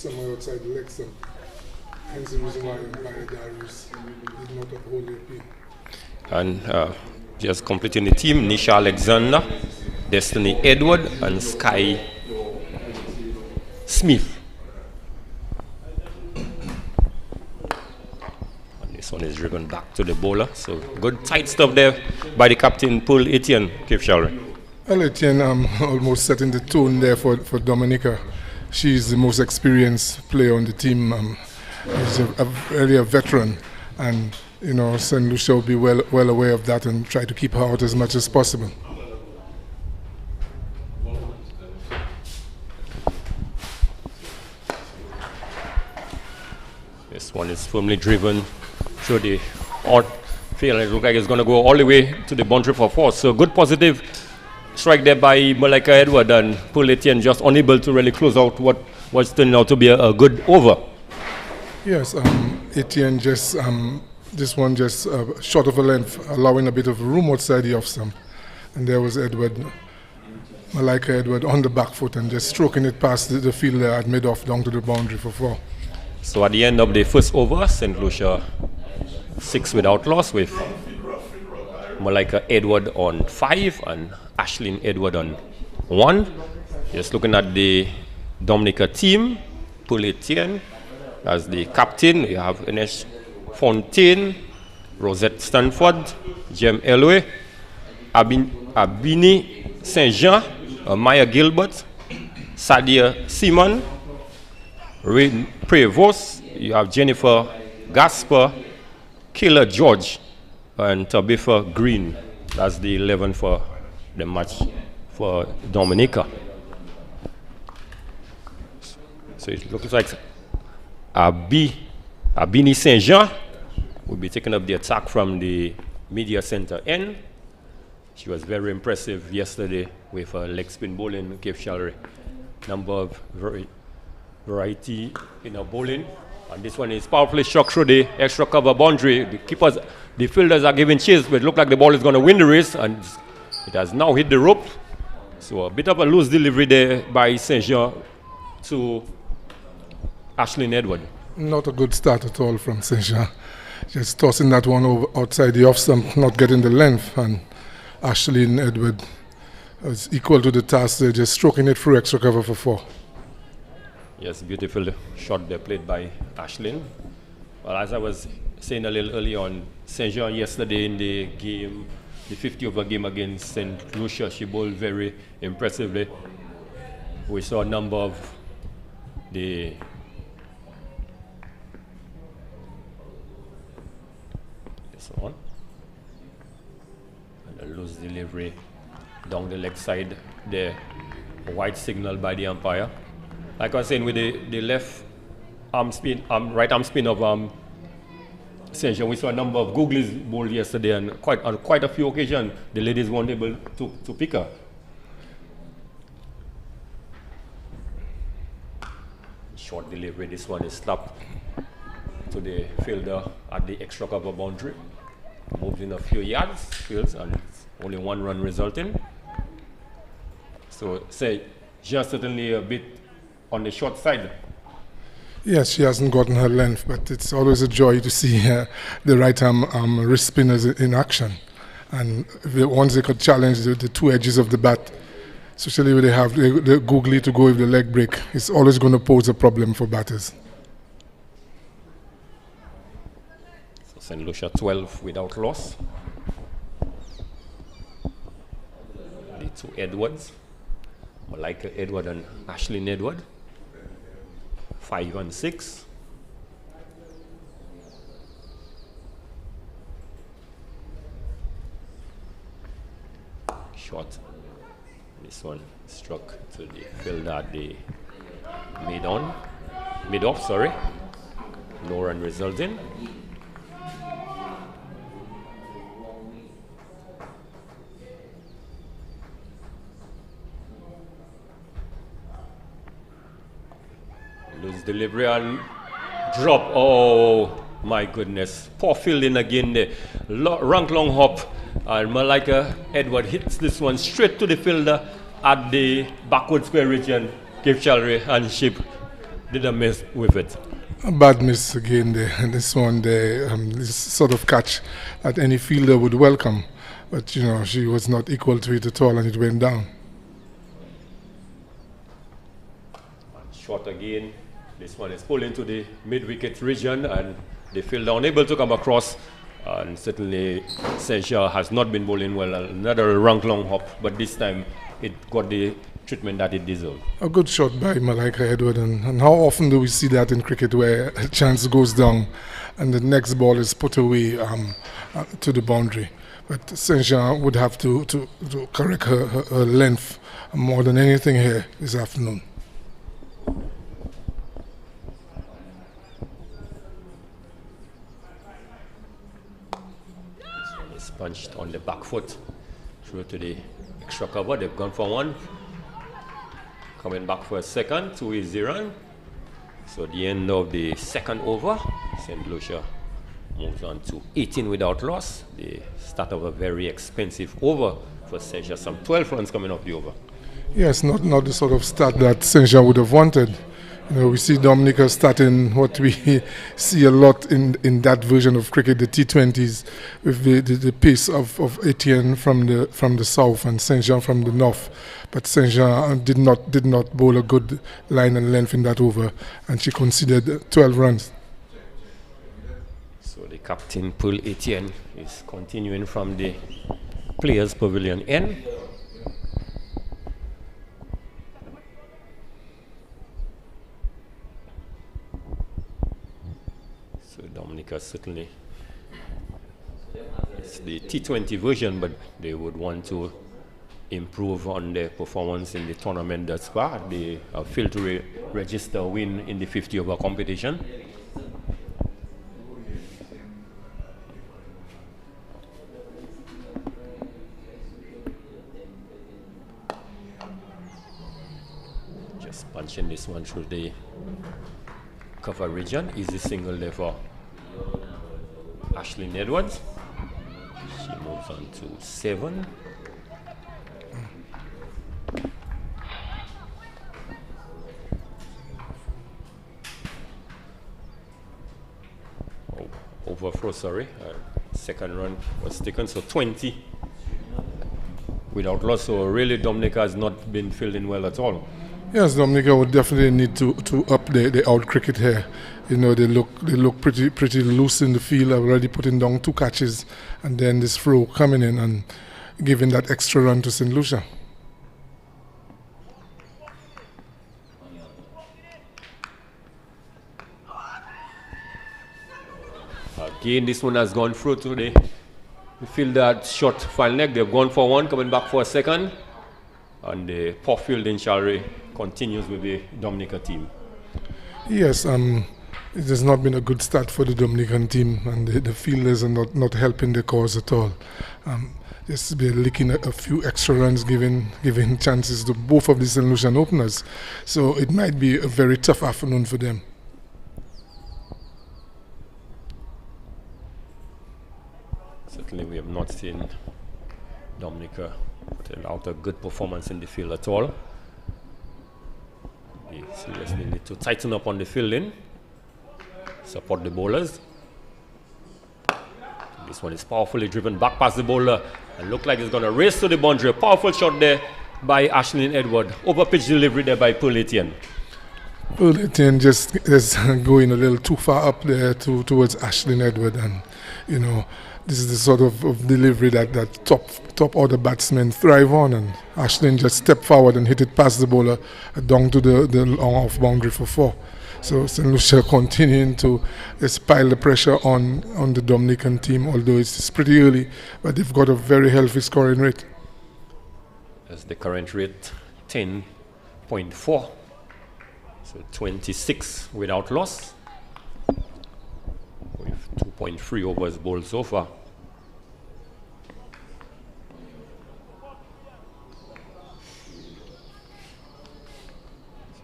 somewhere outside the leg stump. Hence the reason why Darius did not uphold the appeal. And just completing the team, Nisha Alexander, Destiny Edward, and Sky Smith. And this one is driven back to the bowler. So good tight stuff there by the captain, Paul Etienne, Kev Shalry. Well, Etienne almost setting the tone there for Dominica. She's the most experienced player on the team. She's really a veteran, and you know, St. Lucia will be well aware of that and try to keep her out as much as possible. This one is firmly driven through the outfield. It looks like it's going to go all the way to the boundary for 4. So good positive strike there by Malika Edward, and Paul Etienne just unable to really close out what was turning out to be a good over. Yes, Etienne just this one just short of a length, allowing a bit of room outside the off stump, and there was Malika Edward on the back foot and just stroking it past the fielder at mid-off down to the boundary for 4. So at the end of the first over, St. Lucia 6 without loss, with Malika Edward on 5 and Ashlyn Edward on 1. Just looking at the Dominica team, Paul Etienne as the captain. We have Ines Fontaine, Rosette Stanford, Jem Elway, Abini Saint Jean, Maya Gilbert, Sadia Simon, Rain Prevost. You have Jennifer Gasper, Kayla George, and Tabitha Green. That's the 11 for the match for Dominica. So it looks like Abini Saint Jean will be taking up the attack from the media center end. She was very impressive yesterday with her leg spin bowling, Kev Shalry. Number of variety in her bowling. And this one is powerfully struck through the extra cover boundary. The fielders are giving chase, but it looks like the ball is going to win the race, and it has now hit the rope. So a bit of a loose delivery there by Saint Jean to Ashlyn Edward. Not a good start at all from Saint Jean. Just tossing that one over outside the off stump, not getting the length, and Ashlyn Edward was equal to the task. They're just stroking it through extra cover for 4. Yes, beautiful shot there played by Ashlyn. Well, as I was saying a little early on, Saint Jean yesterday in the game, the 50 over game against St. Lucia, she bowled very impressively. We saw a number of the one and a loose delivery down the leg side there, a white signal by the umpire. Like I was saying, with the left arm spin, right arm spin of Saint Jean, we saw a number of googlies bowled yesterday, and on quite a few occasions the ladies weren't able to pick her. Short delivery, this one is slapped to the fielder at the extra cover boundary. Moves in a few yards, fields, and only 1 run resulting. So Saint Jean certainly a bit on the short side. Yes, she hasn't gotten her length, but it's always a joy to see the right arm wrist spinners in action. And once they could challenge the 2 edges of the bat, especially when they have the googly to go with the leg break, it's always going to pose a problem for batters. So St. Lucia 12 without loss. The 2 Edwards, Malika Edward and Ashlyn Edward. 5 and 6. Shot. This one struck to the fielder at the mid-off, sorry. No run resulting. Loose delivery and drop. Oh my goodness. Poor fielding again there. Rank long hop. And Malika Edward hits this one straight to the fielder at the backward square region. Kev Shalry, and she did a miss with it. A bad miss again there. This one there, this sort of catch that any fielder would welcome. But, you know, she was not equal to it at all and it went down. Short again. This one is pulled into the mid-wicket region and the fielder unable to come across. And certainly Senja has not been bowling well. Another rank long hop, but this time it got the treatment that it deserved. A good shot by Malika Edward. And how often do we see that in cricket where a chance goes down and the next ball is put away to the boundary? But Senja would have to correct her length more than anything here this afternoon. Punched on the back foot through to the extra cover. They've gone for one. Coming back for a second, 2 easy run. So at the end of the second over, St. Lucia moves on to 18 without loss. The start of a very expensive over for Senja. Some 12 runs coming off the over. Yes, not the sort of start that Senja would have wanted. You know, we see Dominica starting what we see a lot in that version of cricket, the T20s, with the pace of Etienne from the south and Saint Jean from the north. But Saint Jean did not bowl a good line and length in that over, and she conceded 12 runs. So the captain, Paul Etienne, is continuing from the players' pavilion end. Dominica certainly, it's the T20 version, but they would want to improve on their performance in the tournament thus far. They have failed to register a win in the 50 over competition. Just punching this one through the cover region. Easy single there for Ashlyn Edwards. She moves on to 7. Overthrow, sorry. Second run was taken, so 20 without loss. So really Dominica has not been fielding well at all. Yes, Dominica would definitely need to up the out cricket here. You know, they look pretty loose in the field, already putting down 2 catches, and then this throw coming in and giving that extra run to St. Lucia. Again, this one has gone through to the fielder short file neck. They've gone for one, coming back for a second. And the poor fielding Shalry continues with the Dominica team. Yes, it has not been a good start for the Dominican team, and the fielders are not helping the cause at all. Just be licking a few extra runs, giving chances to both of the St. Lucian openers. So it might be a very tough afternoon for them. Certainly we have not seen Dominica put out a good performance in the field at all. They seriously need to tighten up on the fielding, support the bowlers. This one is powerfully driven back past the bowler and look like it's going to race to the boundary. A powerful shot there by Ashlyn Edward. Over pitch delivery there by Paul Etienne. Paul Etienne just is going a little too far up there towards Ashlyn Edward, and you know, this is the sort of delivery that top order batsmen thrive on, and Ashlyn just stepped forward and hit it past the bowler down to the long off boundary for 4. So St. Lucia continuing to just pile the pressure on the Dominican team, although it's pretty early, but they've got a very healthy scoring rate. That's the current rate, 10.4. So 26 without loss, with 2.3 overs bowled so far.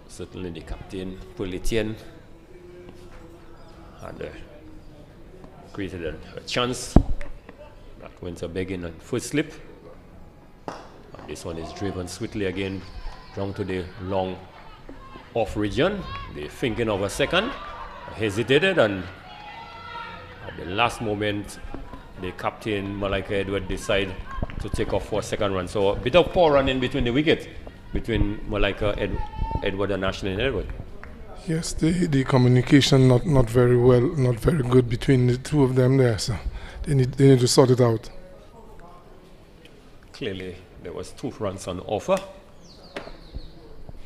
Certainly the captain, Paul Etienne, had created a chance that went a begging on first slip. And this one is driven swiftly again, down to the long off region. They thinking of a second, hesitated, and at the last moment, the captain Malika Edward decided to take off for a second run. So a bit of poor run in between the wickets between Malika Edward and Ashlyn Edward. Yes, the communication not very well, not very good between the two of them there. So they need to sort it out. Clearly, there was 2 runs on offer.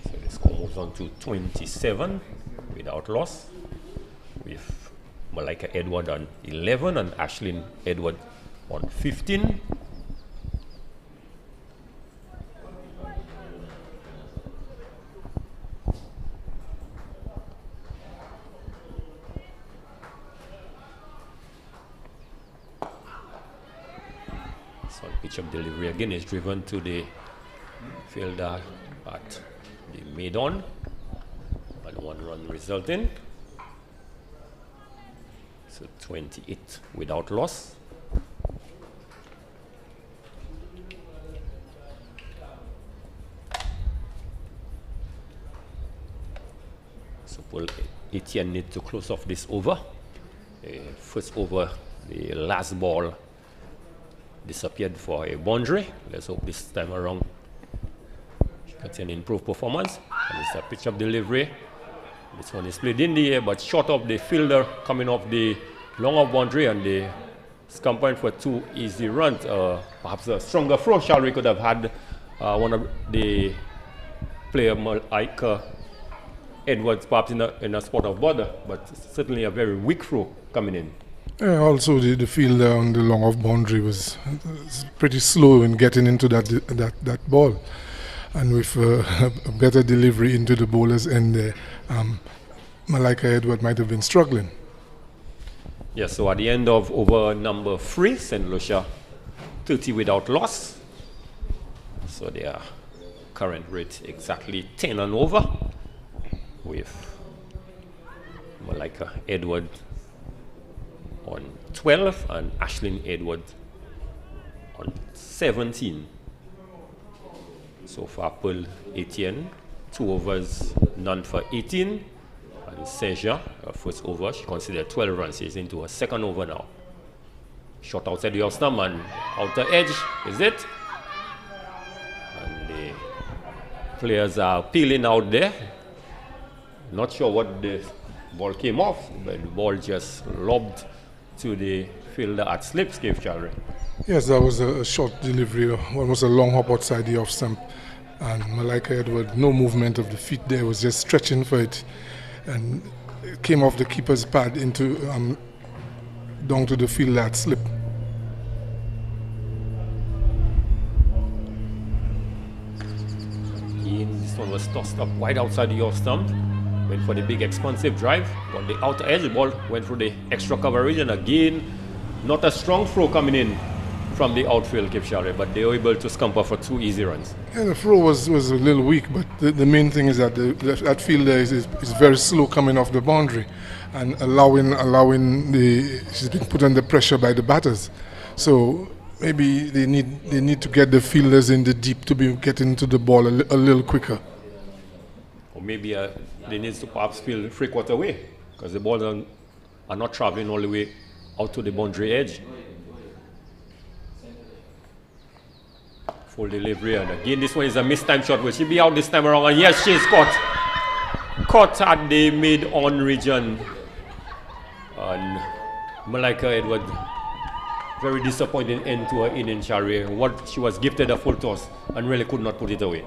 So the score moves on to 27 without loss, with Malika Edward on 11 and Ashlyn Edward on 15. So pitch of delivery again is driven to the fielder at the mid-on, and 1 run resulting. So 28 without loss. So Paul Etienne need to close off this over. First over, the last ball disappeared for a boundary. Let's hope this time around she gets an improved performance. And it's a pitch of delivery. This one is played in the air, but short of the fielder coming off the long off boundary, and the scumpering for 2 easy runs. Perhaps a stronger throw. Shalry could have had one of the player like Edwards perhaps in a spot of bother, but certainly a very weak throw coming in. Also, the fielder on the long off boundary was pretty slow in getting into that ball, and with a better delivery into the bowler's end there, Malika Edward might have been struggling. Yes, so at the end of over number 3, St. Lucia 30 without loss. So their current rate exactly 10 and over, with Malika Edward on 12 and Ashlyn Edward on 17. So for Paul Etienne, 2 overs, none for 18. And Seja, her first over, she considered 12 runs. She's into her second over now. Shot outside the off stump and outer edge, is it? And the players are peeling out there. Not sure what the ball came off, but the ball just lobbed to the fielder at slip, Steve Chalry. Yes, that was a short delivery, almost a long hop outside the off stump. And Malika Edward, no movement of the feet there, was just stretching for it. And it came off the keeper's pad into down to the fielder at slip. This one was tossed up wide outside the off stump. Went for the big expansive drive, got the outer edge, the ball went through the extra coverage, and again, not a strong throw coming in from the outfield, Cape Charlotte, but they were able to scamper for 2 easy runs. Yeah, the throw was a little weak, but the main thing is that that fielder is very slow coming off the boundary and allowing she's been put under pressure by the batters. So maybe they need to get the fielders in the deep to be getting to the ball a little quicker. Or maybe they need to perhaps field 3/4 way, because the balls are not traveling all the way out to the boundary edge. Full delivery, and again this one is a mistimed shot. Will she be out this time around? And yes, she's caught at the mid-on region. And Malika Edward, very disappointing end to her inning, Shari. What she was gifted a full toss and really could not put it away.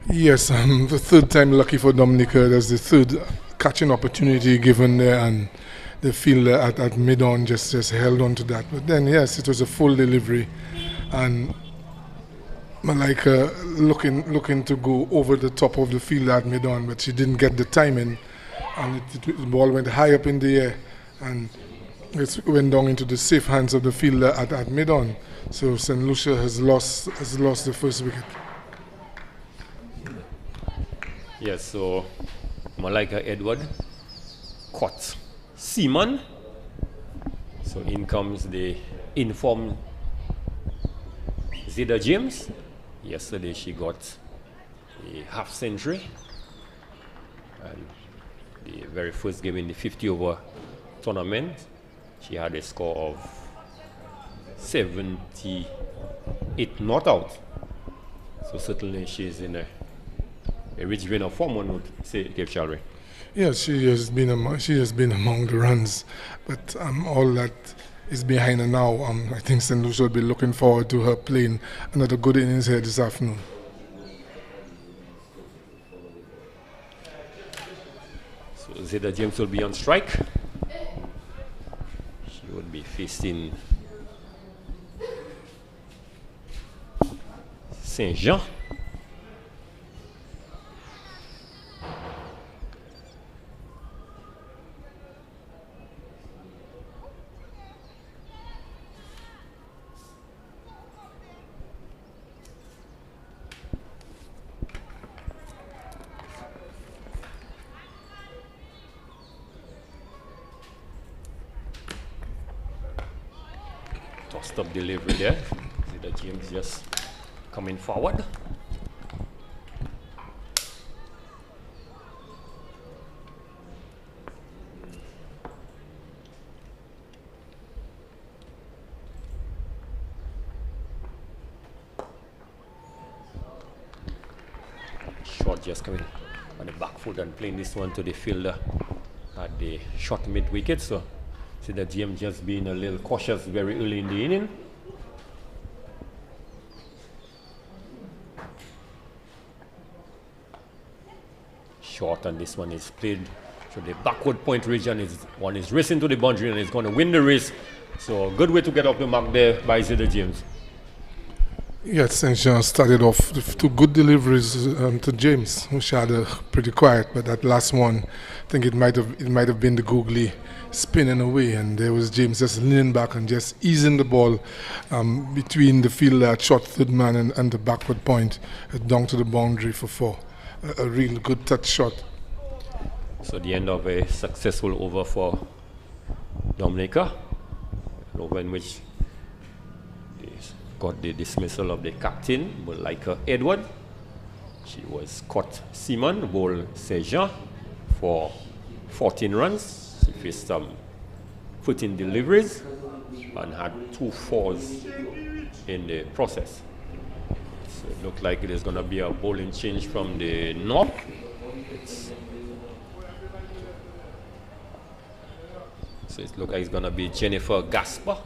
Yes, the third time lucky for Dominica. There's the third catching opportunity given there, and the fielder at mid-on just held on to that. But then, yes, it was a full delivery, and Malika looking to go over the top of the fielder at mid-on, but she didn't get the timing, and the ball went high up in the air, and it went down into the safe hands of the fielder at mid-on. So St. Lucia has lost the first wicket. Yes, so Malika Edward caught Seaman. So in comes the informed Zida James. Yesterday she got a half century. And the very first game in the 50-over tournament, she had a score of 78 not out. So certainly she's in a rich vein of form, one would say, Cape Shalray. Yes, she has been among the runs, but all that is behind her now. I think St. Lucia will be looking forward to her playing another good innings here this afternoon. So Zeta James will be on strike. She will be facing Saint Jean. Tossed up delivery there. Zeta James just coming forward. Short just coming on the back foot and playing this one to the fielder at the short mid wicket. So see that James just being a little cautious very early in the inning. Short, and this one is played to the backward point region. One is racing to the boundary and is going to win the race. So a good way to get off the mark there by Zeta James. Yes, St. Jean started off with two good deliveries to James, who she had pretty quiet, but that last one, I think it might have been the googly spinning away, and there was James just leaning back and just easing the ball between the fielder at short third man and the backward point down to the boundary for 4. A real good touch shot. So the end of a successful over for Dominica, an over in which they got the dismissal of the captain, Lucia Edward. She was caught Simon, bowled Saint Jean for 14 runs. She faced some 14 deliveries and had 2 fours in the process. So it looked like it is going to be a bowling change from the north. So it looks like it's going to be Jennifer Gasper.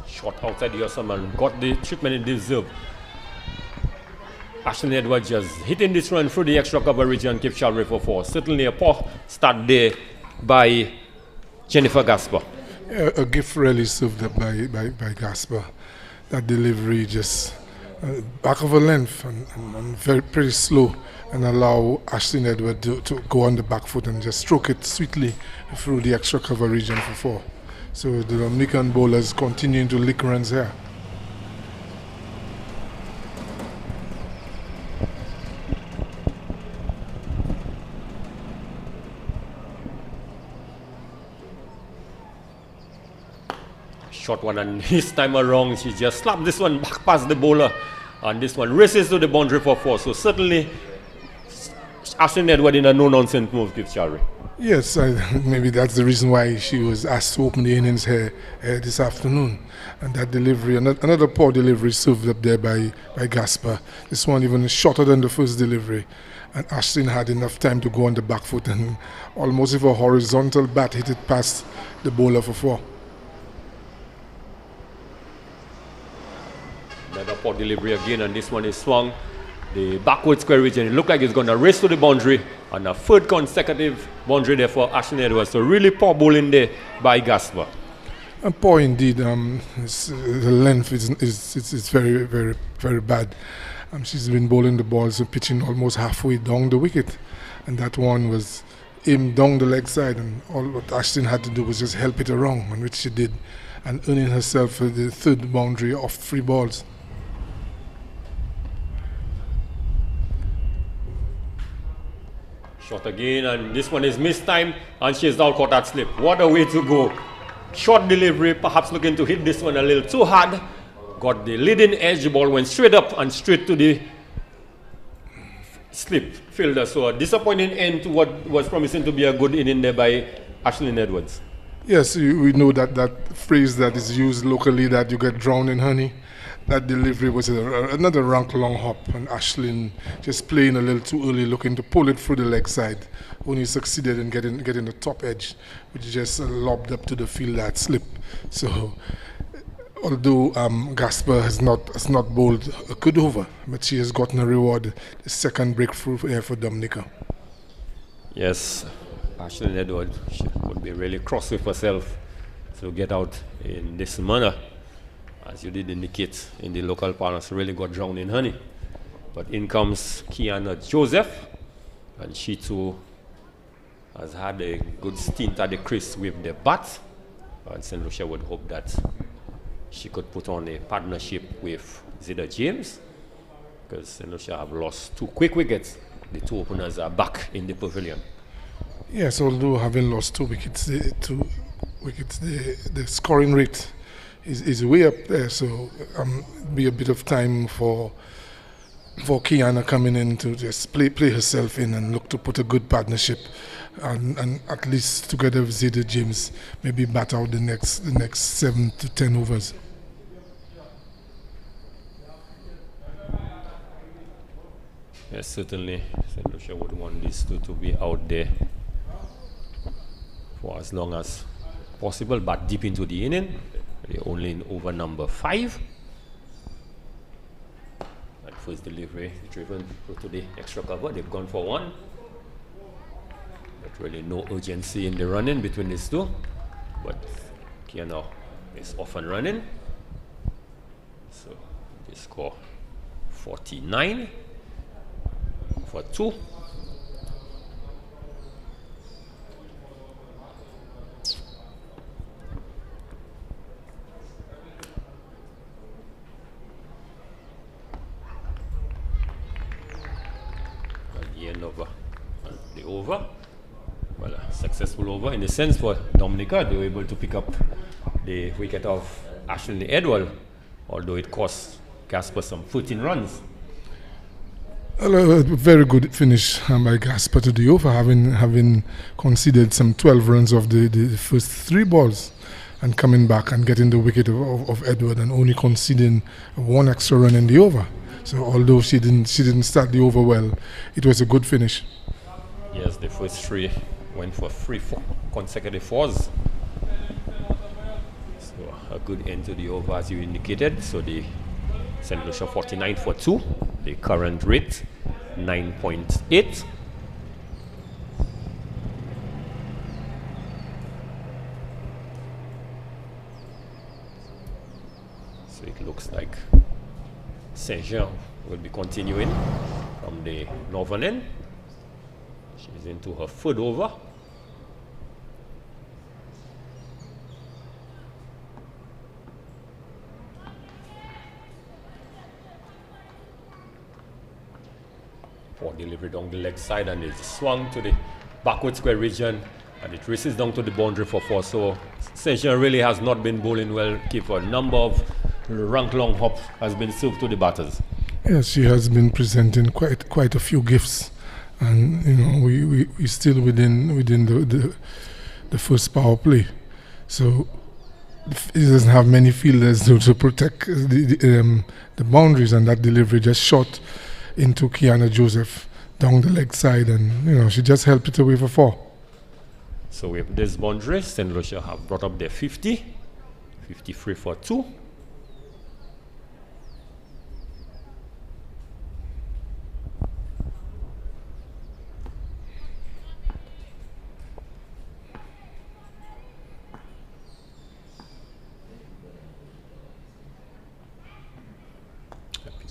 Shot outside the awesome and got the treatment it deserved. Ashley Edwards just hitting this run through the extra cover region, Cape Shalray for 4. Certainly a poor start there by Jennifer Gasper. Yeah, a gift really served up by Gasper. That delivery just back of a length and very pretty slow, and allow Ashley Edwards to go on the back foot and just stroke it sweetly through the extra cover region for 4. So the Dominican bowlers continuing to lick runs here. Short one, and this time around she just slapped this one back past the bowler, and this one races to the boundary for 4. So certainly Ashley Edward in a no-nonsense move, Cape Shalray. Yes, maybe that's the reason why she was asked to open the innings here this afternoon. And that delivery, another poor delivery served up there by Gasper. This one even shorter than the first delivery. And Ashton had enough time to go on the back foot and almost with a horizontal bat hit it past the bowler for 4. Another poor delivery again, and this one is swung the backward square region. It looked like it's going to race to the boundary, and a third consecutive boundary there for Ashley Edwards. So really poor bowling there by Gasper. Poor indeed. The length is very, very, very bad. She's been bowling the balls and pitching almost halfway down the wicket. And that one was aimed down the leg side. And all what Ashton had to do was just help it around, and which she did. And earning herself the third boundary off 3 balls. Shot again, and this one is missed time, and she is now caught at slip. What a way to go. Short delivery, perhaps looking to hit this one a little too hard. Got the leading edge, the ball went straight up and straight to the slip fielder. So a disappointing end to what was promising to be a good inning there by Ashlyn Edwards. Yes, we know that phrase that is used locally, that you get drowned in honey. That delivery was another rank long hop, and Ashlyn just playing a little too early, looking to pull it through the leg side. Only succeeded in getting the top edge, which just lobbed up to the field that slip. So, although Gasper has not bowled a good over, but she has gotten a reward, the second breakthrough here for Dominica. Yes, Ashlyn Edwards would be really cross with herself to get out in this manner. As you did indicate in the local parlance, really got drowned in honey. But in comes Kiana Joseph, and she too has had a good stint at the crease with the bat. And St. Lucia would hope that she could put on a partnership with Zida James, because St. Lucia have lost 2 quick wickets. The 2 openers are back in the pavilion. Yes, although having lost 2 wickets, the scoring rate is way up there, so be a bit of time for Kiana coming in to just play herself in and look to put a good partnership, and at least together with Zida James, maybe bat out the next 7 to 10 overs. Yes, certainly St. Lucia would want these 2 to be out there for as long as possible, but deep into the inning. They're only in over number 5. And first delivery driven to the extra cover. They've gone for 1. But really no urgency in the running between these 2. But Kiana is off and running. So they score 49 for 2. The over, well, a successful over in the sense for Dominica. They were able to pick up the wicket of Ashlyn Edwards, although it cost Gasper some 14 runs. A very good finish by Gasper to the over, having conceded some 12 runs of the first 3 balls, and coming back and getting the wicket of Edward, and only conceding 1 extra run in the over. So although she didn't start the over well, it was a good finish. Yes, the first 3 went for 3 consecutive 4s. So a good end to the over, as you indicated. So the St. Lucia 49 for 2. The current rate 9.8. So it looks like Saint Jean will be continuing from the northern end. She's into her 3rd over. Poor delivery down the leg side, and it's swung to the backward square region, and it races down to the boundary for 4. So Saint Jean really has not been bowling well. Keep a number of rank long hop has been served to the batters. Yes, she has been presenting quite a few gifts, and we still within the first power play. So he doesn't have many fielders to protect the boundaries, and that delivery just shot into Kiana Joseph down the leg side, and she just helped it away for 4. So with this boundary, St. Lucia have brought up their 53 for 2.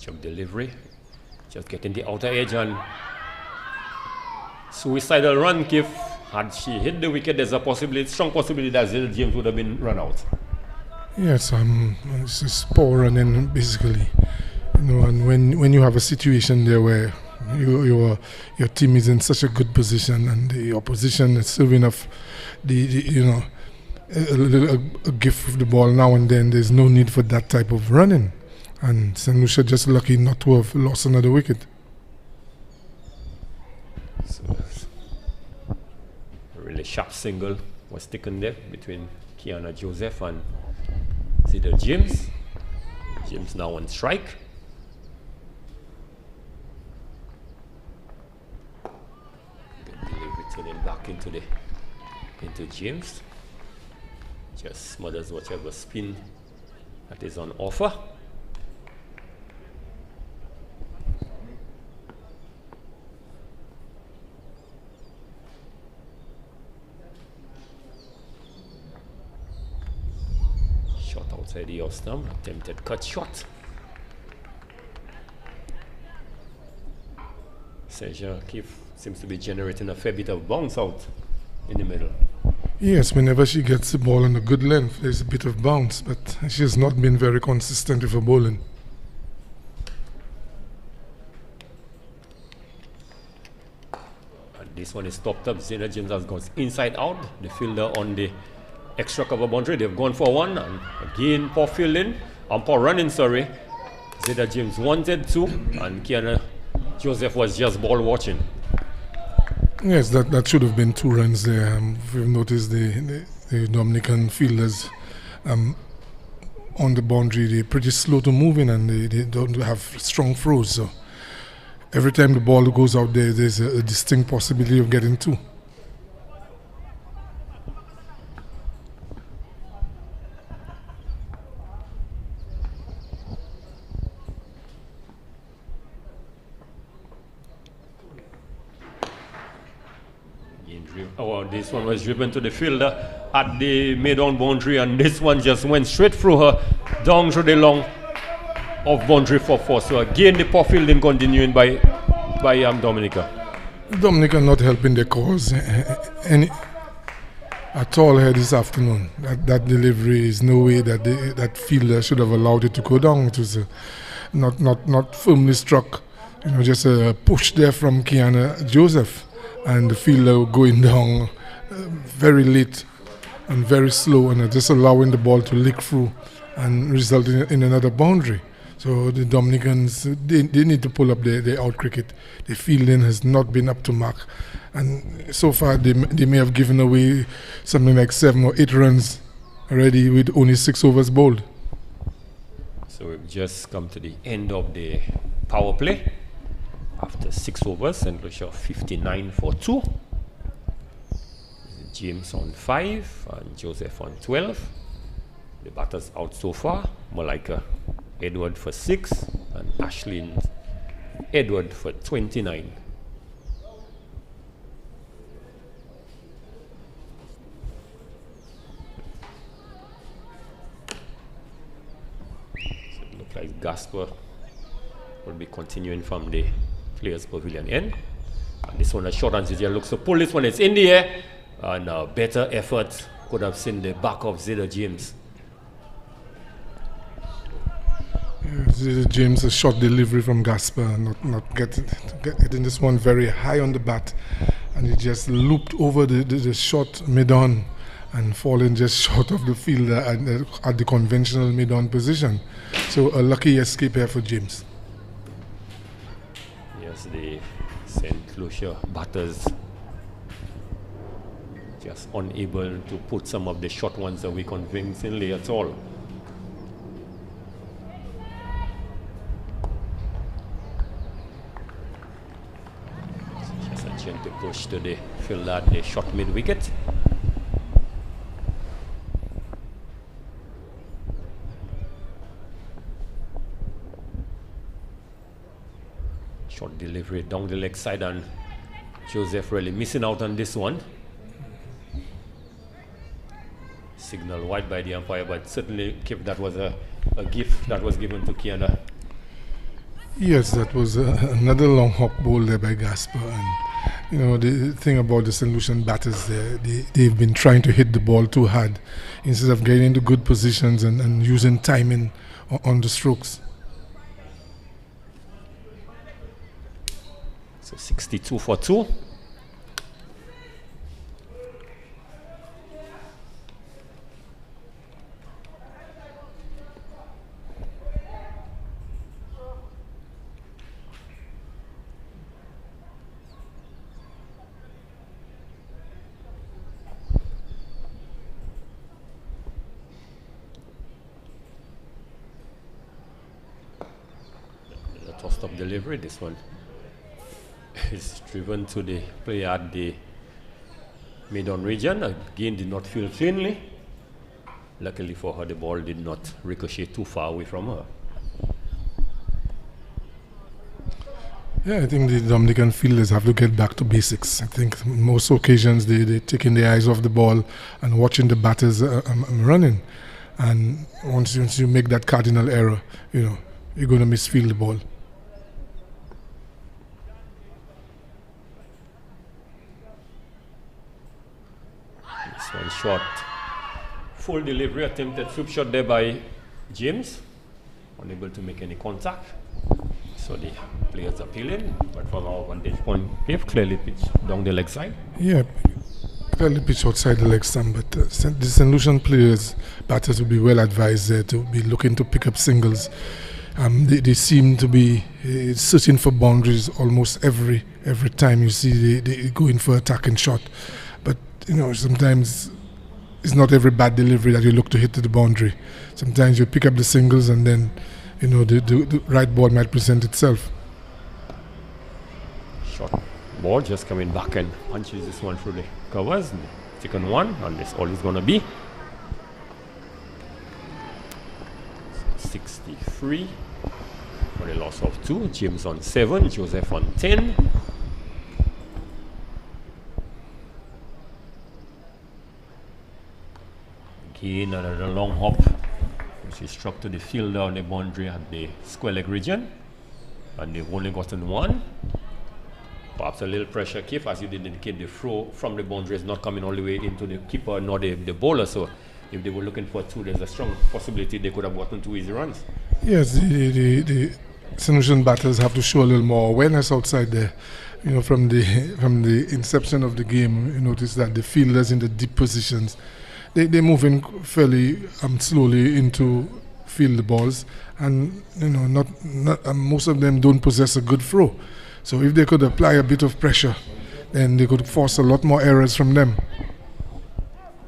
Bishop delivery. Just getting the outer edge and suicidal run. If had she hit the wicket, there's a possibility, strong possibility that Zeta James would have been run out. Yes, it's just poor running basically. And when you have a situation there where your team is in such a good position and the opposition is serving up a gift of the ball now and then, there's no need for that type of running. And St. Lucia just lucky not to have lost another wicket. So, a really sharp single was taken there between Kiana Joseph and Zeta James. James now on strike. Delivery turning back into James. Just smothers whatever spin that is on offer. Shot outside the off stump, attempted cut shot. Sergio Keefe seems to be generating a fair bit of bounce out in the middle. Yes, whenever she gets the ball on a good length, there's a bit of bounce, but she has not been very consistent with her bowling. And this one is topped up. Zeta James has gone inside out. The fielder on the extra cover boundary, they've gone for one, and again poor fielding, poor running, sorry. Zeta James wanted to, and Kiana Joseph was just ball watching. Yes, that should have been 2 runs there. We've noticed the Dominican fielders on the boundary, they're pretty slow to move in and they don't have strong throws. So every time the ball goes out there, there's a distinct possibility of getting 2. Oh, this one was driven to the fielder at the mid-on boundary, and this one just went straight through her, down through the long of boundary for 4. So again, the poor fielding continuing by Dominica. Dominica not helping the cause at all here this afternoon. That delivery is no way that that fielder should have allowed it to go down. It was not firmly struck. Just a push there from Kiana Joseph. And the fielder going down very late and very slow, and just allowing the ball to leak through and result in another boundary. So the Dominicans, they need to pull up their out cricket. The fielding has not been up to mark, and so far they may have given away something like 7 or 8 runs already with only 6 overs bowled. So we've just come to the end of the power play. After 6 overs, St. Lucia 59 for 2. James on 5 and Joseph on 12. The batters out so far: Malika Edward for 6 and Ashlyn Edward for 29. So it looks like Gasper will be continuing from the Players Pavilion end. And this one, a short and Zizia looks to pull this one. It's in the air, and a better effort could have seen the back of Zeta James. Zeta James, a short delivery from Gasper, not getting this one very high on the bat, and he just looped over the short mid-on and falling just short of the fielder at the conventional mid-on position. So a lucky escape here for James. The St. Lucia batters just unable to put some of the short ones away convincingly at all. Just a gentle push to the fielder at the short mid wicket. Short delivery down the leg side, and Joseph really missing out on this one. Signal wide by the umpire, but certainly that was a gift that was given to Kiana. Yes, that was another long hop ball there by Gasper. And the thing about the St. Lucian batters, they've been trying to hit the ball too hard instead of getting into good positions and using timing on the strokes. So 62 for 2. Tossed up delivery. This one is driven to the player at the mid-on region. Again, did not feel cleanly. Luckily for her, the ball did not ricochet too far away from her. Yeah, I think the Dominican fielders have to get back to basics. I think most occasions they're taking their eyes off the ball and watching the batters running. And once you make that cardinal error, you're going to misfield the ball. One shot, full delivery, attempted flip shot there by James, unable to make any contact. So the players are peeling, but from our vantage point, they've clearly pitched down the leg side. Yeah, clearly pitched outside the leg stump, but the St. Lucian players, batters would be well advised there to be looking to pick up singles. They seem to be searching for boundaries almost every time you see they go in for attacking shot. But sometimes it's not every bad delivery that you look to hit to the boundary. Sometimes you pick up the singles and then the right ball might present itself. Short ball just coming back and punches this one through the covers. Second one, and that's all it's going to be. 63 for the loss of 2. James on 7, Joseph on 10. Again, another long hop, which is struck to the fielder on the boundary at the square leg region. And they've only gotten one. Perhaps a little pressure, Keith, as you did indicate, the throw from the boundary is not coming all the way into the keeper nor the bowler. So if they were looking for 2, there's a strong possibility they could have gotten 2 easy runs. Yes, the St. Lucian batters have to show a little more awareness outside there. From the inception of the game, you notice that the fielders in the deep positions, they're moving fairly slowly into field the balls, and not most of them don't possess a good throw. So if they could apply a bit of pressure, then they could force a lot more errors from them.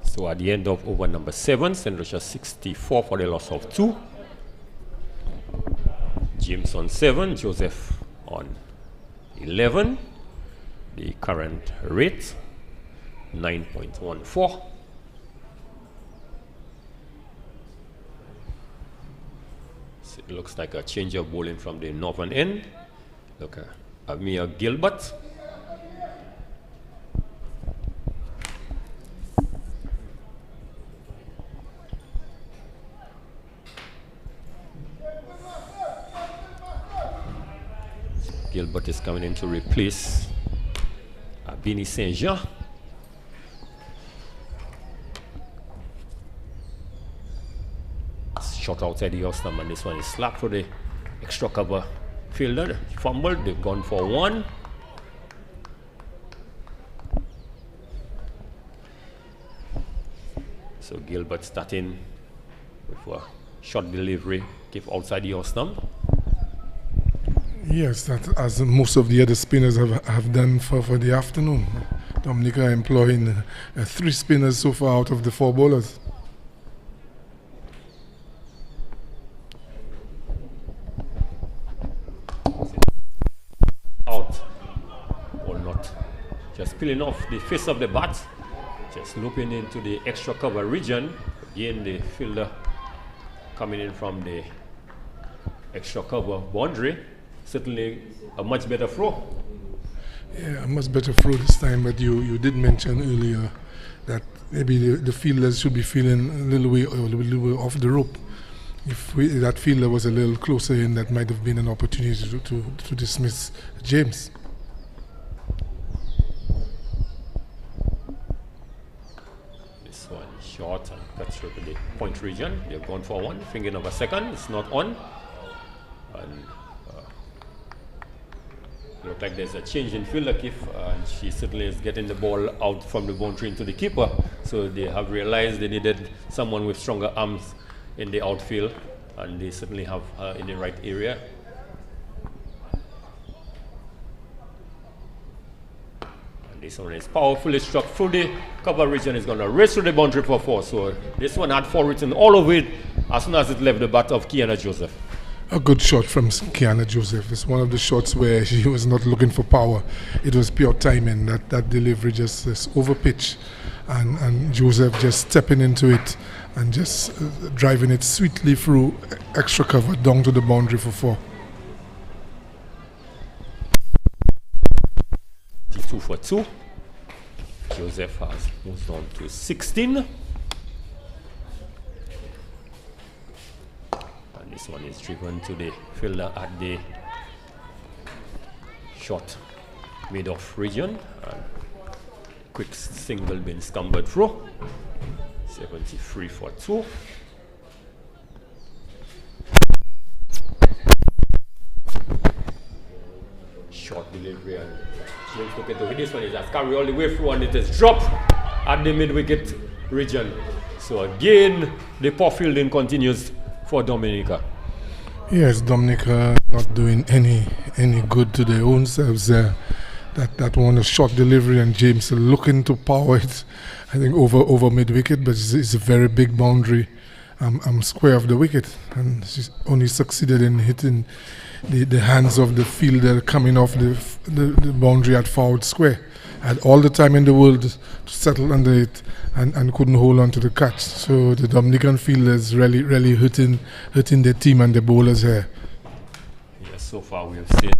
So at the end of over number 7, St. Lucia 64 for the loss of 2. James on 7, Joseph on 11. The current rate 9.14. So it looks like a change of bowling from the northern end. Look at Amir Gilbert. Gilbert is coming in to replace Abini Saint Jean. Shot outside the Austin, and this one is slapped for the extra cover fielder. Fumbled, they've gone for 1. So Gilbert starting with a short delivery, give outside the Austin. Yes, that as most of the other spinners have done for the afternoon. Dominica employing 3 spinners so far out of the 4 bowlers. Out or not. Just peeling off the face of the bat. Just looping into the extra cover region. Again, the fielder coming in from the extra cover boundary. Certainly a much better throw. Yeah, a much better throw this time, but you did mention earlier that maybe the fielders should be feeling a little way off the rope. If that fielder was a little closer in, that might have been an opportunity to dismiss James. This one short and cuts through to the point region. They've gone for one. Finger number second. It's not on. And look like there's a change in fielder, Keith, and she certainly is getting the ball out from the boundary into the keeper. So they have realized they needed someone with stronger arms in the outfield, and they certainly have her in the right area. And this one is powerfully struck through the cover region. It's going to race through the boundary for 4. So this one had 4 written all over it as soon as it left the bat of Kiana Joseph. A good shot from Kiana Joseph. It's one of the shots where she was not looking for power. It was pure timing. That delivery just over pitch, and Joseph just stepping into it and just driving it sweetly through extra cover down to the boundary for 4. 2 for 2. Joseph has moved on to 16. This one is driven to the fielder at the short mid-off region. And quick single being scampered through. 73 for 2. Short delivery, and James looking to hit this one. Is has carried all the way through, and it is dropped at the mid-wicket region. So again, the poor fielding continues for Dominica. Yes, Dominica not doing any good to their own selves there. That one, a short delivery, and James looking to power it, I think over mid-wicket, but it's a very big boundary. Square of the wicket, and she's only succeeded in hitting the hands of the fielder coming off the boundary at forward square. Had all the time in the world to settle under it, and couldn't hold on to the catch. So the Dominican fielders really hurting their team and the bowlers here. Yes, so far we have seen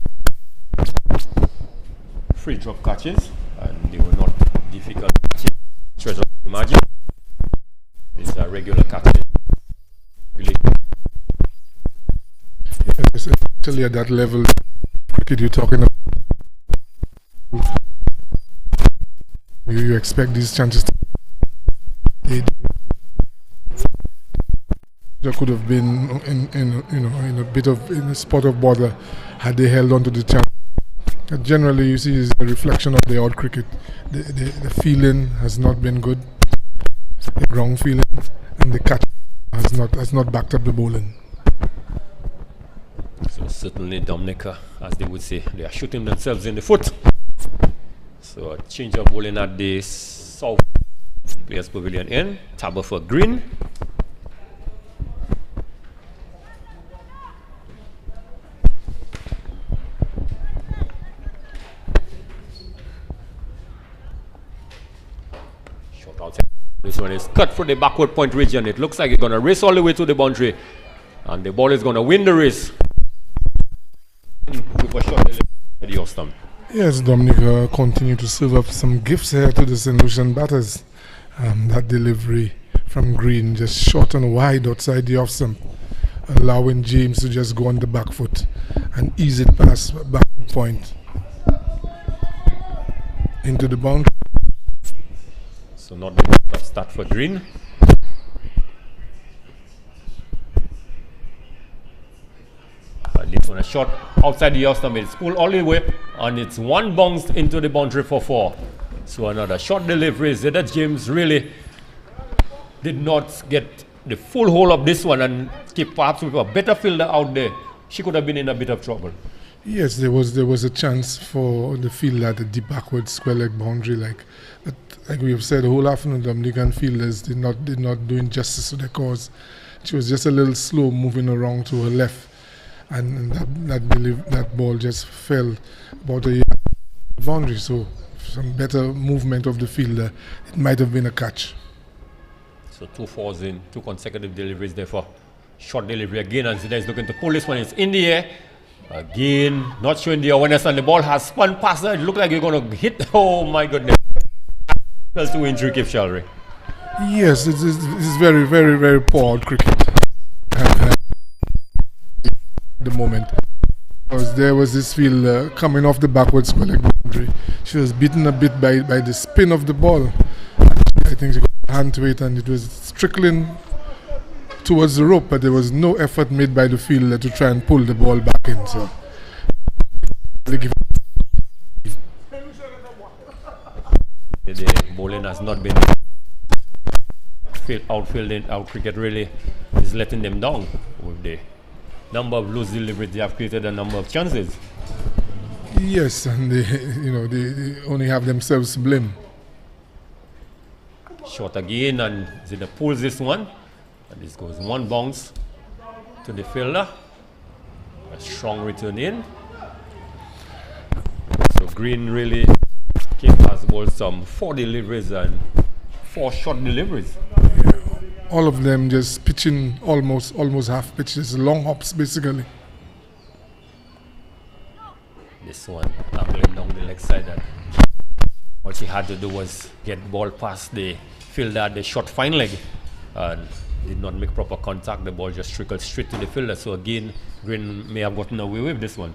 3 drop catches, and they were not difficult to imagine. These are regular catches. Really. Yes, especially at that level cricket you're talking about. You expect these chances to there could have been in a spot of bother had they held on to the chance. Generally, you see, is a reflection of the odd cricket. The feeling has not been good, the ground feeling, and the catch has not backed up the bowling. So certainly Dominica, as they would say, they are shooting themselves in the foot. So a change of bowling at the South Players Pavilion end. Tabber for green. Short outside. This one is cut for the backward point region. It looks like it's going to race all the way to the boundary, and the ball is going to win the race. With a short at the off stump. Yes, Dominica continue to serve up some gifts here to the St. Lucian batters. That delivery from Green just short and wide outside the off stump, allowing James to just go on the back foot and ease it past back point into the boundary. So not the start for Green. This one a shot outside the off stump. It's pulled all the way, and it's one bounce into the boundary for 4. So another short delivery. Zeta James really did not get the full hold of this one, and keep perhaps with a better fielder out there, she could have been in a bit of trouble. Yes, there was a chance for the fielder at the deep backward square leg boundary, but like we have said, the whole afternoon Dominican fielders did not doing justice to their cause. She was just a little slow moving around to her left, and that ball just fell about a yard boundary. So some better movement of the fielder, it might have been a catch. So 2 fours in 2 consecutive deliveries there for short delivery again, and Zidane is looking to pull this one. It's in the air again, not showing the awareness, and the ball has spun past her. It looked like you're going to hit. Oh my goodness, that's 2 injury, Kip Shalry. Yes, it's very, very, very poor cricket. at the moment. Because there was this field coming off the backward square leg boundary. She was beaten a bit by the spin of the ball. I think she got a hand to it and it was trickling towards the rope, but there was no effort made by the fielder to try and pull the ball back in. So the bowling has not been outfielding. Our cricket really is letting them down with the number of loose deliveries. They have created a number of chances. Yes, and they only have themselves to blame. Shot again, and Zida pulls this one, and this goes one bounce to the fielder. A strong return in. So Green really came past the ball some 4 deliveries and 4 short deliveries. Yeah. All of them just pitching almost half pitches, long hops basically. This one angling down the leg side, and all she had to do was get the ball past the fielder at the short fine leg and did not make proper contact. The ball just trickled straight to the fielder. So again, Green may have gotten away with this one.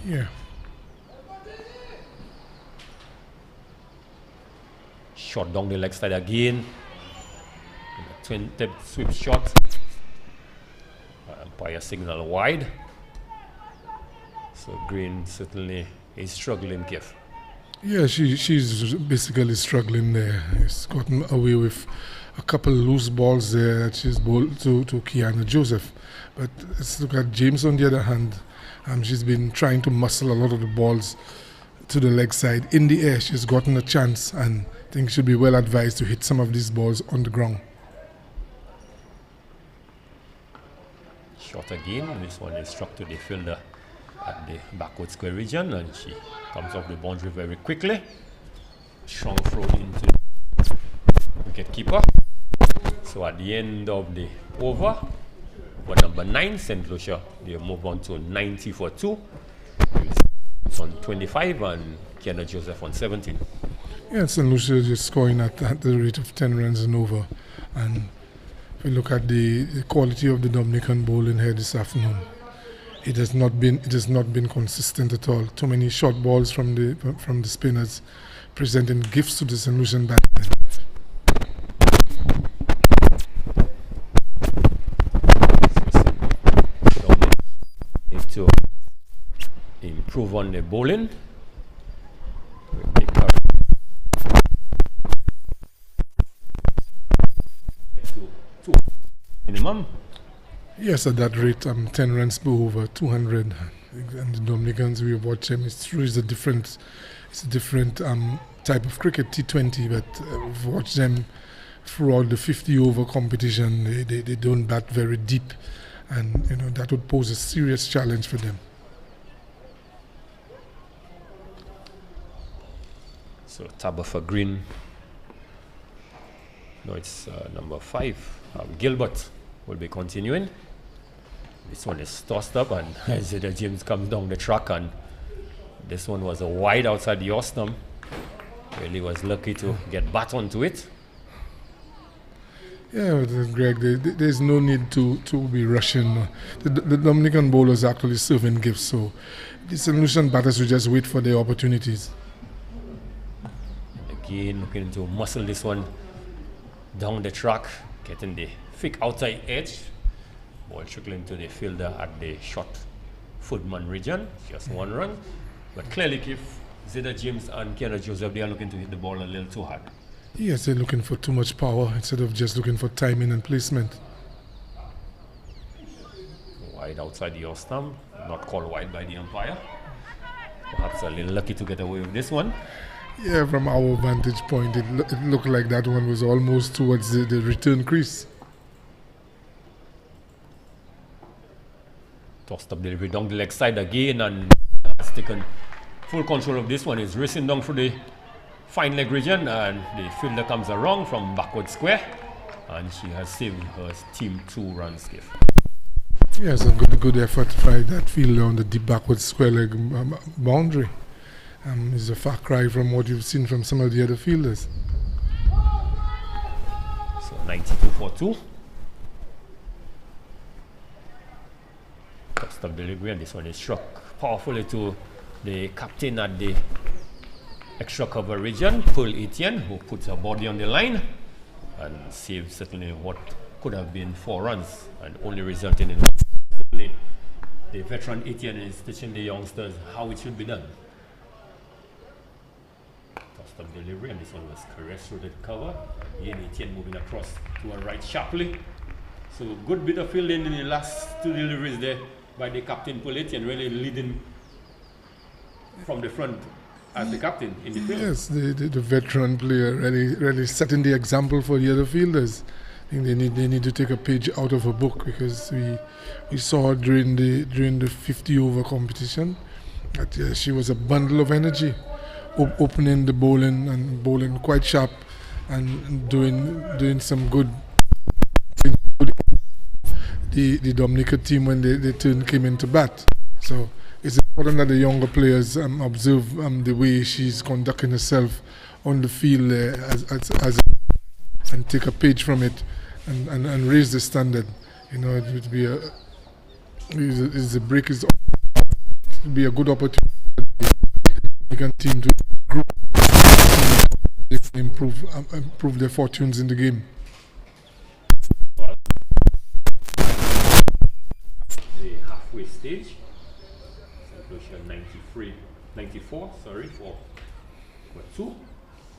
Yeah. Shot down the leg side again. Twin tip sweep shot. Umpire signal wide. So Green certainly is struggling, Kev. Yeah, she's basically struggling there. She's gotten away with a couple loose balls there that she's bowled to Kiana Joseph. But let's look at James on the other hand. She's been trying to muscle a lot of the balls to the leg side. In the air, she's gotten a chance, and I think she'll be well advised to hit some of these balls on the ground. Shot again, and this one is struck to the fielder at the backward square region, and she comes off the boundary very quickly. Strong throw into wicket keeper. So at the end of the over, for number 9, St. Lucia, they move on to 90 for 2. On 25 and Kiana Joseph on 17. Yeah, St. Lucia just scoring at the rate of 10 runs and over. And if we look at the quality of the Dominican bowling here this afternoon, it has not been consistent at all. Too many short balls from the spinners, presenting gifts to the St. Lucian batsmen. Need to improve on the bowling. Two minimum. Yes, at that rate, 10 runs per over, 200. And the Dominicans, we watch them. It's true, it's a different type of cricket, T20. But we've watched them throughout the 50-over competition. They don't bat very deep, and that would pose a serious challenge for them. So Tabba for Green. No, it's number 5. Gilbert will be continuing. This one is tossed up, and Zeda James comes down the track, and this one was a wide outside the off-stump. Really was lucky to get bat onto it. Yeah, Greg, there's no need to be rushing. The Dominican bowlers are actually serving gifts, so the St. Lucian batters will just wait for their opportunities. Again, looking to muscle this one down the track, getting the thick outside edge. Ball trickling to the fielder at the short footman region. Just 1 run. But clearly, if Zeda James and Kiana Joseph, they are looking to hit the ball a little too hard. Yes, they're looking for too much power instead of just looking for timing and placement. Wide outside the off stump, not called wide by the umpire. Perhaps a little lucky to get away with this one. Yeah, from our vantage point, it looked like that one was almost towards the return crease. Tossed up delivery down the leg side again, and has taken full control of this one. Is racing down through the fine leg region, and the fielder comes around from backward square, and she has saved her team 2 runs. Yes, a good effort by that fielder on the deep backward square leg boundary. Is a far cry from what you've seen from some of the other fielders. So 92 for 2. Tossed up delivery, and this one is struck powerfully to the captain at the extra cover region, Pearl Etienne, who puts her body on the line and saves certainly what could have been 4 runs and only resulting in certainly the veteran Etienne is teaching the youngsters how it should be done. Tossed up delivery, and this one was caressed through the cover. Again, Etienne moving across to her right sharply. So good bit of fielding in the last 2 deliveries there by the captain Pearl Etienne, really leading from the front as the captain in the field. Yes, the veteran player really setting the example for the other fielders. I think they need to take a page out of her book, because we saw during the 50 over competition that she was a bundle of energy, opening the bowling and bowling quite sharp and doing some good. The Dominica team when they came into bat. So it's important that the younger players observe the way she's conducting herself on the field and take a page from it and raise the standard. You know, it would be the break is it would be a good opportunity for the Dominican team to group improve their fortunes in the game. Halfway stage, Lucia 94, for 2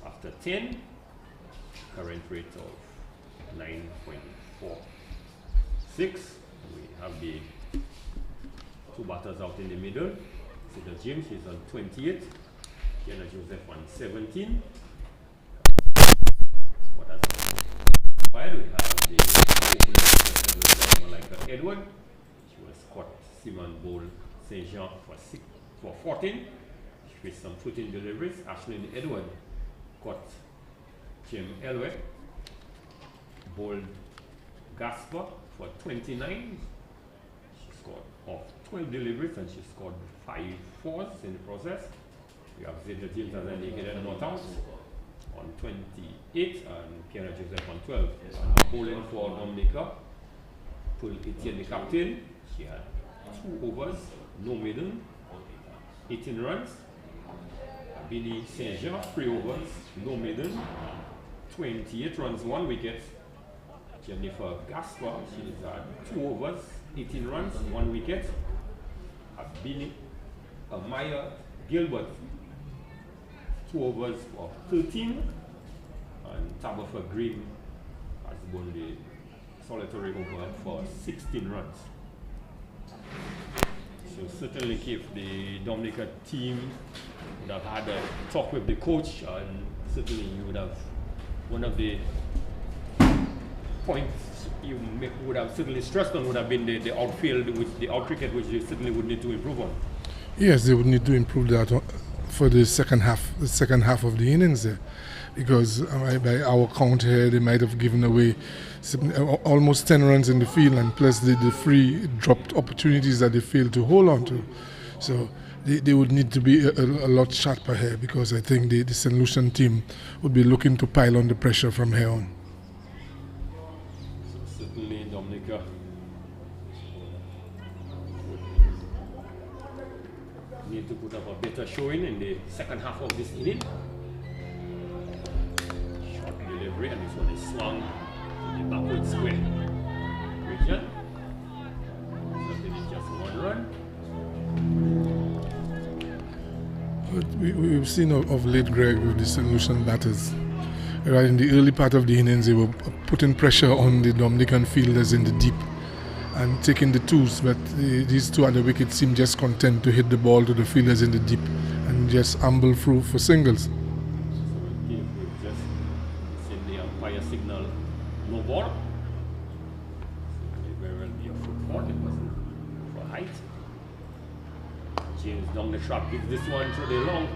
after 10, current rate of 9.46. We have the 2 batters out in the middle. Cedar James is on 28, Kiana Joseph on 17. What has fired? We have the Dominica Edward. Caught Simon Bowl St. Jean for 14. She faced some 14 deliveries. Ashlyn Edward caught Jim Elway. Bold Gasper for 29. She scored off 12 deliveries and she scored 5 fours in the process. We have Zeta James as an indicated not out on 28 and Kiana Joseph on 12. Bowling for Dominica. Pearl Etienne, the captain. She had 2 overs, no maiden, 18 runs. Billy St. Jean, 3 overs, no maiden, 28 runs, 1 wicket. Jennifer Gaspar, she's had 2 overs, 18 runs, 1 wicket. Billy Maya Gilbert, 2 overs for 13. And Tabitha Green has won the solitary over for 16 runs. So certainly if the Dominica team would have had a talk with the coach, and certainly you would have, one of the points you would have certainly stressed on would have been the outfield, the out cricket, which they certainly would need to improve on. Yes, they would need to improve that for the second half of the innings there, because by our count here they might have given away almost 10 runs in the field, and plus the 3 dropped opportunities that they failed to hold on to. So they would need to be a lot sharper here, because I think the St. Lucian team would be looking to pile on the pressure from here on. So certainly Dominica would need to put up a better showing in the second half of this inning. Short delivery, and this one is swung the backward square region. Something is just 1 run. But we've seen of late, Greg, with the St. Lucian batters. Right in the early part of the innings, they were putting pressure on the Dominican fielders in the deep and taking the 2s, but these 2 at the wicket seem just content to hit the ball to the fielders in the deep and just amble through for singles. So we've just seen the umpire signal no ball. So it may well be a football. It wasn't for height. James down the trap gives this one through the long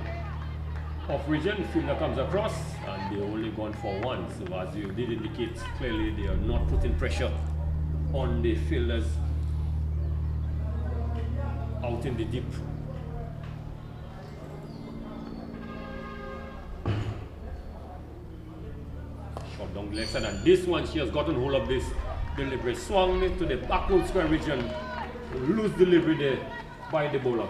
off region. The fielder comes across and they're only gone for 1. So as you did indicate, clearly they are not putting pressure on the fielders out in the deep. Shot down the left side, and this one she has gotten hold of this delivery, swung it to the backward square region loose delivery there by the bowler.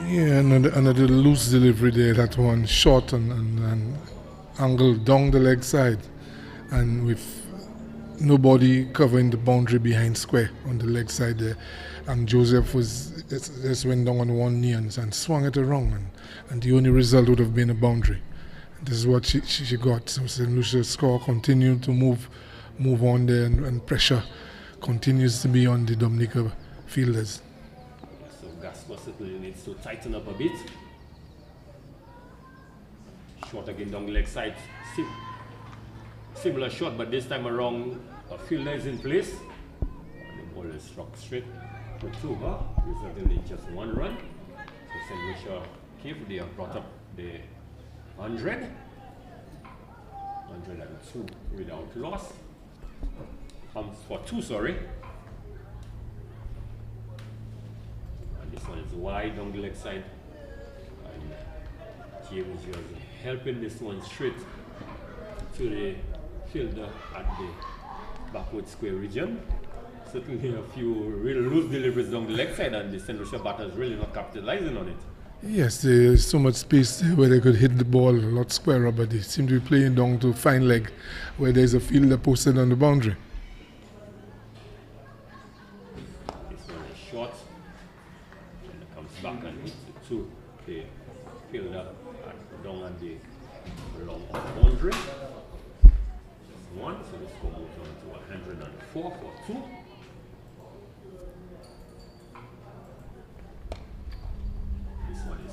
Yeah, another loose delivery there. That one short and angled down the leg side, and with nobody covering the boundary behind square on the leg side there. And Joseph just went down on one knee and swung it around, and the only result would have been a boundary. This is what she got. So St. Lucia's score continued to move on there, and pressure continues to be on the Dominica fielders. So Gasper certainly needs to tighten up a bit. Shot again down the leg side. Similar shot, but this time around a fielder is in place. And the ball is struck straight for two, resulting in just one run. So St. Lucia they have brought up the 100 and 2 without loss. Comes for 2, sorry. And this one is wide down the leg side. And James was helping this one straight to the fielder at the backward square region. Certainly a few real loose deliveries down the leg side, and the St. Lucia batters really not capitalizing on it. Yes, there's so much space there where they could hit the ball a lot squarer, but they seem to be playing down to fine leg where there's a fielder posted on the boundary. This one is short, and it comes back and hits it to the fielder down at the long boundary. Just one, so the score moves on to 104 for 2.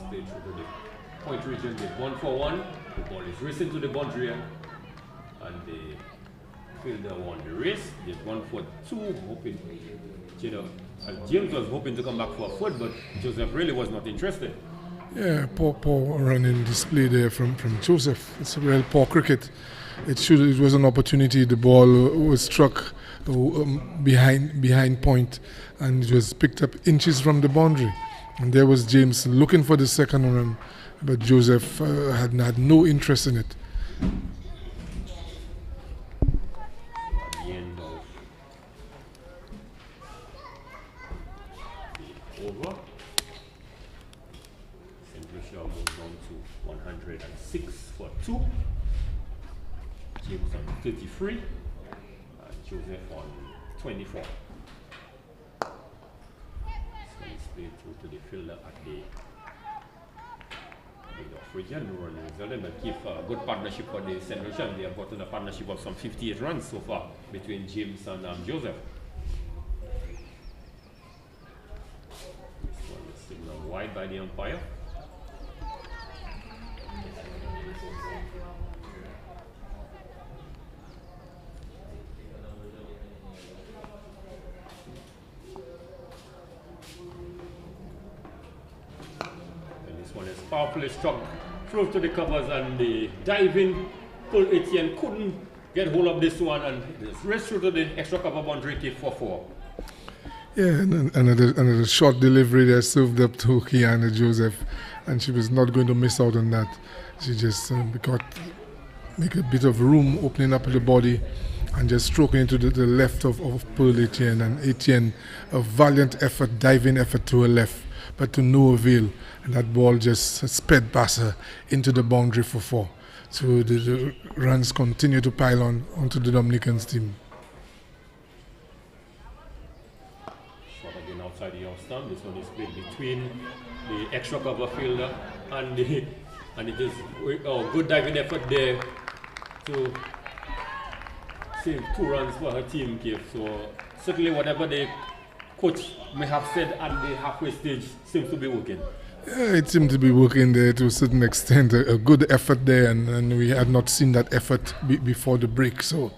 Played through the point region with 1 for 1. The ball is racing to the boundary, and the fielder won the race. Did 1 for 2, hoping, James was hoping to come back for a foot, but Joseph really was not interested. Yeah, poor running display there from Joseph. It's a real poor cricket. It was an opportunity. The ball was struck behind point, and it was picked up inches from the boundary. And there was James looking for the second run, but Joseph had no interest in it. At the end of the over, St. Lucia moved on to 106 for 2. James on 33, and Joseph on 24. Played through to the fielder at the off region. But give a good partnership for the St. Lucia. They have gotten a partnership of some 58 runs so far between James and Joseph. This one is signaled wide by the umpire. Powerfully struck through to the covers, and the diving pull Etienne couldn't get hold of this one, and just raced through to the extra cover boundary for 4. Yeah, and another short delivery there served up to Kiana Joseph, and she was not going to miss out on that. She just make a bit of room, opening up the body, and just stroking into the left of Pearl Etienne, and Etienne, a valiant effort, diving effort to her left, but to no avail. And that ball just sped past her into the boundary for 4. So the runs continue to pile onto the Dominicans team. Shot again outside the off stump. This one is played between the extra cover fielder and it is a good diving effort there to save 2 runs for her team, Kev. So certainly whatever the coach may have said at the halfway stage seems to be working. Yeah, it seemed to be working there to a certain extent, a good effort there, and we had not seen that effort before the break, so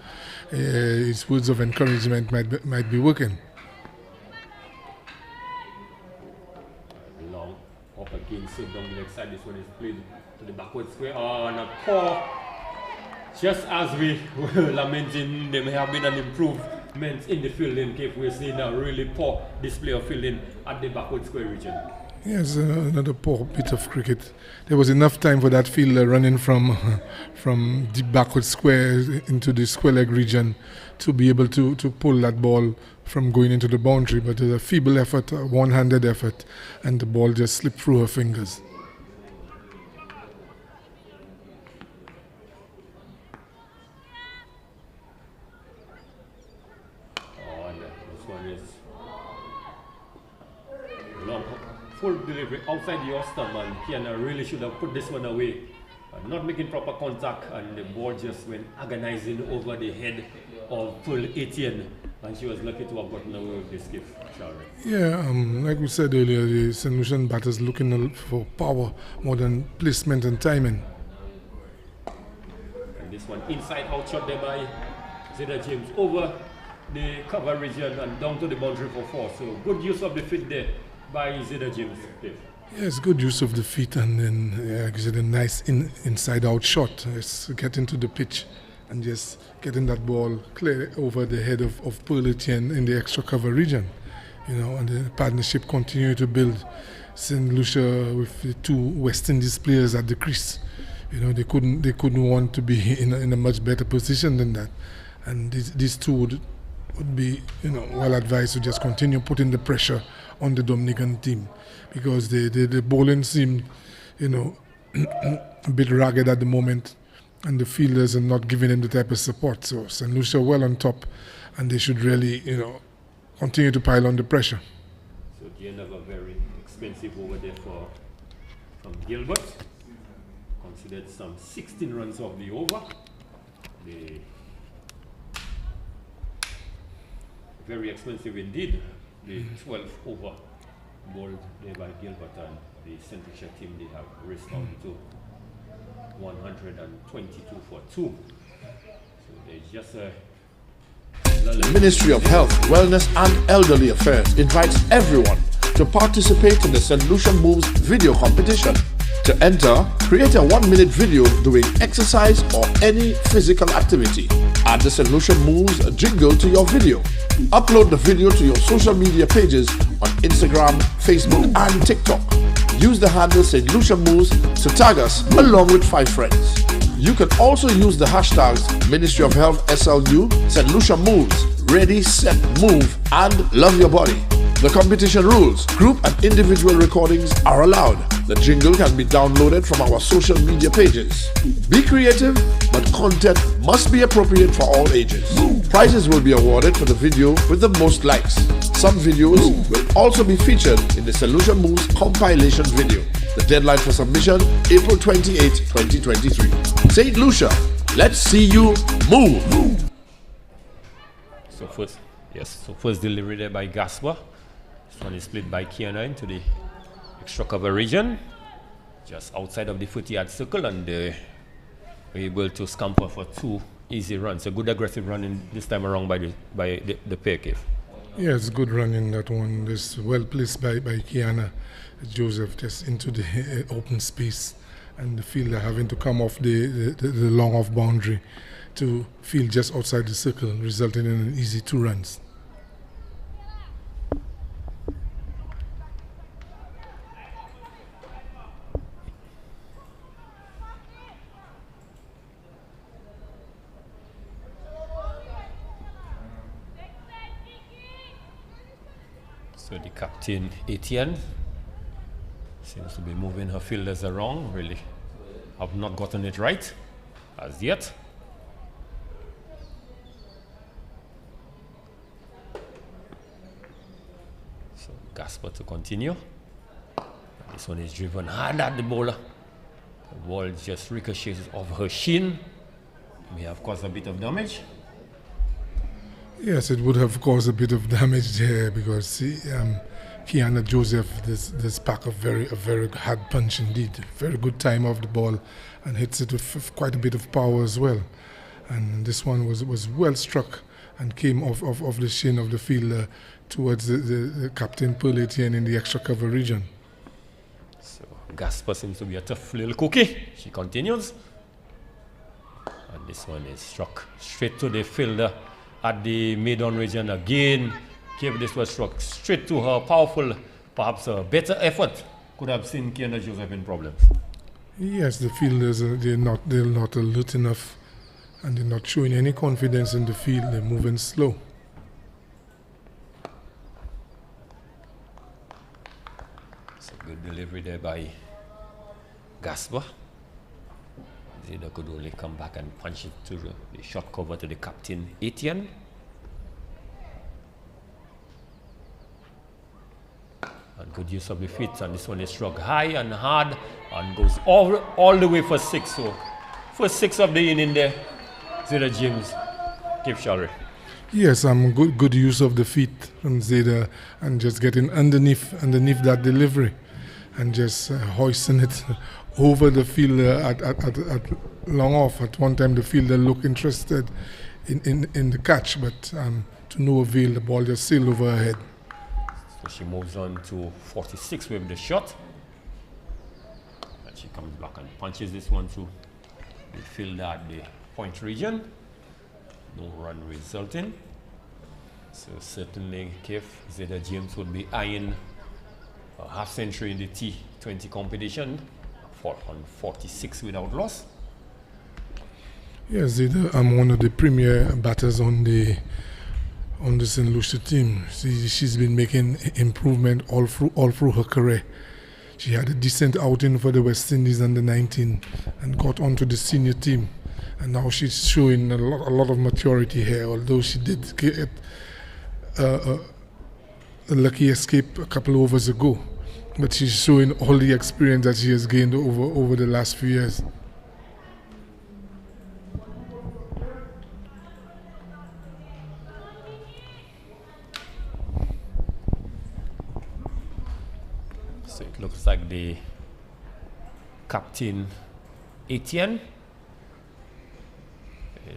his words of encouragement might be working. Long up against it down the leg side. This one is played to the backward square. And a poor, just as we were lamenting, there may have been an improvement in the fielding. If we're seeing a really poor display of fielding at the backward square region. Yes, another poor bit of cricket. There was enough time for that fielder running from the backward square into the square leg region to be able to pull that ball from going into the boundary, but it was a feeble effort, a one-handed effort, and the ball just slipped through her fingers. Full delivery outside the stump, and Kiana really should have put this one away. Not making proper contact, and the ball just went agonizing over the head of Pearl Etienne, and she was lucky to have gotten away with this gift, Charlie. Yeah, like we said earlier, the St. Lucian batters looking for power more than placement and timing. And this one inside out shot there by Zeta James over the cover region and down to the boundary for 4. So good use of the feet there by Zeta James. Yes, good use of the feet, and then gives it a nice inside-out shot. It's getting to the pitch and just getting that ball clear over the head of Pearl Etienne in the extra cover region. And the partnership continued to build. St. Lucia with the 2 West Indies players at the crease. They couldn't want to be in a much better position than that. And these 2 would be well advised to just continue putting the pressure on the Dominican team, because the bowling seemed a bit ragged at the moment, and the fielders are not giving them the type of support. So St. Lucia well on top, and they should really continue to pile on the pressure. So Geneva very expensive over there from Gilbert. Considered some 16 runs off the over. Very expensive indeed. The 12th over bowled there by Gilbert, and the St. Lucia team, they have raced down to 122 for 2. So there's just a... The Ministry of Health, Wellness and Elderly Affairs invites everyone to participate in the St. Lucia Moves video competition. To enter, create a 1-minute video doing exercise or any physical activity. Add the St. Lucia Moves jingle to your video. Upload the video to your social media pages on Instagram, Facebook and TikTok. Use the handle St. Lucia Moves to tag us along with 5 friends. You can also use the hashtags Ministry of Health SLU, St. Lucia Moves, Ready, Set, Move and Love Your Body. The competition rules: group and individual recordings are allowed. The jingle can be downloaded from our social media pages. Be creative, but content must be appropriate for all ages. Prizes will be awarded for the video with the most likes. Some videos will also be featured in the St. Lucia Moves compilation video. The deadline for submission, April 28, 2023. St. Lucia, let's see you move. So first delivery there by Gaspar. This one is split by Kiana into the extra cover region, just outside of the 40-yard circle, and we're able to scamper for 2 easy runs. A good aggressive run this time around by the pair cave. Yeah, it's good running, that one. This well placed by Kiana Joseph, just into the open space, and the fielder having to come off the long off boundary to field just outside the circle, resulting in an easy 2 runs. So the captain Etienne seems to be moving her fielders around. Really have not gotten it right as yet. So Gaspar to continue. This one is driven hard at the bowler. The ball just ricochets off her shin. May have caused a bit of damage. Yes, it would have caused a bit of damage there, because Kiana Joseph this pack a very hard punch indeed. Very good time off the ball, and hits it with quite a bit of power as well. And this one was well struck and came off the shin of the fielder towards the captain Pearl Etienne in the extra cover region. So Gaspar seems to be a tough little cookie. She continues, and this one is struck straight to the fielder at the mid-on region again. This was struck straight to her. Powerful, perhaps a better effort could have seen Kiana Joseph in problems. Yes, the fielders they're not alert enough, and they're not showing any confidence in the field. They're moving slow. delivery there by Gasper. Zeda could only come back and punch it to the shot cover to the captain, Etienne. And good use of the feet, and this one is struck high and hard and goes all the way for 6. So first 6 of the inning there, Zeda James, Cape Shalry. Yes, good use of the feet from Zeda and just getting underneath that delivery and just hoisting it over the fielder at long off. At one time, the fielder looked interested in the catch, but to no avail, the ball just sailed over her head. So she moves on to 46 with the shot. And she comes back and punches this one to the fielder at the point region. No run resulting. So certainly Zeda James would be eyeing a half century in the T20 competition on 46 without loss. Yes, Zeda, I'm one of the premier batters on the St. Lucia team. She's been making improvement all through her career. She had a decent outing for the West Indies under 19 and got onto the senior team. And now she's showing a lot of maturity here, although she did get a lucky escape a couple of overs ago. But she's showing all the experience that she has gained over the last few years. So it looks like the captain, Etienne,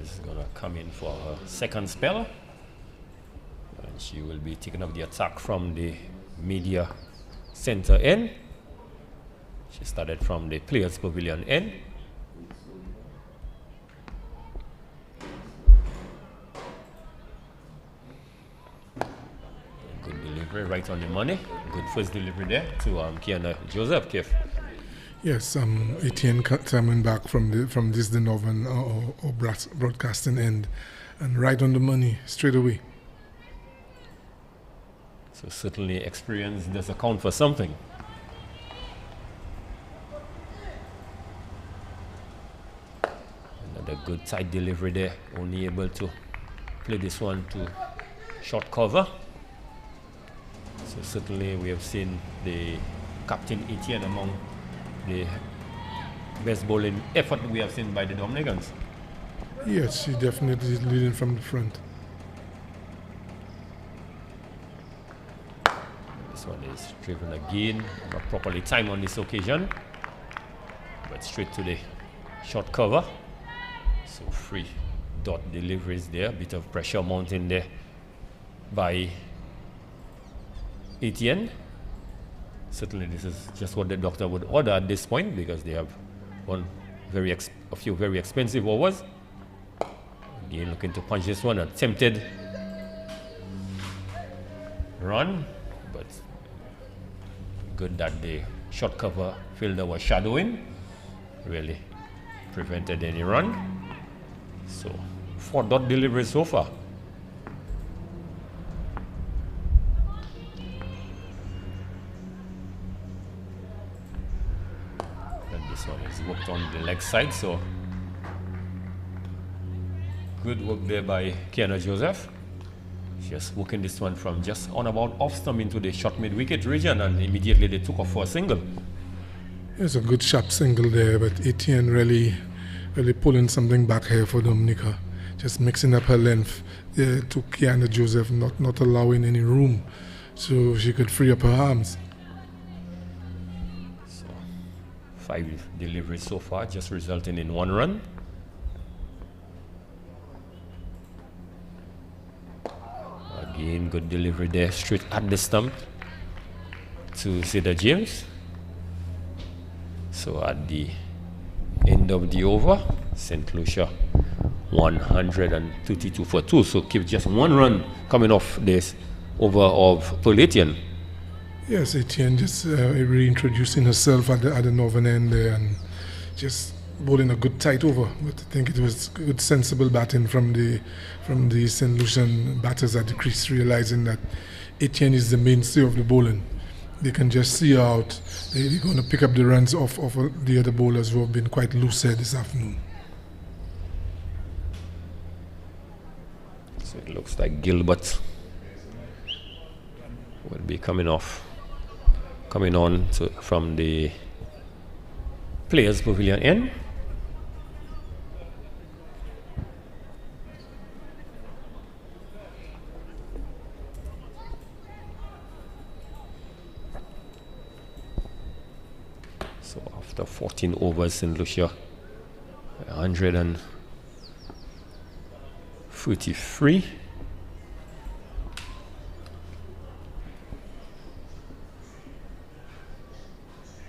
is going to come in for her second spell. And she will be taking up the attack from the media center end. She started from the players pavilion end. Good delivery right on the money. Good first delivery there to Kiana Joseph. Kif. Yes, Etienne coming back from this the Northern or broadcasting end, and right on the money straight away. So certainly experience does account for something. Another good tight delivery there, only able to play this one to short cover. So certainly we have seen the captain Etienne among the best bowling effort we have seen by the Dominicans. Yes, she definitely is leading from the front. This one is driven again, not properly timed on this occasion, but straight to the short cover. So free dot deliveries there, a bit of pressure mounting there by Etienne. Certainly this is just what the doctor would order at this point, because they have a few very expensive overs. Again looking to punch this one, attempted run, but good that the short cover fielder was shadowing, really prevented any run. So 4 dot deliveries so far. And this one is worked on the leg side, so good work there by Kiana Joseph. Just working this one from just on about off stump into the short mid wicket region, and immediately they took off for a single. It's a good sharp single there, but Etienne really pulling something back here for Dominica. Just mixing up her length to Kiana Joseph, not allowing any room so she could free up her arms. So 5 deliveries so far, just resulting in 1 run. Again, good delivery there, straight at the stump to Zeda James. So at the end of the over, St. Lucia 132 for 2. So keep just 1 run coming off this over of Pearl Etienne. Yes, Etienne just reintroducing herself at the northern end there and just bowling a good tight over. But I think it was good, sensible batting from the St. Lucian batters at the crease, realizing that Etienne is the mainstay of the bowling. they can just see out. They're going to pick up the runs off the other bowlers who have been quite loose this afternoon. So it looks like Gilbert will be coming on from the Players Pavilion end. So after 14 overs in Lucia, 133.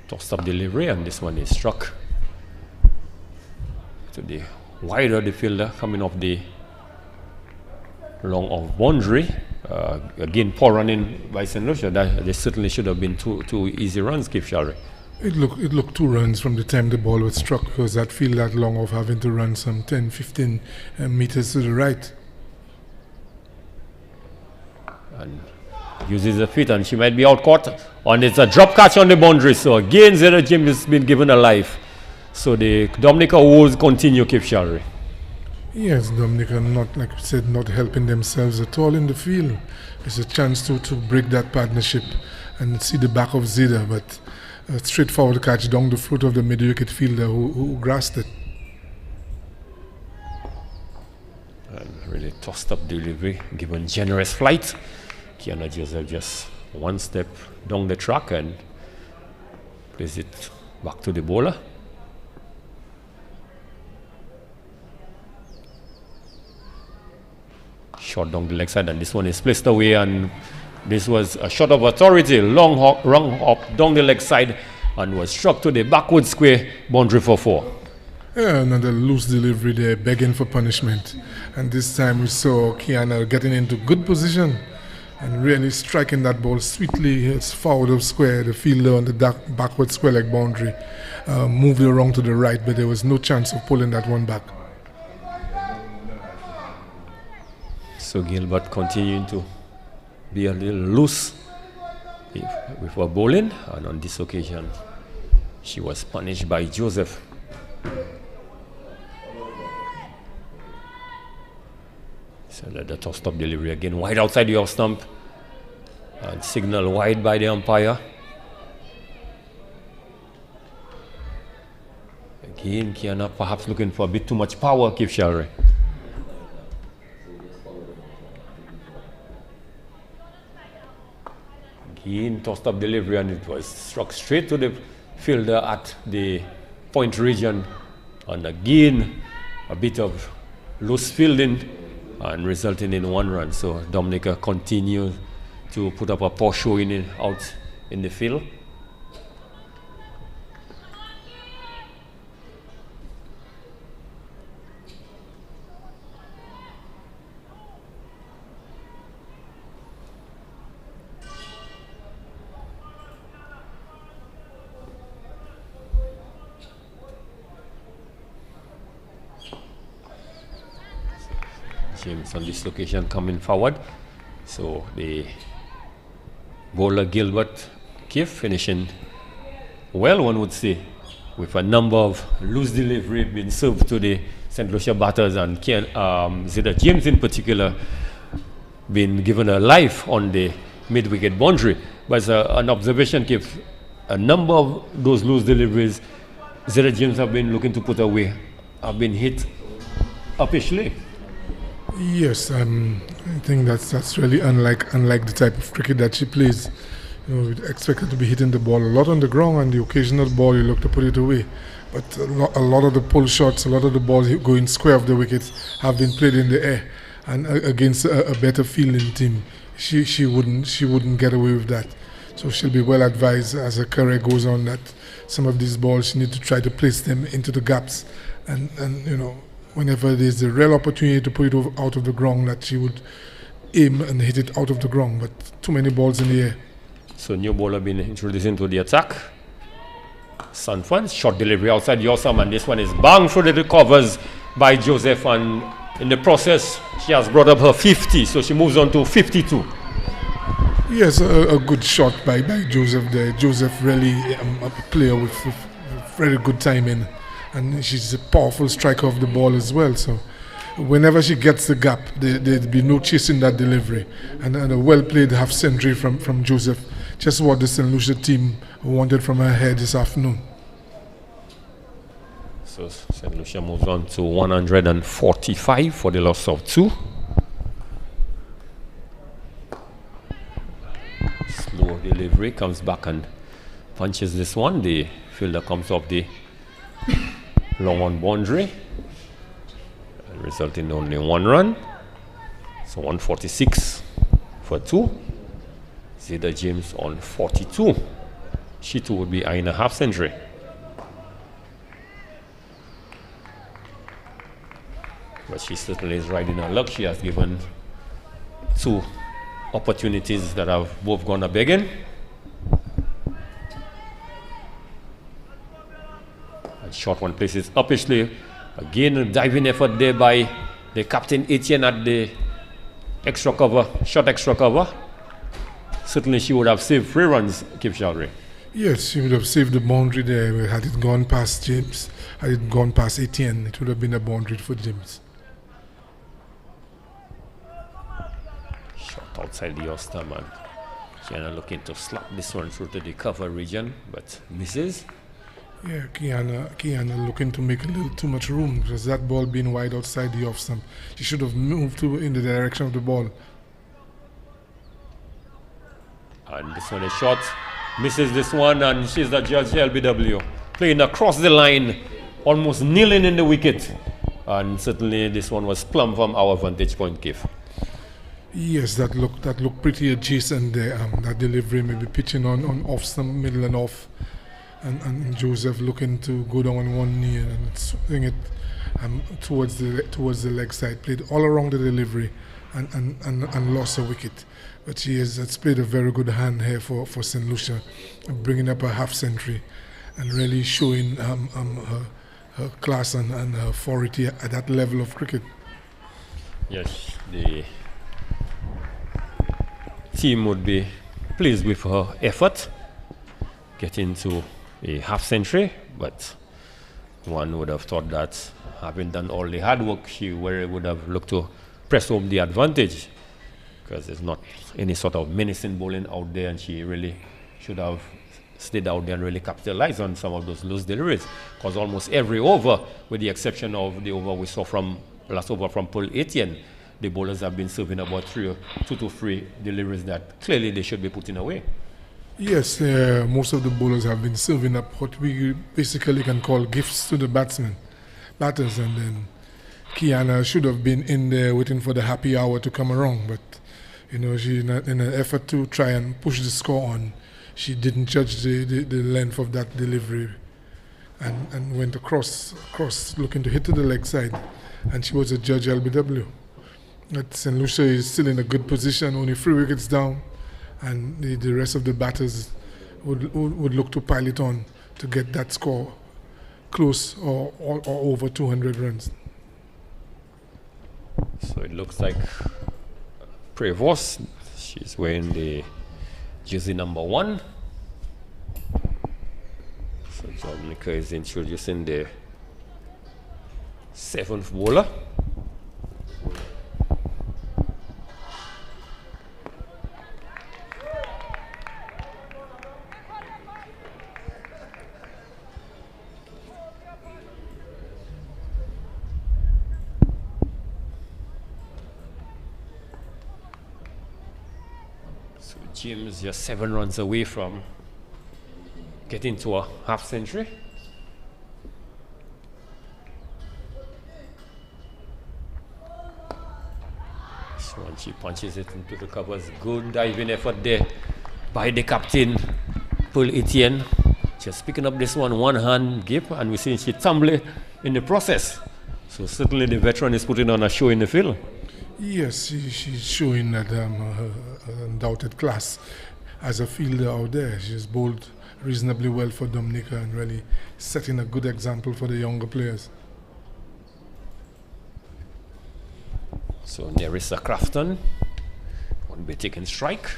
Tossed up delivery, and this one is struck to the wide of the fielder, coming off the long off boundary. Again, poor running by St. Lucia. They certainly should have been two easy runs, Keith Shalry. It looked 2 runs from the time the ball was struck, because that field that long of having to run some 10, 15 meters to the right. And uses her feet, and she might be out caught. And it's a drop catch on the boundary. So again, Zeta James has been given a life. So the Dominica Wolves continue, Keith Shalry. Yes, Dominica, not like we said, not helping themselves at all in the field. It's a chance to break that partnership and see the back of Zeta, but a straightforward catch down the throat of the mid-wicket fielder who grasped it. And really tossed up delivery, given generous flight. Kiana Joseph just one step down the track and plays it back to the bowler. Shot down the leg side, and this one is placed away, and this was a shot of authority, long hop down the leg side, and was struck to the backward square boundary for 4. Yeah, another loose delivery there, begging for punishment. And this time we saw Kiana getting into good position and really striking that ball sweetly. It's forward of square, the fielder on the backward square leg boundary moved around to the right, but there was no chance of pulling that one back. So Gilbert continuing to be a little loose with her bowling, and on this occasion she was punished by Joseph. So the toss-up delivery again, wide outside the off stump, and signal wide by the umpire. Again, Kiana perhaps looking for a bit too much power, Keith Shalry. Again, tossed up delivery, and it was struck straight to the fielder at the point region. And again, a bit of loose fielding and resulting in 1 run. So Dominica continued to put up a poor showing out in the field. James on this location coming forward. So the bowler Gilbert Keith finishing well, one would say, with a number of loose delivery being served to the St. Lucia batters, and Zeta James in particular being given a life on the mid-wicket boundary. But as an observation, Keith, a number of those loose deliveries Zeta James have been looking to put away have been hit uppishly. Yes, I think that's really unlike the type of cricket that she plays. You know, we'd expect her to be hitting the ball a lot on the ground, and the occasional ball you look to put it away. But a lot of the pull shots, a lot of the balls going square of the wickets have been played in the air, and against a better fielding team, she wouldn't get away with that. So she'll be well advised as her career goes on that some of these balls she need to try to place them into the gaps, and you know, whenever there's a real opportunity to put it out of the ground, that she would aim and hit it out of the ground. But too many balls in the air. So new bowler been introduced into the attack. Sanford, short delivery outside Yossam, and this one is bang through the covers by Joseph, and in the process she has brought up her 50, so she moves on to 52. Yes, a good shot by Joseph there. Joseph really a player with very good timing, and she's a powerful striker of the ball as well. So whenever she gets the gap, there'd be no chasing that delivery. And a well played half century from Joseph, just what the St. Lucia team wanted from her head this afternoon. So St. Lucia moves on to 145 for the loss of 2. Slow delivery, comes back and punches this one. The fielder comes off the long on boundary, resulting in only 1 run. So 146 for 2. Zeta James on 42. She too would be eyeing a half century. But she certainly is riding her luck. She has given 2 opportunities that have both gone a begging. And short one places uppishly. Again, a diving effort there by the captain Etienne at the extra cover, short extra cover. Certainly she would have saved 3 runs, Kip Shalry. Yes, she would have saved the boundary there. Had it gone past James, had it gone past Etienne, it would have been a boundary for James. Shot outside the Oster man. Kiana looking to slap this one through to the cover region, but misses. Yeah, Kiana looking to make a little too much room because that ball being wide outside the off stump. She should have moved in the direction of the ball. And this one is short. Misses this one, and she's the judge LBW. Playing across the line, almost kneeling in the wicket. And certainly this one was plumb from our vantage point, Keith. Yes, that looked pretty adjacent there. That delivery maybe pitching on off stump, middle and off. And Joseph looking to go down on one knee and swing it towards the leg side. Played all around the delivery and lost a wicket. But she has played a very good hand here for St. Lucia, bringing up a half century and really showing her class and her authority at that level of cricket. Yes, the team would be pleased with her effort getting to a half century, but one would have thought that having done all the hard work, she would have looked to press home the advantage, because there's not any sort of menacing bowling out there, and she really should have stayed out there and really capitalized on some of those loose deliveries, because almost every over, with the exception of the over we saw from last over from Paul Etienne, the bowlers have been serving about 2 to 3 deliveries that clearly they should be putting away. Yes, most of the bowlers have been serving up what we basically can call gifts to the batters, and then Kiana should have been in there waiting for the happy hour to come around, but she in an effort to try and push the score on, she didn't judge the length of that delivery and went across looking to hit to the leg side, and she was a judge LBW. But St. Lucia is still in a good position, only 3 wickets down, and the rest of the batters would look to pile it on to get that score close or over 200 runs. So it looks like Prevost, she's wearing the jersey number 1. So Dominica is introducing the 7th bowler. James just 7 runs away from getting to a half century. So when she punches it into the covers, good diving effort there by the captain, Paul Etienne. Just picking up this one hand grip, and we see she tumble in the process. So certainly the veteran is putting on a show in the field. Yes, she's showing that her undoubted class as a fielder out there. She's bowled reasonably well for Dominica and really setting a good example for the younger players. So Nerissa Crafton won't be taking strike.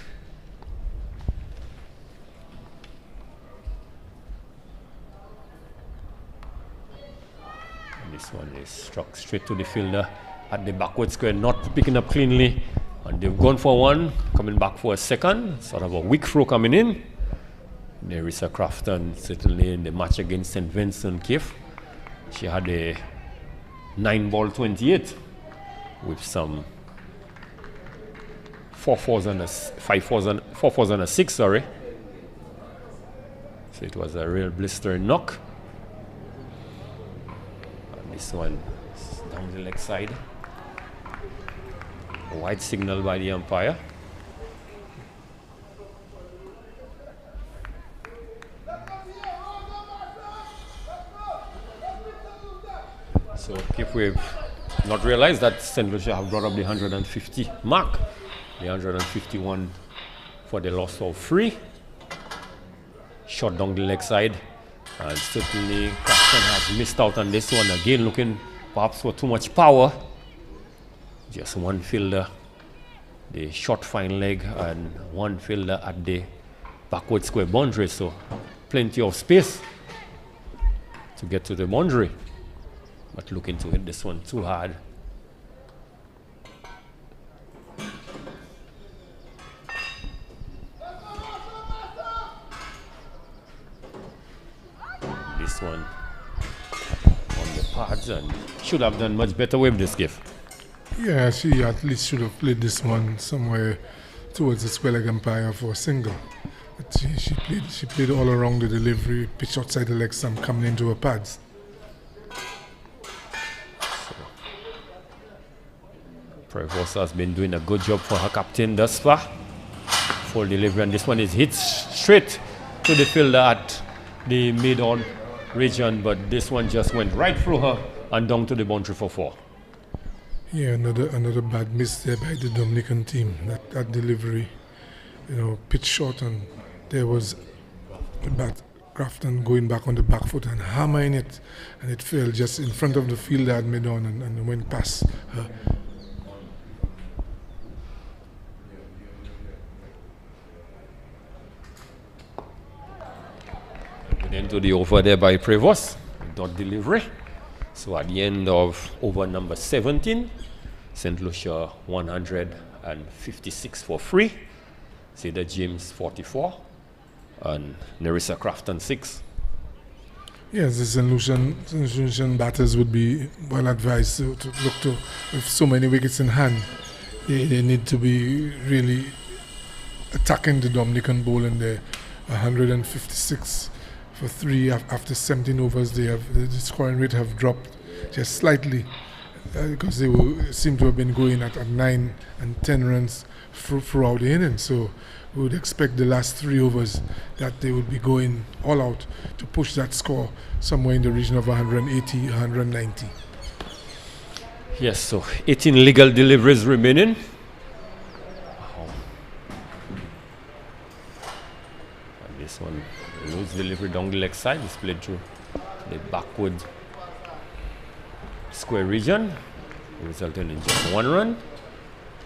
This one is struck straight to the fielder at the backward square, not picking up cleanly. And they've gone for one, coming back for a second. Sort of a weak throw coming in. Nerissa Crafton, certainly in the match against St. Vincent Cave, she had a 9-ball 28 with some 4-4s and a 4-4s and a 6, sorry. So it was a real blistering knock. And this one is down the leg side. A wide signal by the umpire. So if we've not realized that St. Lucia have brought up the 150 mark, the 151 for the loss of 3. Shot down the leg side, and certainly Crafton has missed out on this one again, looking perhaps for too much power. Just one fielder, the short fine leg, and one fielder at the backward square boundary, so plenty of space to get to the boundary, but looking to hit this one too hard. This one on the pads, and should have done much better with this gift. Yeah, she at least should have played this one somewhere towards the square leg umpire for a single. But she played all around the delivery, pitch outside the leg stump, coming into her pads. Prevost has been doing a good job for her captain thus far. Full delivery, and this one is hit straight to the fielder at the mid-on region, but this one just went right through her and down to the boundary for 4. Yeah, another bad miss there by the Dominican team. That delivery, pitch short, and there was the bat Crafton going back on the back foot and hammering it, and it fell just in front of the fielder at mid-on and went past her. Into the over there by Prevost, dot delivery. So at the end of over number 17, St. Lucia 156 for 3, Cedar James 44, and Nerissa Crafton 6. Yes, the St. Lucian batters would be well advised to look to, with so many wickets in hand, they need to be really attacking the Dominican bowl in there. 156 for 3 after 17 overs. The scoring rate have dropped just slightly because they seem to have been going at 9 and 10 runs throughout the innings. So we would expect the last 3 overs that they would be going all out to push that score somewhere in the region of 180, 190. Yes, so 18 legal deliveries remaining. And this one, loose delivery down the leg side, is played through the backward square region, resulting in just 1 run.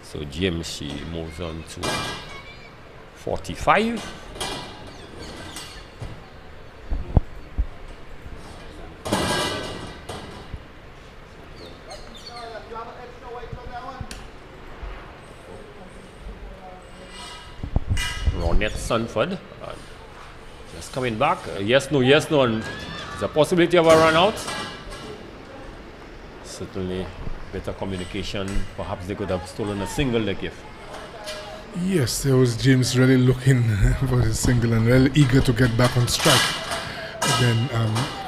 So James, she moves on to 45. Ronette Sanford just coming back. Yes, no, and there's a possibility of a run out. Certainly better communication. Perhaps they could have stolen a single leg if. Yes, there was James really looking for his single and really eager to get back on strike. But then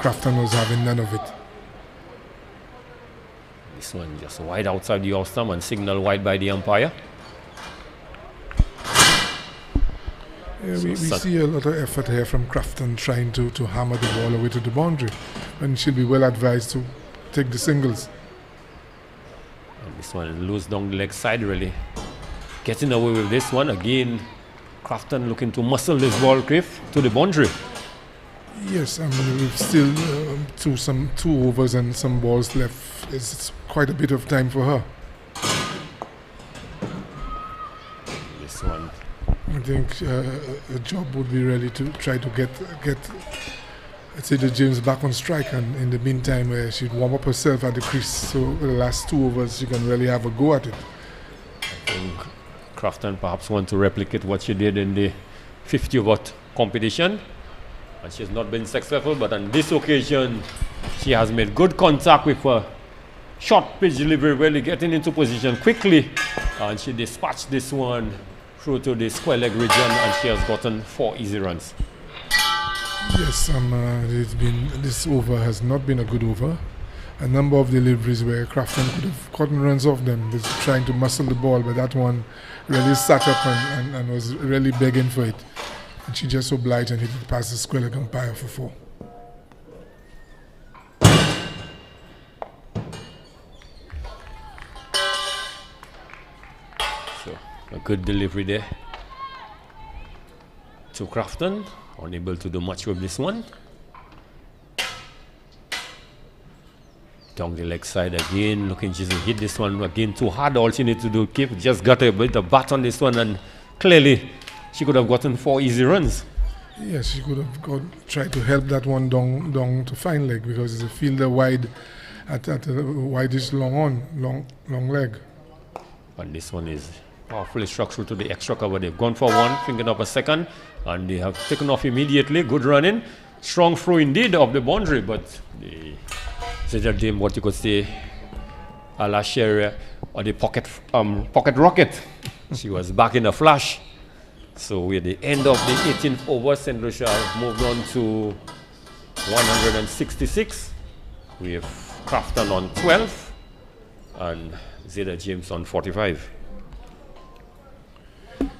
Crafton was having none of it. This one just wide outside the off stump and signal wide by the umpire. Yeah, we see a lot of effort here from Crafton trying to hammer the ball away to the boundary, and she'll be well advised to take the singles. And this one loose down the leg side, really getting away with this one. Again, Crafton looking to muscle this ball, Cliff, to the boundary. Yes, I mean, we've still two overs and some balls left. It's quite a bit of time for her. This one, I think a job would be really to try to get Zeta James back on strike, and in the meantime, she'd warm up herself at the crease. So the last 2 overs, she can really have a go at it. I think Crafton perhaps want to replicate what she did in the 50-over competition, and she has not been successful. But on this occasion, she has made good contact with her short pitch delivery, really getting into position quickly, and she dispatched this one through to the square leg region, and she has gotten 4 easy runs. Yes, this over has not been a good over. A number of deliveries where Crafton could have gotten runs off them, just trying to muscle the ball, but that one really sat up and was really begging for it. And she just obliged and hit it past the square leg umpire for 4. So a good delivery there to Crafton. Unable to do much with this one. Down the leg side again, looking just to hit this one again too hard. All she needs to do, keep just got a bit of bat on this one, and clearly she could have gotten 4 easy runs. Yes, she could have tried to help that one down to fine leg, because it's a fielder wide at a widest long leg. And this one is powerfully struck through to the extra cover. They've gone for 1, fingered up a second, and they have taken off immediately. Good running, strong throw indeed of the boundary, but the Zeta James, what you could say, a la Sherry or the pocket rocket. She was back in a flash. So we're at the end of the 18th over. St. Lucia have moved on to 166. We have Crafton on 12 and Zeta James on 45.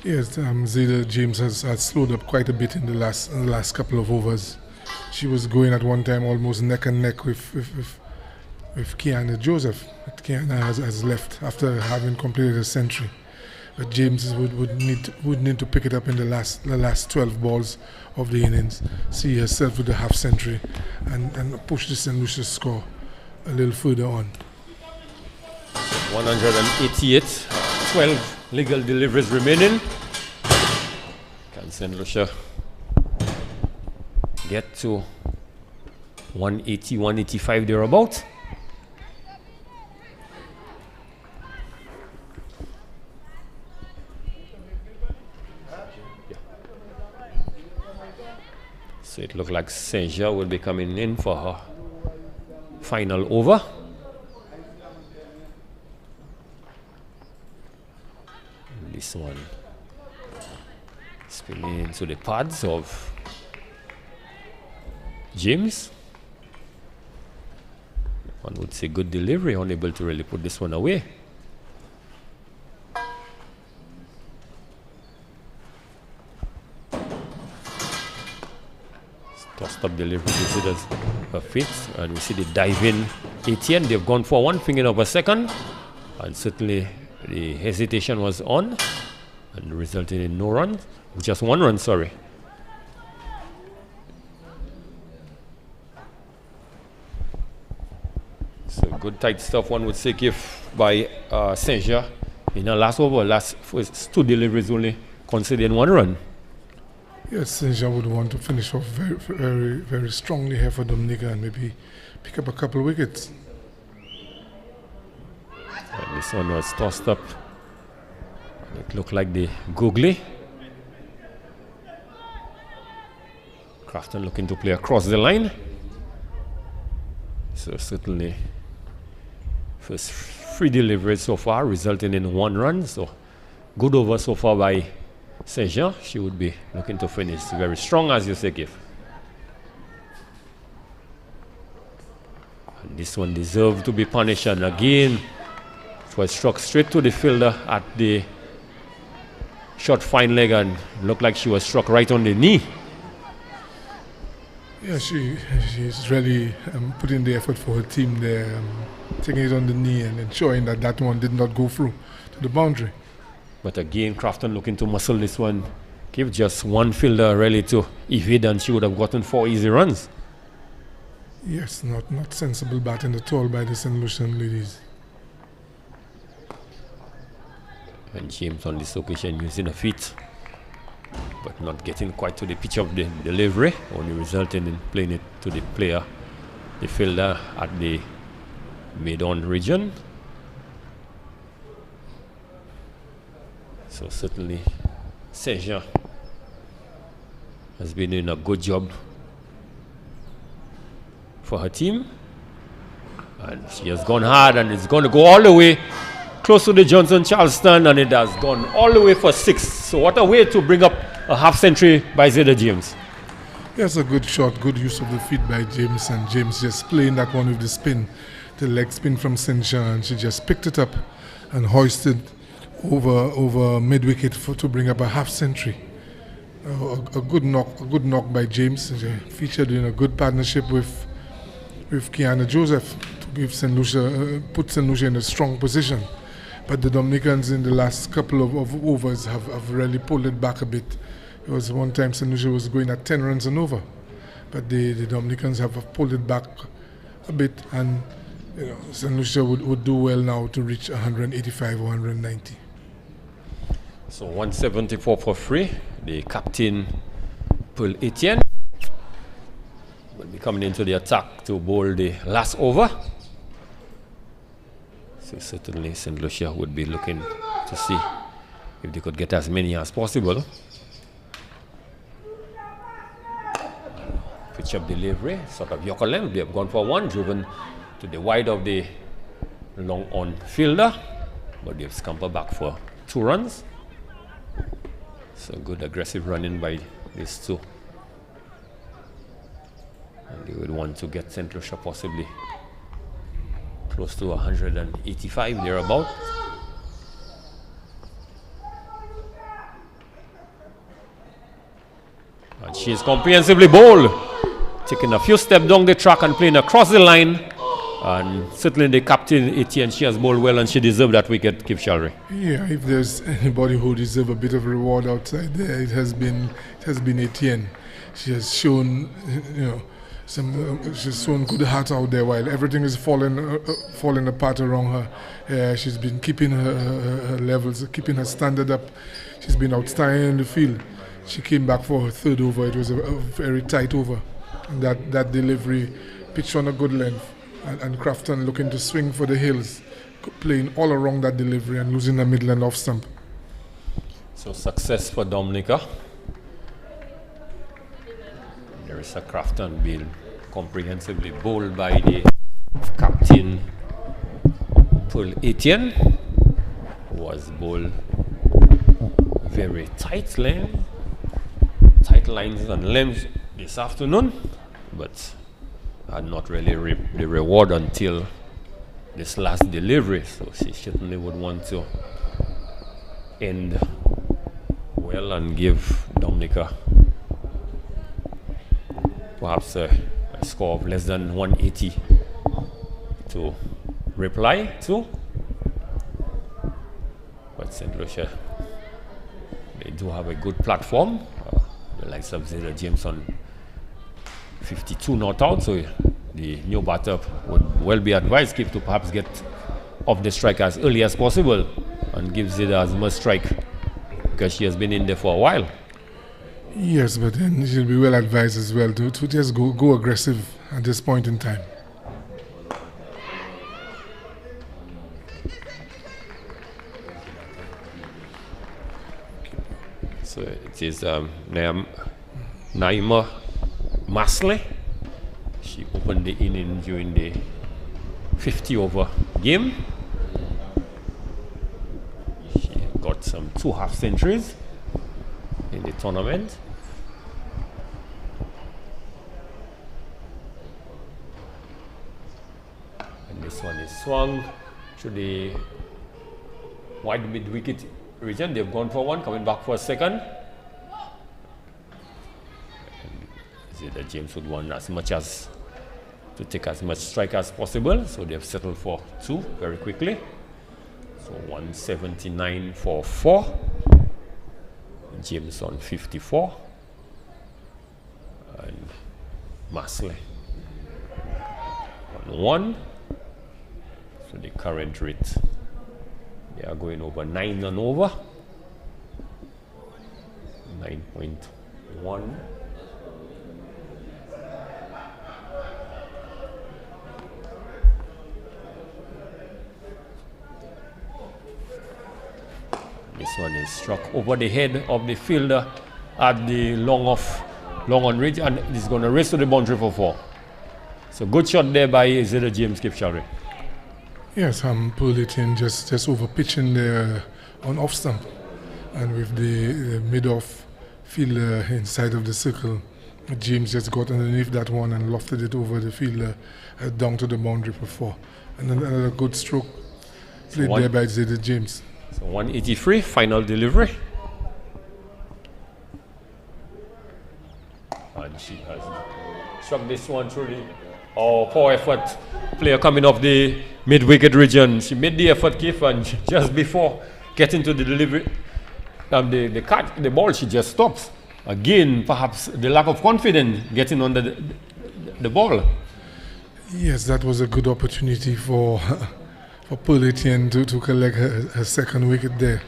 Yes, Zeta James has slowed up quite a bit in the last couple of overs. She was going at one time almost neck and neck with Kiana Joseph. But Kiana has left after having completed a century. But James would need to pick it up in the last 12 balls of the innings, see herself with a half century, and push the St. Lucia score a little further on. 188, 12 legal deliveries remaining. Can St. Lucia get to 180, 185 thereabout? So it looks like Saint-Jean will be coming in for her final over. And this one spinning into the pads of James. One would say good delivery, unable to really put this one away. Tossed up delivery considers her feet, and we see the diving Etienne. They've gone for 1, finger of a second, and certainly the hesitation was on and resulted in no run, just 1 run, sorry. So good tight stuff, one would say, if by Saint-Jean in her last over, first 2 deliveries only considering 1 run. Yes, Saint-Jean would want to finish off very, very, very strongly here for Dominica and maybe pick up a couple of wickets. And this one was tossed up. It looked like the googly. Crafton looking to play across the line. So certainly first 3 deliveries so far, resulting in 1 run. So good over so far by Saint-Jean. She would be looking to finish very strong, as you say, Kif. And this one deserved to be punished, and again it was struck straight to the fielder at the short fine leg, and looked like she was struck right on the knee. Yeah, she's really putting the effort for her team there, taking it on the knee and ensuring that one did not go through to the boundary. But again, Crafton looking to muscle this one. Give just 1 fielder really to evade, and she would have gotten 4 easy runs. Yes, not sensible batting at all by the St. Lucian ladies. And James on this occasion using her feet, but not getting quite to the pitch of the delivery, only resulting in playing it to the player, the fielder at the mid-on region. So certainly Saint-Jean has been doing a good job for her team. And she has gone hard, and it's going to go all the way close to the Johnson Charleston, and it has gone all the way for 6. So what a way to bring up a half century by Zeta James. Yes, a good shot, good use of the feet by James, and James just playing that one with the spin, the leg spin from Saint-Jean, and she just picked it up and hoisted over mid-wicket to bring up a half century. A good knock by James. She featured in a good partnership with Kiana Joseph to give St. Lucia, put St. Lucia in a strong position. But the Dominicans in the last couple of overs have really pulled it back a bit. There was one time St. Lucia was going at 10 runs and over, but the Dominicans have pulled it back a bit, and St. Lucia would do well now to reach 185 or 190. So 174 for free. The captain, Paul Etienne, will be coming into the attack to bowl the last over. So certainly St. Lucia would be looking to see if they could get as many as possible. Pitch up delivery, sort of Yorker length. They have gone for 1, driven to the wide of the long on fielder, but they've scampered back for 2 runs. So good aggressive running by these two. And they would want to get St. Lucia possibly close to 185 thereabout. And she is comprehensively bowled, taking a few steps down the track and playing across the line. And certainly the captain, Etienne, she has bowled well, and she deserved that wicket, Kip Shalry. Yeah, if there's anybody who deserves a bit of reward outside there, it has been Etienne. She has shown, she's shown good heart out there while everything is falling apart around her. She's been keeping her levels, keeping her standard up. She's been outstanding in the field. She came back for her 3rd over. It was a very tight over. And that delivery, pitched on a good length. And Crafton looking to swing for the hills, playing all around that delivery and losing the middle and off stump. So success for Dominica. There is a Crafton being comprehensively bowled by the captain, Paul Etienne, who was bowled very tight lines and lengths this afternoon, but had not really the reward until this last delivery. So she certainly would want to end well and give Dominica perhaps a score of less than 180 to reply to. But St. Lucia, they do have a good platform. The likes of Zeta James on 52 not out, so the new batter would well be advised to perhaps get off the strike as early as possible and give Zeta as much strike, because she has been in there for a while. Yes, but then she'll be well advised as well to just go aggressive at this point in time. So it is Naima Masley. She opened the inning during the 50 over game. She got some 2 half centuries in the tournament. And this one is swung to the wide mid wicket region. They've gone for 1, coming back for a 2nd. Zeta James would want as much as to take as much strike as possible, so they've settled for 2 very quickly. So 179 for 4. James on 54 and Masley on 1. So the current rate, they are going over 9 and over, 9.1. one is struck over the head of the fielder at the long on range, and he's going to race to the boundary for 4. So good shot there by Zeta James Kipchare. Yes, Purletian just over pitching there on off stump, and with the mid-off fielder inside of the circle, James just got underneath that one and lofted it over the fielder down to the boundary for 4. And another good stroke played there by Zeta James. So 183, final delivery. And she has struck this one truly. Oh, poor effort. Player coming off the mid-wicket region. She made the effort, Keith, and just before getting to the delivery, the ball, she just stops. Again, perhaps the lack of confidence getting under the ball. Yes, that was a good opportunity for Purletian to collect her second wicket there.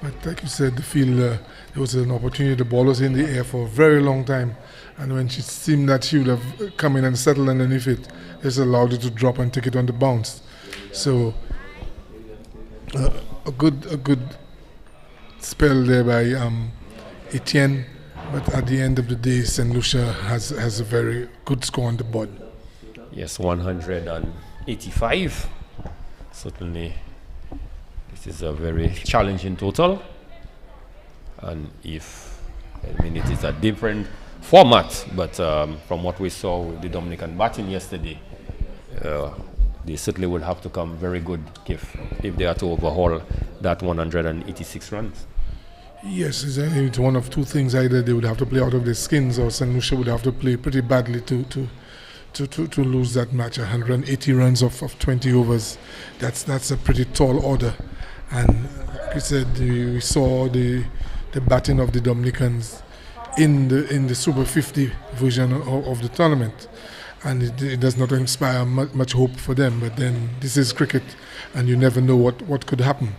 But like you said, the fielder, there was an opportunity. The ball was in the air for a very long time. And when she seemed that she would have come in and settled underneath it, just allowed it to drop and take it on the bounce. So a good spell there by Etienne. But at the end of the day, St. Lucia has a very good score on the board. Yes, 185. Certainly, this is a very challenging total. And it is a different format, but from what we saw with the Dominican batting yesterday, they certainly would have to come very good if they are to overhaul that 186 runs. Yes, it's one of two things. Either they would have to play out of their skins, or St. Lucia would have to play pretty badly to lose that match. 180 runs of 20 overs. That's a pretty tall order. And like you said, we saw the batting of the Dominicans in the Super 50 version of the tournament, and it does not inspire much hope for them. But then this is cricket, and you never know what could happen.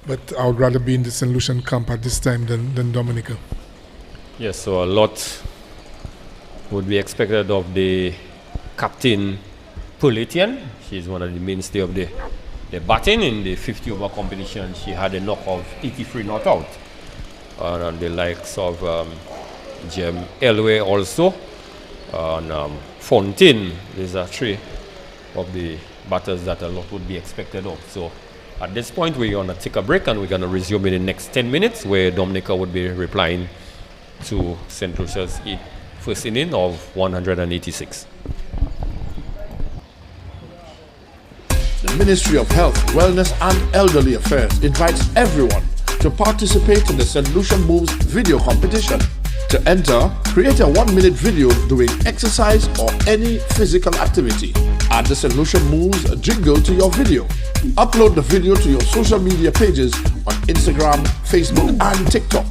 But I would rather be in the St. Lucian camp at this time than Dominica. Yes, so a lot would be expected of the captain Purletian. She's one of the mainstay of the batting in the 50 over competition. She had a knock of 83 not out. And the likes of Jem Elway also, and Fontaine. These are 3 of the batters that a lot would be expected of. So at this point, we're going to take a break, and we're going to resume in the next 10 minutes, where Dominica would be replying to St. Lucia's first inning of 186. The Ministry of Health, Wellness and Elderly Affairs invites everyone to participate in the St. Lucia Moves video competition. To enter, create a 1-minute video doing exercise or any physical activity. Add the St. Lucia Moves jingle to your video. Upload the video to your social media pages on Instagram, Facebook and TikTok.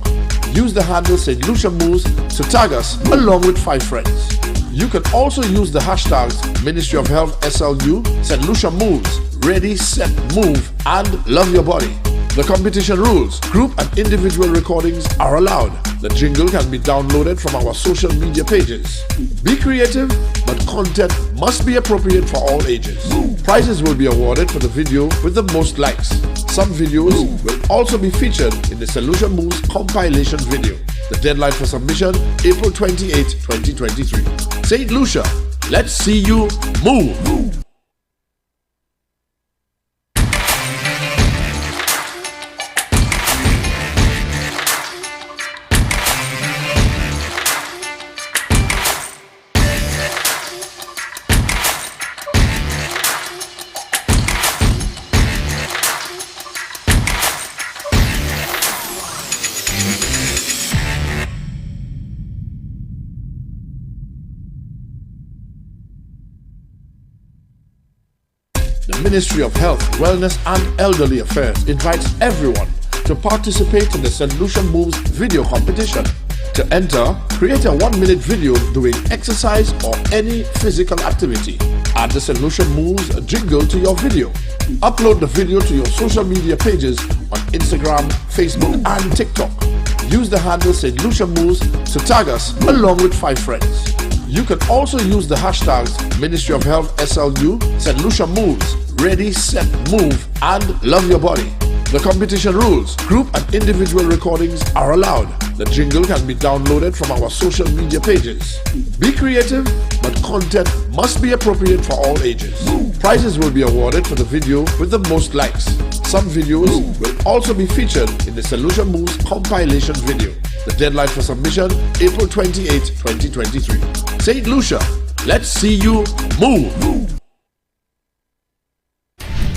Use the handle St. Lucia Moves to tag us along with 5 friends. You can also use the hashtags Ministry of Health SLU, St. Lucia Moves, Ready, Set, Move and Love Your Body. The competition rules: group and individual recordings are allowed. The jingle can be downloaded from our social media pages. Be creative, but content must be appropriate for all ages. Prizes will be awarded for the video with the most likes. Some videos will also be featured in the St. Lucia Moves compilation video. The deadline for submission, April 28, 2023. St. Lucia, let's see you move! The Ministry of Health, Wellness and Elderly Affairs invites everyone to participate in the St. Lucia Moves video competition. To enter, create a 1-minute video doing exercise or any physical activity. Add the St. Lucia Moves jingle to your video. Upload the video to your social media pages on Instagram, Facebook and TikTok. Use the handle St. Lucia Moves to tag us along with 5 friends. You can also use the hashtags Ministry of Health SLU, St. Lucia Moves, Ready, Set, Move and Love Your Body. The competition rules: group and individual recordings are allowed. The jingle can be downloaded from our social media pages. Be creative, but content must be appropriate for all ages. Prizes will be awarded for the video with the most likes. Some videos will also be featured in the Solution Moves compilation video. The deadline for submission, April 28, 2023. St. Lucia, let's see you move!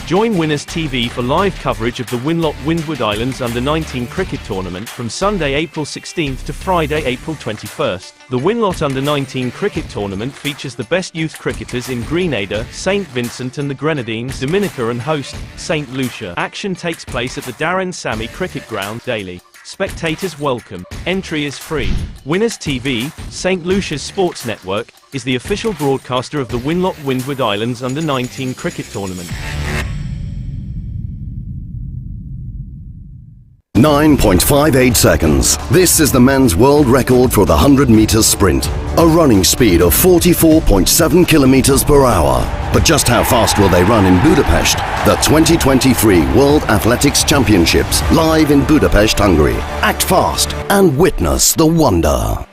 Join Winners TV for live coverage of the Windward Islands Under-19 cricket tournament from Sunday, April 16th to Friday, April 21st. The Winlot Under-19 cricket tournament features the best youth cricketers in Grenada, St. Vincent and the Grenadines, Dominica and host, St. Lucia. Action takes place at the Darren Sammy Cricket Ground daily. Spectators welcome. Entry is free. Winners TV, St. Lucia's sports network, is the official broadcaster of the Winlot Windward Islands Under-19 cricket tournament. 9.58 seconds. This is the men's world record for the 100 meters sprint. A running speed of 44.7 kilometers per hour. But just how fast will they run in Budapest? The 2023 World Athletics Championships, live in Budapest, Hungary. Act fast and witness the wonder.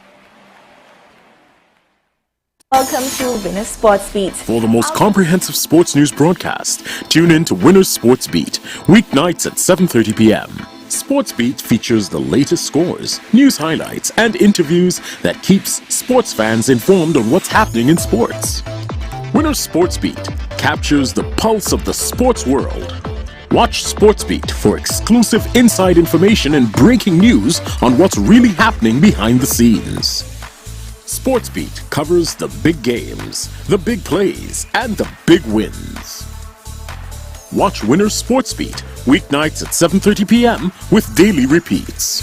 Welcome to Winners Sports Beat. For the most comprehensive sports news broadcast, tune in to Winners Sports Beat, weeknights at 7:30 p.m. Sports Beat features the latest scores, news highlights, and interviews that keeps sports fans informed on what's happening in sports. Winners Sports Beat captures the pulse of the sports world. Watch Sports Beat for exclusive inside information and breaking news on what's really happening behind the scenes. Sports Beat covers the big games, the big plays, and the big wins. Watch Winners Sports Beat weeknights at 7:30 p.m. with daily repeats.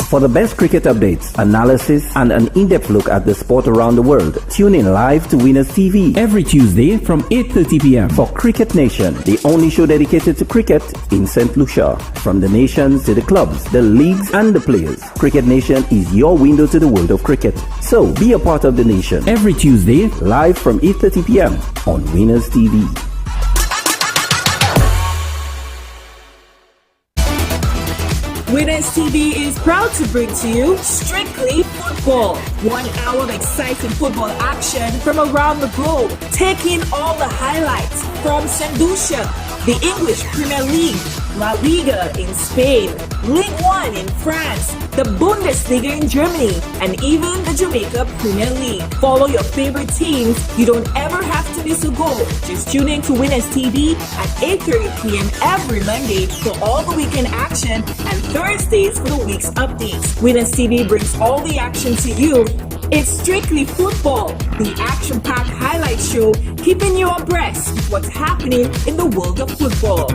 For the best cricket updates, analysis, and an in-depth look at the sport around the world, tune in live to Winners TV every Tuesday from 8:30 p.m. for Cricket Nation, the only show dedicated to cricket in St. Lucia. From the nations to the clubs, the leagues, and the players, Cricket Nation is your window to the world of cricket. So be a part of the nation every Tuesday live from 8:30 p.m. on Winners TV. Winners TV is proud to bring to you Strictly Football. 1 hour of exciting football action from around the globe. Take in all the highlights from St. Lucia, the English Premier League, La Liga in Spain, Ligue 1 in France, the Bundesliga in Germany, and even the Jamaica Premier League. Follow your favorite teams. You don't ever have to miss a goal. Just tune in to Winners TV at 8:30 p.m. every Monday for all the weekend action and Thursdays for the week's updates. Winners TV brings all the action to you. It's Strictly Football, the action-packed highlight show keeping you abreast with what's happening in the world of football.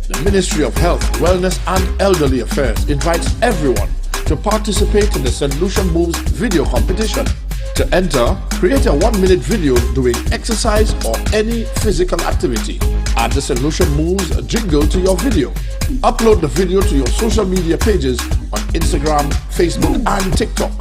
The Ministry of Health, Wellness and Elderly Affairs invites everyone to participate in the St. Lucia Moves video competition. To enter, create a 1-minute video doing exercise or any physical activity. Add the St. Lucia Moves jingle to your video. Upload the video to your social media pages on Instagram, Facebook and TikTok.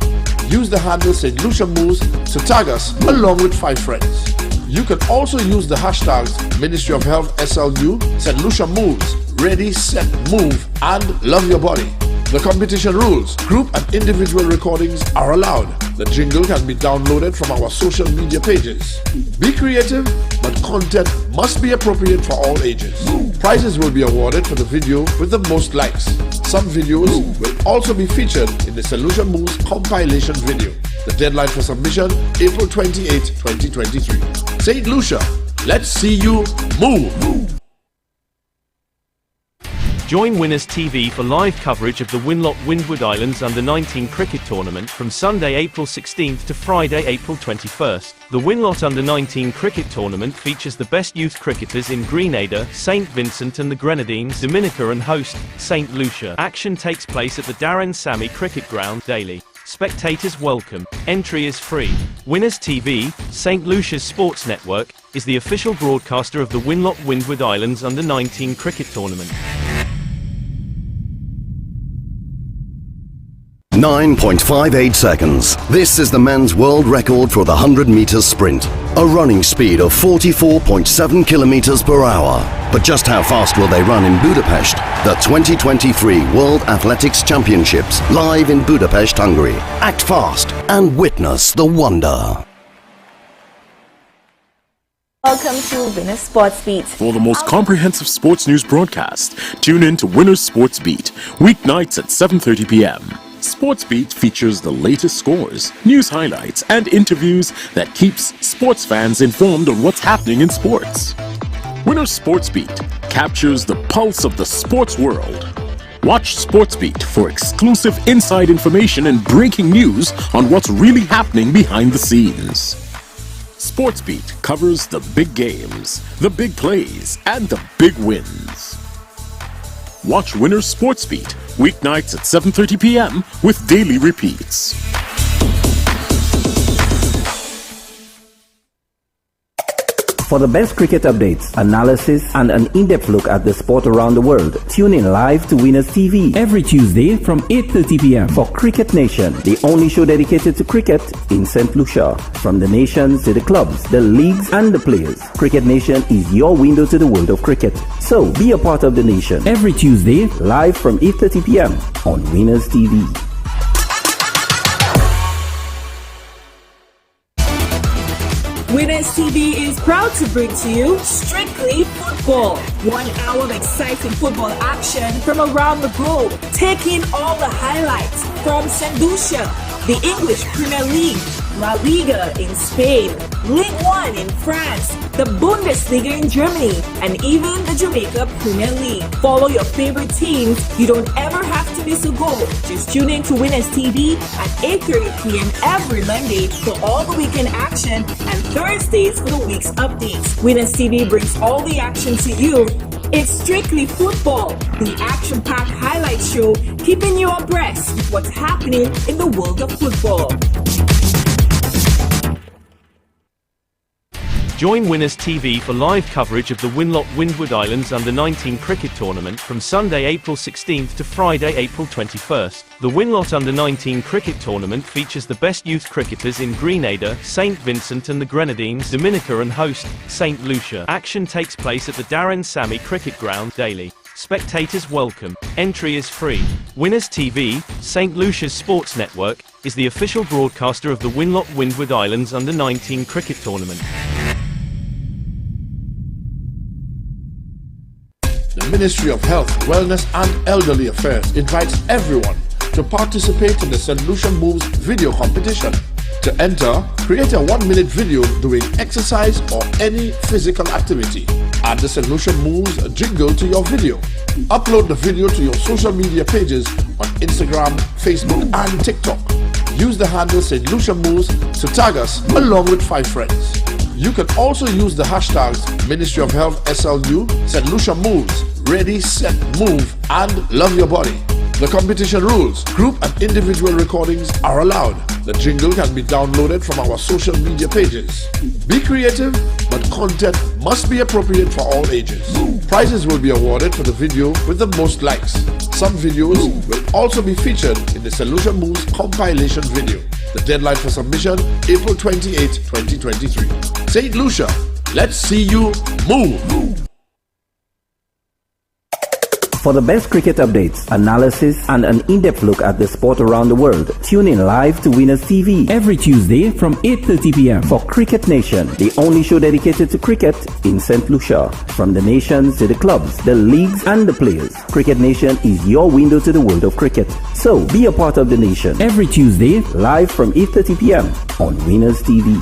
Use the handle St. Lucia Moves to tag us along with 5 friends. You can also use the hashtags Ministry of Health SLU, St. Lucia Moves, Ready, Set, Move, and Love Your Body. The competition rules: group and individual recordings are allowed. The jingle can be downloaded from our social media pages. Be creative, but content must be appropriate for all ages. Prizes will be awarded for the video with the most likes. Some videos will also be featured in the Solution Moves compilation video. The deadline for submission, April 28, 2023. St. Lucia, let's see you move! Join Winners TV for live coverage of the Windward Islands Under-19 cricket tournament from Sunday, April 16th to Friday, April 21st. The Winlot Under-19 cricket tournament features the best youth cricketers in Grenada, St. Vincent and the Grenadines, Dominica and host, St. Lucia. Action takes place at the Darren Sammy Cricket Ground daily. Spectators welcome. Entry is free. Winners TV, St. Lucia's sports network, is the official broadcaster of the Windward Islands Under-19 cricket tournament. 9.58 seconds. This is the men's world record for the 100 meters sprint. A running speed of 44.7 kilometers per hour. But just how fast will they run in Budapest? The 2023 World Athletics Championships, live in Budapest, Hungary. Act fast and witness the wonder. Welcome to Winners Sports Beat. For the most comprehensive sports news broadcast, tune in to Winners Sports Beat, weeknights at 7:30 p.m. Sports Beat features the latest scores, news highlights, and interviews that keeps sports fans informed on what's happening in sports. Winners Sports Beat captures the pulse of the sports world. Watch Sports Beat for exclusive inside information and breaking news on what's really happening behind the scenes. Sports Beat covers the big games, the big plays, and the big wins. Watch Winners Sports Beat weeknights at 7:30 p.m. with daily repeats. For the best cricket updates, analysis, and an in-depth look at the sport around the world, tune in live to Winners TV every Tuesday from 8:30 p.m. for Cricket Nation, the only show dedicated to cricket in St. Lucia. From the nations to the clubs, the leagues, and the players, Cricket Nation is your window to the world of cricket. So be a part of the nation every Tuesday live from 8:30 p.m. on Winners TV. Winners TV is proud to bring to you Strictly Football. 1 hour of exciting football action from around the globe. Take in all the highlights from St. Lucia, the English Premier League, La Liga in Spain, Ligue 1 in France, the Bundesliga in Germany, and even the Jamaica Premier League. Follow your favorite teams. You don't ever have to miss a goal. Just tune in to Winners TV at 8:30 p.m. every Monday for all the weekend action and Thursdays for the week's updates. Winners TV brings all the action to you. It's Strictly Football, the action-packed highlight show keeping you abreast with what's happening in the world of football. Join Winners TV for live coverage of the Windward Islands Under-19 cricket tournament from Sunday, April 16th to Friday, April 21st. The Winlot Under-19 cricket tournament features the best youth cricketers in Grenada, St. Vincent and the Grenadines, Dominica and host, St. Lucia. Action takes place at the Darren Sammy Cricket Ground daily. Spectators welcome. Entry is free. Winners TV, St. Lucia's sports network, is the official broadcaster of the Windward Islands Under-19 cricket tournament. The Ministry of Health, Wellness and Elderly Affairs invites everyone to participate in the St. Lucia Moves video competition. To enter, create a 1-minute video doing exercise or any physical activity. Add the St. Lucia Moves jingle to your video. Upload the video to your social media pages on Instagram, Facebook and TikTok. Use the handle St. Lucia Moves to tag us along with 5 friends. You can also use the hashtags Ministry of Health SLU, St. Lucia Moves, Ready, Set, Move, and Love Your Body. The competition rules: group and individual recordings are allowed. The jingle can be downloaded from our social media pages. Be creative, but content must be appropriate for all ages. Prizes will be awarded for the video with the most likes. Some videos will also be featured in the St. Lucia Moves compilation video. The deadline for submission, April 28, 2023. St. Lucia, let's see you move! For the best cricket updates, analysis, and an in-depth look at the sport around the world, tune in live to Winners TV every Tuesday from 8:30 p.m. for Cricket Nation, the only show dedicated to cricket in St. Lucia. From the nations to the clubs, the leagues, and the players, Cricket Nation is your window to the world of cricket. So be a part of the nation every Tuesday, live from 8:30 p.m. on Winners TV.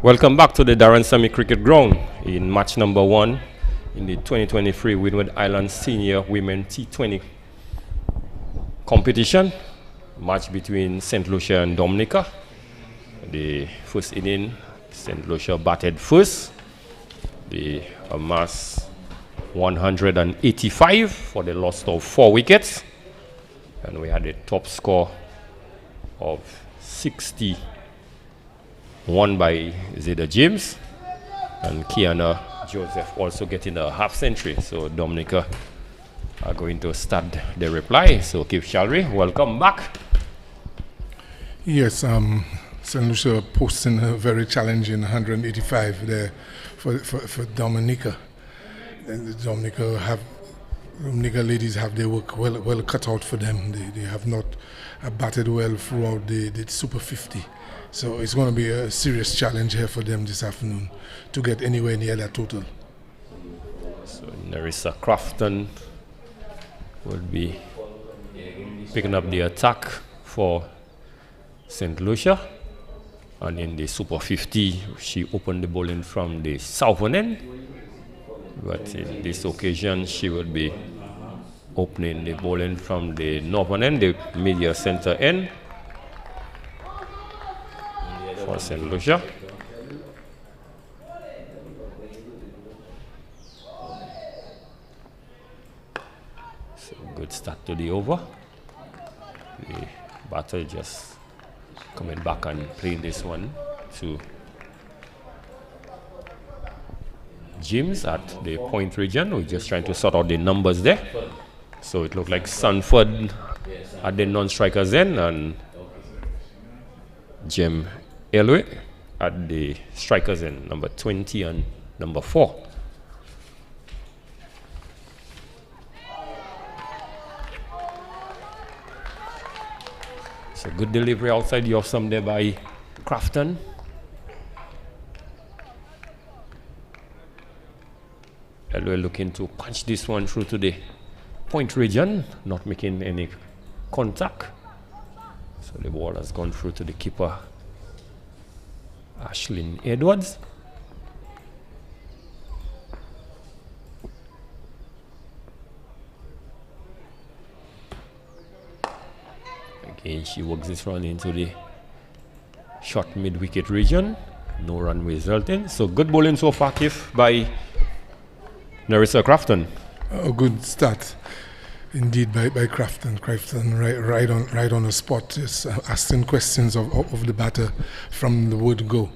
Welcome back to the Darren Sammy Cricket Ground in match number 1 in the 2023 Windward Islands Senior Women T20 competition. Match between St. Lucia and Dominica. The first inning, St. Lucia batted first. They amassed 185 for the loss of 4 wickets. And we had a top score of 60. Won by Zeda James and Kiana Joseph also getting a half century. So Dominica are going to start the reply. So Keith Shalry, welcome back. Yes, St. Lucia posting a very challenging 185 there for Dominica. And the Dominica ladies have their work well cut out for them. They have not batted well throughout the Super 50. So it's going to be a serious challenge here for them this afternoon to get anywhere near that total. So Nerissa Crafton will be picking up the attack for St. Lucia. And in the Super 50, she opened the bowling from the southern end. But in this occasion, she will be opening the bowling from the northern end, the media center end. For St. Lucia. So good start to the over. The batter just coming back and playing this one to James at the point region. We're just trying to sort out the numbers there. So it looked like Sanford at the non-strikers end and Jem Elway at the strikers end, number 20 and number 4. So good delivery outside the off stump there by Crafton. Elway looking to punch this one through to the point region, not making any contact. So the ball has gone through to the keeper, Ashlyn Edwards. Again, she works this run into the short mid-wicket region. No run resulting. So good bowling so far, Keith, by Nerissa Crafton. A good start indeed by Crafton. Crafton right on the spot, just asking questions of the batter from the word go.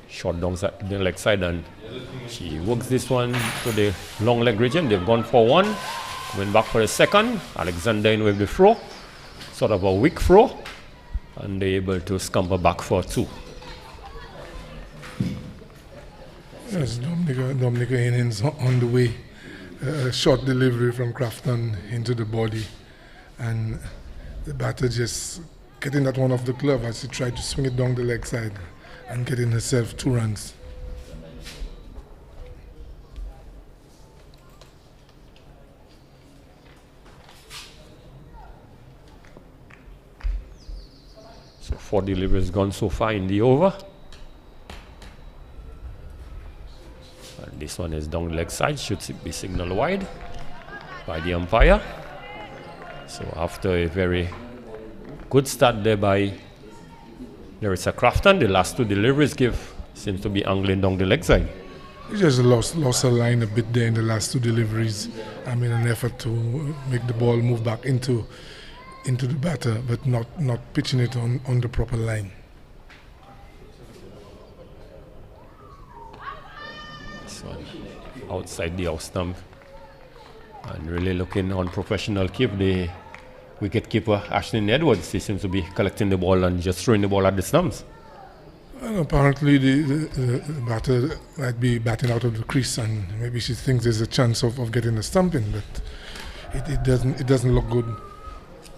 Short down the leg side and she works this one to the long leg region. They've gone for one, coming back for a second. Alexander in with the throw, sort of a weak throw, and they're able to scamper back for 2. Yes, Dominica innings on the way. Short delivery from Crafton into the body, and the batter just getting that one off the glove as he tried to swing it down the leg side and getting herself 2 runs. So 4 deliveries gone so far in the over. And this one is down the leg side, should be signaled wide by the umpire. So after a very good start there by Larissa Crafton, the last two deliveries seems to be angling down the leg side. He just lost her line a bit there in the last two deliveries. I mean, an effort to make the ball move back into the batter, but not pitching it on the proper line. This one outside the house stump. And really looking unprofessional keep. The wicketkeeper, Ashlyn Edwards, he seems to be collecting the ball and just throwing the ball at the stumps. And apparently the batter might be batting out of the crease, and maybe she thinks there's a chance of getting a stump in, but it doesn't look good.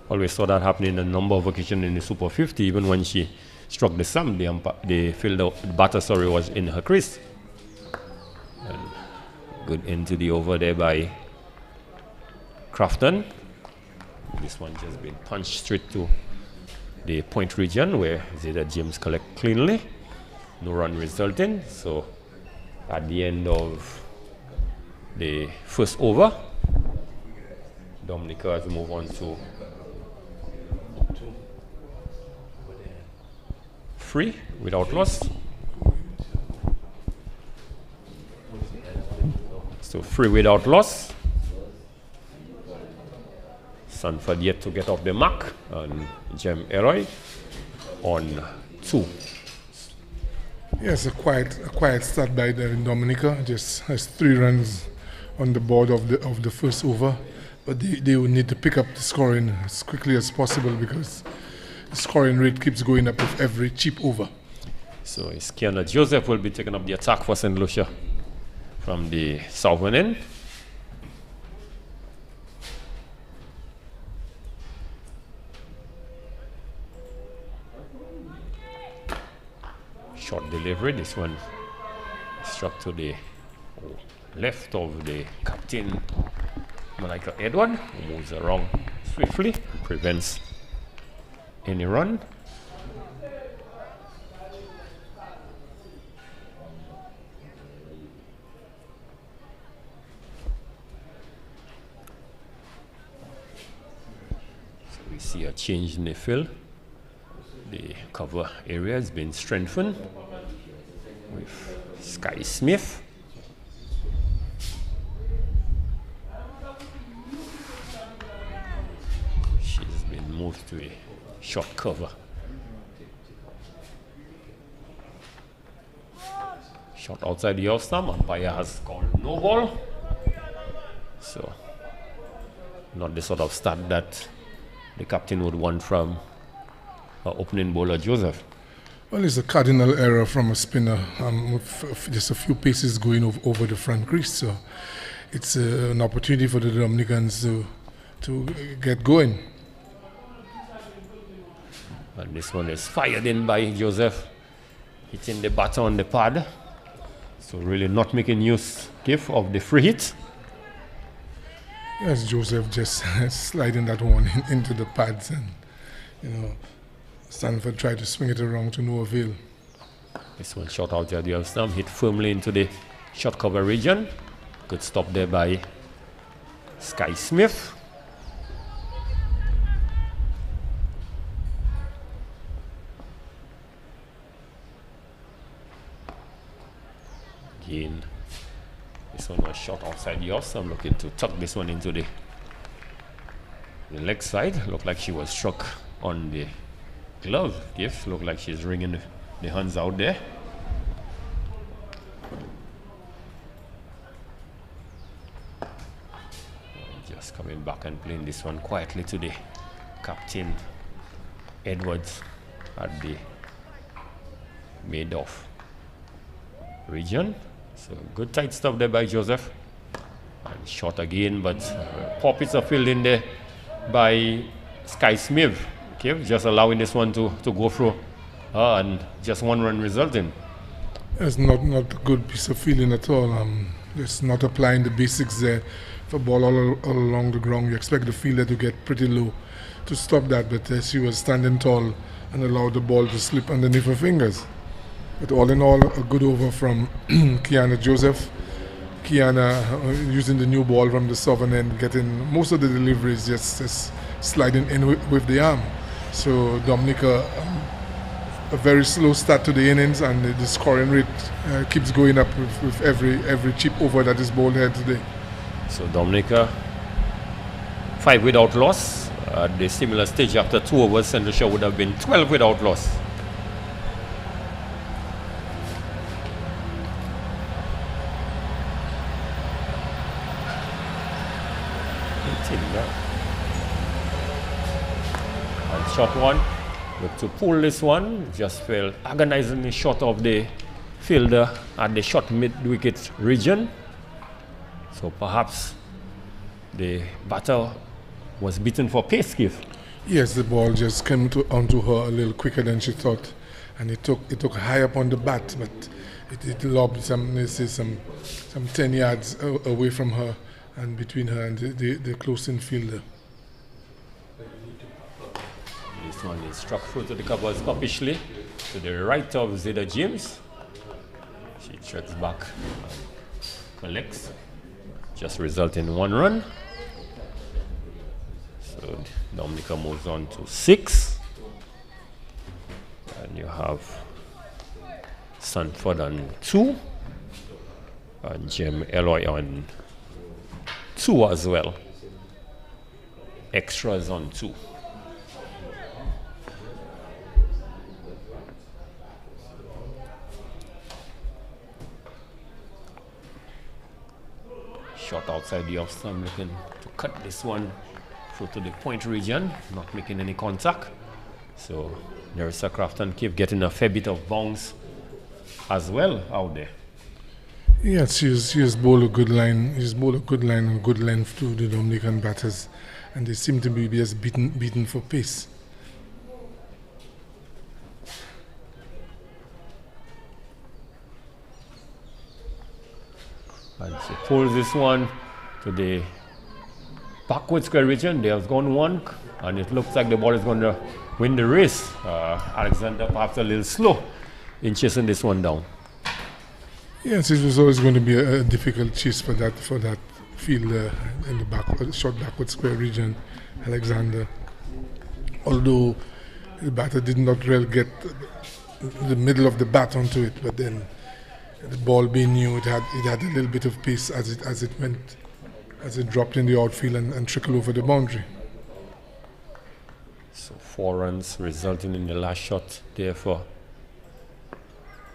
Always saw that happening a number of occasions in the Super 50. Even when she struck the stump, the batter was in her crease. And good into the over there by Crafton. This one just been punched straight to the point region where Zeta James collect cleanly. No run resulting. So at the end of the first over, Dominica has moved on to 3 without loss. So 3 without loss. Sanford yet to get off the mark, and Jem Eroy on 2. Yes, a quiet start by Dominica. Just has 3 runs on the board of the first over, but they will need to pick up the scoring as quickly as possible because the scoring rate keeps going up with every cheap over. So it's Kiana Joseph will be taking up the attack for St. Lucia from the southern end. Short delivery. This one struck to the left of the captain, Dominica Edward, who moves around swiftly, prevents any run. So we see a change in the field. The cover area has been strengthened with Sky Smith. She's been moved to a short cover. Shot outside the off stump. Umpire has called no ball. So, not the sort of start that the captain would want from opening bowler Joseph. Well, it's a cardinal error from a spinner with just a few paces going over the front crease. So it's an opportunity for the Dominicans to get going. And this one is fired in by Joseph, hitting the batter on the pad. So really not making use of the free hit. Yes, Joseph just sliding that one into the pads, and Sanford tried to swing it around to no avail. This one shot out the off stump, hit firmly into the short cover region. Good stop there by Sky Smith. Again, this one was shot outside the off stump, looking to tuck this one into the leg side. Looked like she was struck on the glove. Gift looked like she's wringing the hands out there. Just coming back and playing this one quietly to the captain Edwards at the made-off region. So good tight stuff there by Joseph. And shot again, but pockets are filled in there by Sky Smith. Okay, just allowing this one to go through, and just 1 run resulting. It's not a good piece of fielding at all. Just not applying the basics there. For ball all along the ground, you expect the fielder to get pretty low to stop that, but she was standing tall and allowed the ball to slip underneath her fingers. But all in all, a good over from Kiana Joseph. Kiana using the new ball from the southern end, getting most of the deliveries, just sliding in with the arm. So Dominica a very slow start to the innings, and the scoring rate keeps going up with every chip over that is bowled here today. So Dominica, 5 without loss. At the similar stage after 2 overs, St. Lucia would have been 12 without loss. And shot one. Look to pull this one. Just fell agonizingly short of the fielder at the short mid-wicket region. So perhaps the batter was beaten for pace, Keith. Yes, the ball just came onto her a little quicker than she thought, and it took high up on the bat, but it lobbed some 10 yards away from her and between her and the close in fielder. This one is struck through to the covers puppishly to the right of Zeta James. She tracks back and collects, just result in 1 run. So Dominica moves on to 6. And you have Sanford on 2. And Jem Eloy on 2 as well. Extras on 2. Shot outside the off stump, looking to cut this one through to the point region, not making any contact. So Nerissa Crafton keep getting a fair bit of bounce as well out there. Yes, she has bowled a good line. She's bowled a good line and good length to the Dominican batters, and they seem to be just beaten for pace. And she pulls this one to the backward square region. They have gone 1, and it looks like the ball is going to win the race. Alexander perhaps a little slow in chasing this one down. Yes, it was always going to be a difficult chase for that fielder in the short backward square region, Alexander. Although the batter did not really get the middle of the bat onto it, but then the ball being new, it had a little bit of pace as it dropped in the outfield and trickled over the boundary. So 4 runs resulting in the last shot there for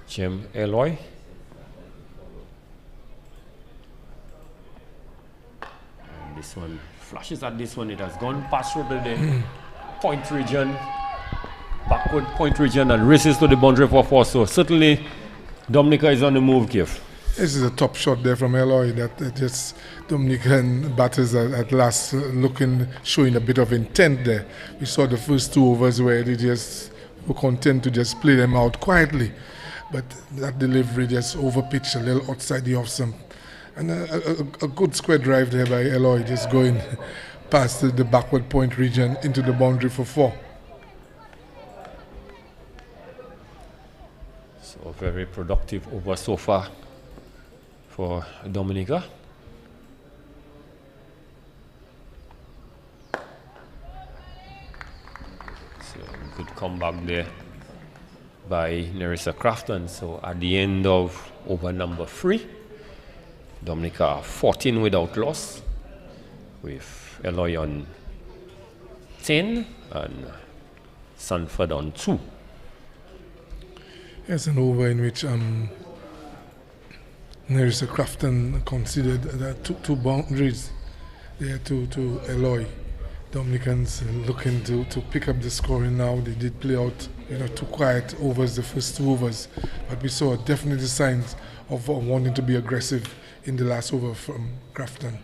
Jem Eloy. And this one flashes at this one. It has gone past through the point region, backward point region, and races to the boundary for 4. So certainly Dominica is on the move, Kev. This is a top shot there from Eloy that just Dominican batters are at last showing a bit of intent there. We saw the first 2 overs where they just were content to just play them out quietly, but that delivery just overpitched a little outside the off stump. And a good square drive there by Eloy, just going past the backward point region into the boundary for 4. So very productive over so far for Dominica. So good comeback there by Nerissa Crafton. So at the end of over number 3, Dominica are 14 without loss, with Eloy on 10 and Sanford on 2. Yes, an over in which Nerissa Crafton considered two boundaries there to Eloy. Dominicans looking to pick up the scoring now. They did play out 2 quiet overs, the first 2 overs, but we saw definitely signs of wanting to be aggressive in the last over from Crafton.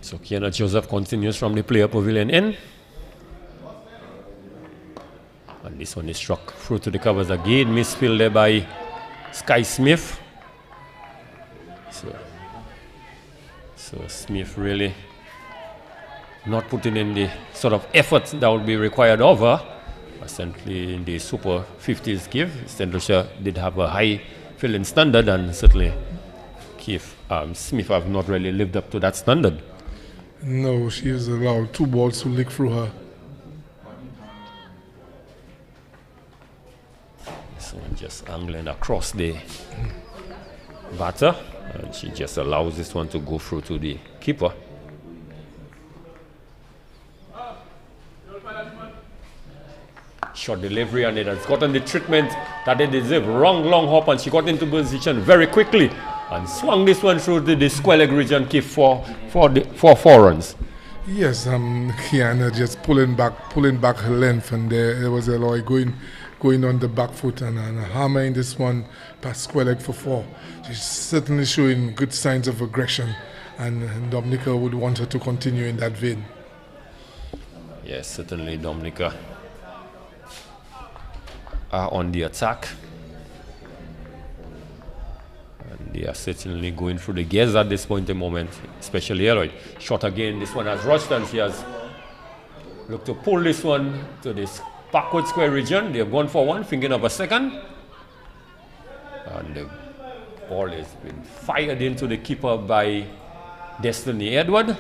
So Kiana Joseph continues from the player pavilion end. And this one is struck through to the covers again. Misfield there by Sky Smith. So Smith really not putting in the sort of effort that would be required of her. Certainly in the Super 50s give, St. Lucia did have a high fielding standard, and certainly Keith Smith have not really lived up to that standard. No, she has allowed 2 balls to lick through her. just angling across the batter, and she just allows this one to go through to the keeper. Short delivery, and it has gotten the treatment that they deserve. Wrong long hop, and she got into position very quickly and swung this one through the square leg region kick for 4 runs. Yes, Kiana just pulling back her length, and there was Eloy going on the back foot and hammering this one past square leg for 4. She's certainly showing good signs of aggression, and Dominica would want her to continue in that vein. Yes, certainly Dominica are on the attack. And they are certainly going through the gears at this point in the moment, especially Eloy. Shot again, this one has rushed, and she has looked to pull this one to this backward square region. They have gone for one, thinking of a second. And the ball has been fired into the keeper by Destiny Edward.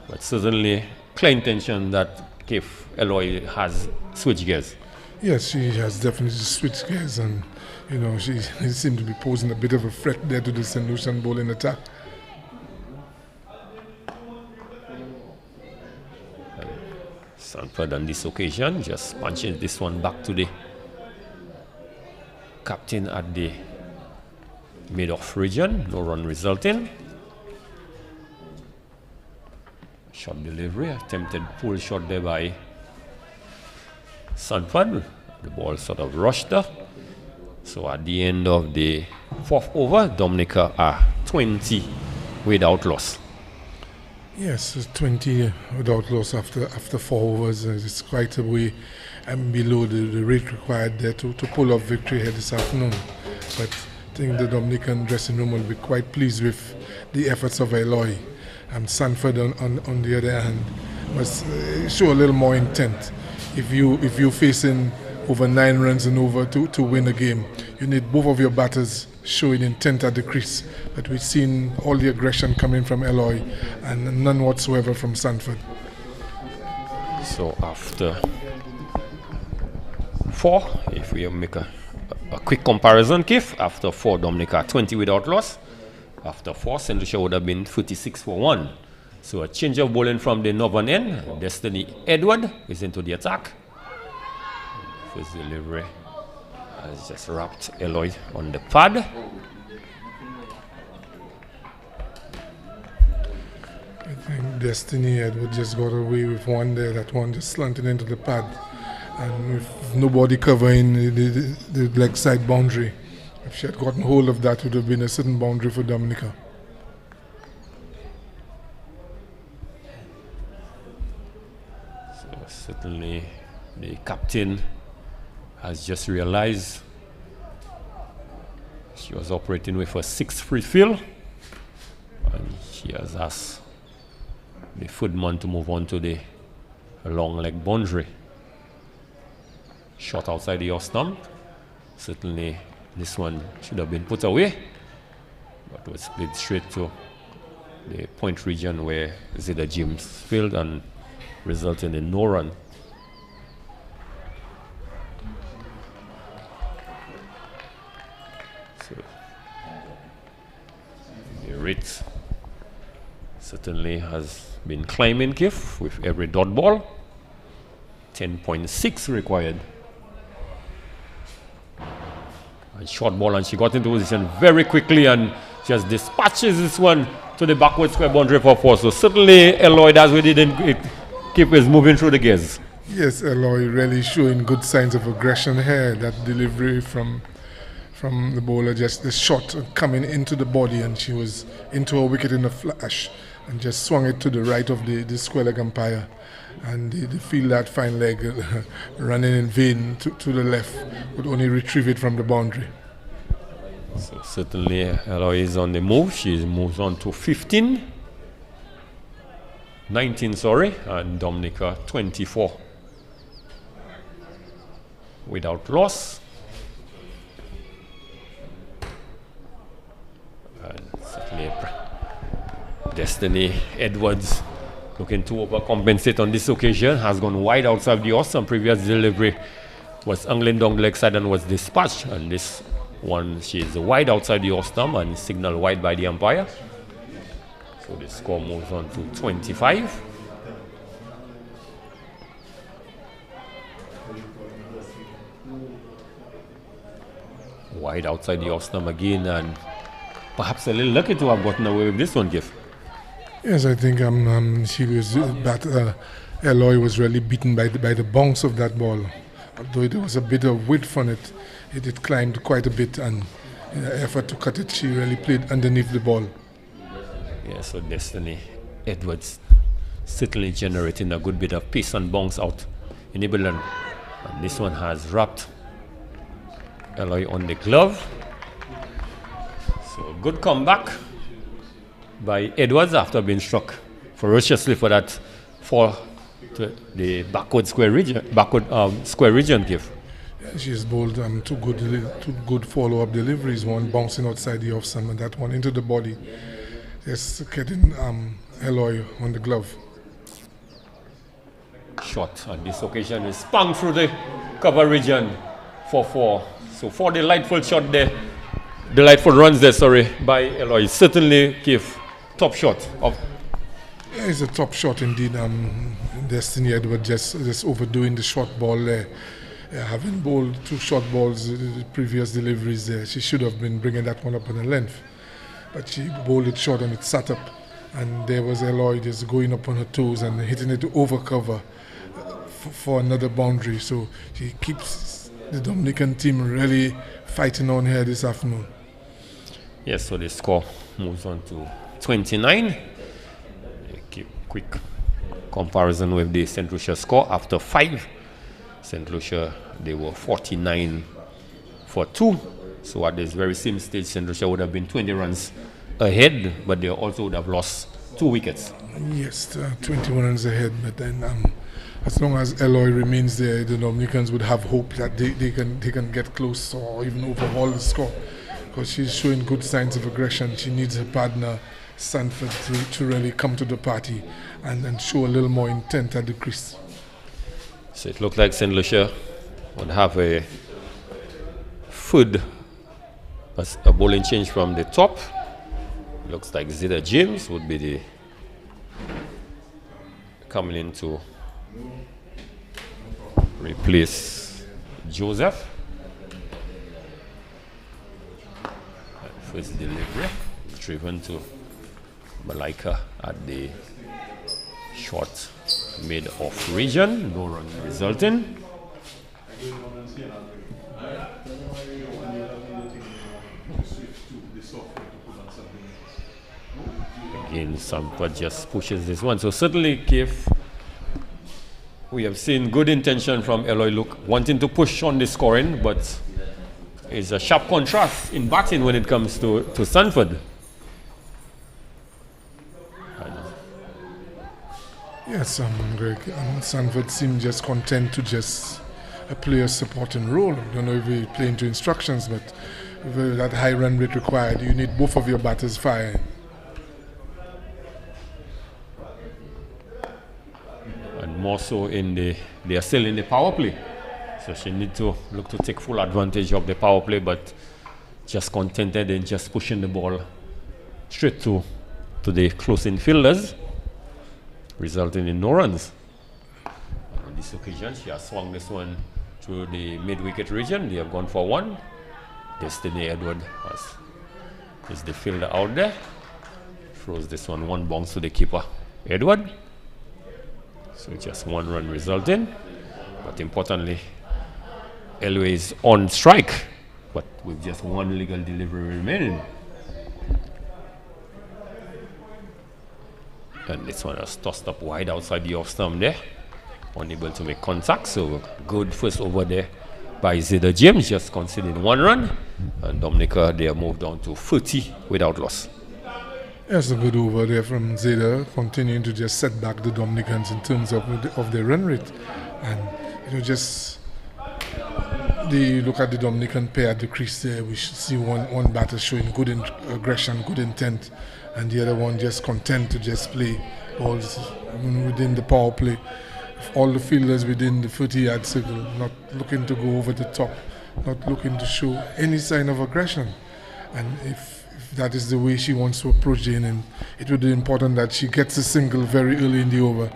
But certainly clear intention that if Eloy has switched gears. Yes, she has definitely switched gears, and she seemed to be posing a bit of a threat there to the St. Lucian bowling attack. Sanford on this occasion just punches this one back to the captain at the mid-off region. No run resulting. Short delivery, attempted pull shot there by Sanford. The ball sort of rushed her. So at the end of the 4th over, Dominica are 20 without loss. Yes, it's 20 without loss after 4 overs. It's quite a way below the rate required there to pull off victory here this afternoon. But I think the Dominican dressing room will be quite pleased with the efforts of Eloy. And Sanford on the other hand must show a little more intent. If you're facing over 9 runs and over to win a game, you need both of your batters showing intent at the crease. But we've seen all the aggression coming from Eloy and none whatsoever from Sanford. So after 4, if we make a quick comparison, Keith, after 4, Dominica 20 without loss. After 4, St. Lucia would have been 36 for 1. So a change of bowling from the northern end. Destiny Edward is into the attack. First delivery has just wrapped Eloy on the pad. I think Destiny Edward just got away with one there, that one just slanted into the pad. And with nobody covering the leg side boundary. If she had gotten hold of that, it would have been a certain boundary for Dominica. So certainly the captain has just realized she was operating with a 6 free field, and she has asked the footman to move on to the long leg boundary. Shot outside the off stump. Certainly this one should have been put away, but was split straight to the point region where Zeta James failed and resulted in no run. So the rate certainly has been climbing, Kif, with every dot ball. 10.6 required. And short ball, and she got into position very quickly and just dispatches this one to the backward square boundary for 4. So certainly Eloy, that's where didn't keep is moving through the gears. Yes, Eloy really showing good signs of aggression here. That delivery from the bowler, just the shot coming into the body, and she was into her wicket in a flash and just swung it to the right of the square leg umpire. And they feel that fine leg running in vain to the left, would only retrieve it from the boundary. So certainly Eloy is on the move. She moves on to 19, and Dominica 24 without loss. And certainly Destiny Edwards, looking to overcompensate on this occasion, has gone wide outside the off. Some previous delivery was angling down the leg side and was dispatched. And this one, she is wide outside the off stump and signaled wide by the umpire. So the score moves on to 25. Wide outside the off stump again, and perhaps a little lucky to have gotten away with this one, Jeff. Yes, I think she was Eloy was really beaten by the bounce of that ball. Although there was a bit of width on it, it climbed quite a bit, and in an effort to cut it, she really played underneath the ball. Yeah, so Destiny Edwards certainly generating a good bit of pace and bounce out in the balloon. And this one has wrapped Eloy on the glove. So good comeback by Edwards after being struck ferociously for that fall to the backward square region give. Yeah, she's bowled two good follow-up deliveries, one bouncing outside the off-stump and that one into the body. Just getting Eloy on the glove. Shot on this occasion is spun through the cover region for 4. So for delightful shot there, delightful runs there, by Eloy. Certainly give top shot of. Yeah, it's a top shot indeed. Destiny Edward just overdoing the short ball there. Having bowled 2 short balls the previous deliveries there, she should have been bringing that one up on the length. But she bowled it short and it sat up. And there was Eloy just going up on her toes and hitting it over cover for another boundary. So she keeps the Dominican team really fighting on here this afternoon. Yes, so the score moves on to 29. Quick comparison with the St. Lucia score after 5. St. Lucia, they were 49 for 2. So at this very same stage, St. Lucia would have been 20 runs ahead, but they also would have lost 2 wickets. Yes, 21 runs ahead, but then as long as Eloy remains there, the Dominicans would have hope that they can get close or even overhaul the score, because she's showing good signs of aggression. She needs her partner Sanford to really come to the party and show a little more intent at the crease. So it looked like St. Lucia would have a bowling change from the top. Looks like Zeta James would be the coming in to replace Joseph. First delivery driven to Malika at the short mid-off region. No run resulting. Again, Sampad just pushes this one. So certainly, we have seen good intention from Eloy Luke wanting to push on the scoring, but it's a sharp contrast in batting when it comes to Sanford. Yes, Greg. Sanford seemed just content to just play a supporting role. I don't know if he's playing to instructions, but with that high run rate required, you need both of your batters firing. And more so they are still in the power play. So she needs to look to take full advantage of the power play, but just contented in just pushing the ball straight to the close-in fielders, resulting in no runs. And on this occasion, she has swung this one through the mid-wicket region. They have gone for 1. Destiny Edward is the fielder out there. Throws this one bounce to the keeper, Edward. So just 1 run resulting. But importantly, Eloy is on strike, but with just 1 legal delivery remaining. And this one has tossed up wide outside the off stump there. Unable to make contact. So good first over there by Zeta James, just conceding 1 run. And Dominica, they have moved on to 30 without loss. Yes, a good over there from Zeta, continuing to just set back the Dominicans in terms of their run rate. And just the look at the Dominican pair at the crease there, we should see one batter showing good aggression, good intent, and the other one just content to just play balls within the power play. all the fielders within the 30-yard circle, not looking to go over the top, not looking to show any sign of aggression. And if that is the way she wants to approach the inning, it would be important that she gets a single very early in the over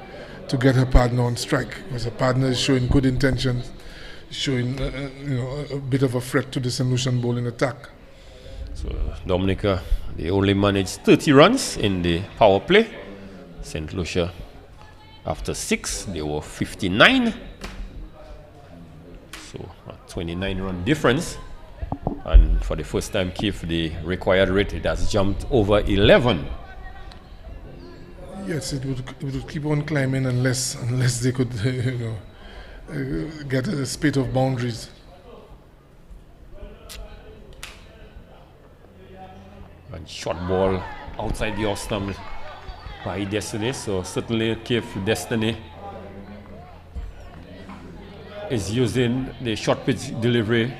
to get her partner on strike, because her partner is showing good intentions, showing a bit of a threat to the St. Lucian bowling attack. So Dominica, they only managed 30 runs in the power play. St. Lucia, after 6, they were 59. So a 29-run difference. And for the first time, Keith, the required rate, it has jumped over 11. Yes, it would keep on climbing unless they could, get a spate of boundaries. And short ball outside the off stump by Destiny. So certainly Keith, Destiny is using the short pitch delivery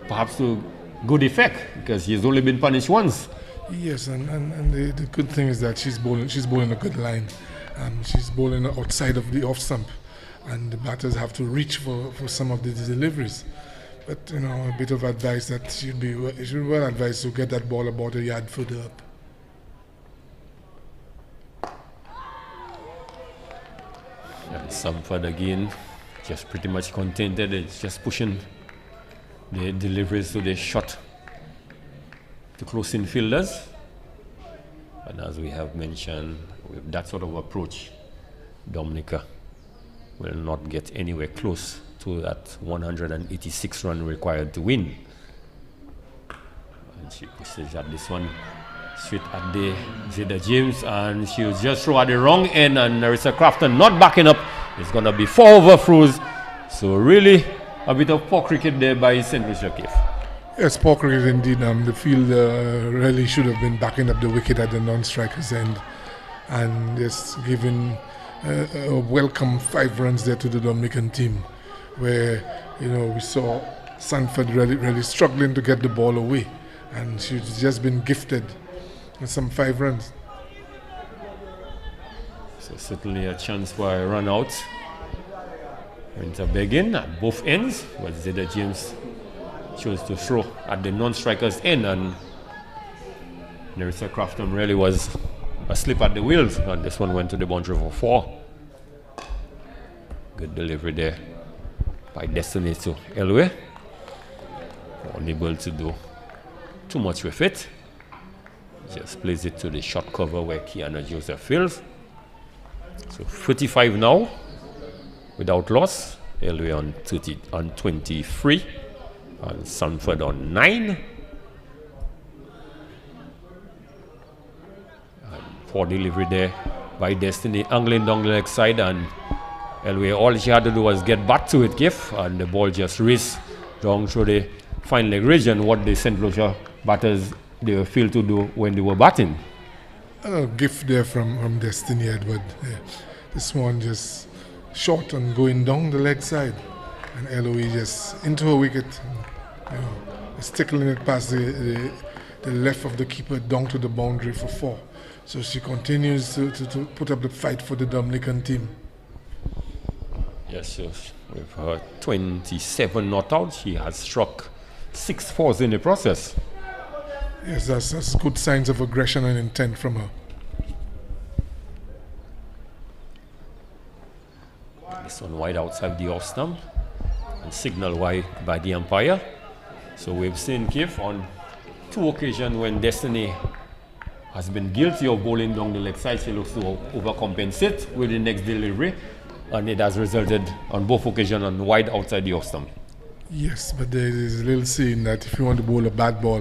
perhaps to good effect, because he's only been punished once. Yes, and the good thing is that she's bowling a good line. She's bowling outside of the off stump, and the batters have to reach for some of the deliveries. But a bit of advice that should be well advised to get that ball about a yard further up. And Samford again, just pretty much contented. It's just pushing the deliveries to the shot to close in fielders. And as we have mentioned, with that sort of approach, Dominica will not get anywhere close to that 186 run required to win. And she pushes at this one straight at the Zeda James, and she'll just throw at the wrong end, and Narissa Crafton not backing up. It's going to be 4 overthrows. So really a bit of poor cricket there by St. Lucia Cave. Yes, poor cricket indeed. The field really should have been backing up the wicket at the non-striker's end, and just giving a welcome 5 runs there to the Dominican team, where we saw Sanford really struggling to get the ball away, and she's just been gifted with some 5 runs. So certainly a chance for a run out. Winter begging at both ends, but Zeda James chose to throw at the non-striker's end, and Narissa Crafton really was asleep at the wheels, and this one went to the boundary for 4. Good delivery there by Destiny to Elway. Unable to do too much with it. Just plays it to the short cover where Kiana Joseph fields. So 35 now, without loss. Elway on 23, and Sanford on 9. And poor delivery there by Destiny, angling down the leg side, and Elway, all she had to do was get back to it, Kif, and the ball just raced down through the fine leg region, what the St. Lucia batters they failed to do when they were batting. A gift there from Destiny Edward. Yeah. This one just short and going down the leg side, and Eloise just into her wicket, just tickling it past the left of the keeper down to the boundary for 4. So she continues to put up the fight for the Dominican team. Yes, with her 27 not out, she has struck 6 fours in the process. Yes, that's good signs of aggression and intent from her. This one wide outside the off stump and signal wide by the umpire. So we've seen Kif on 2 occasions when Destiny has been guilty of bowling down the leg side. She looks to overcompensate with the next delivery, and it has resulted on both occasions on wide outside the off stump. Yes, but there is a little saying that if you want to bowl a bad ball,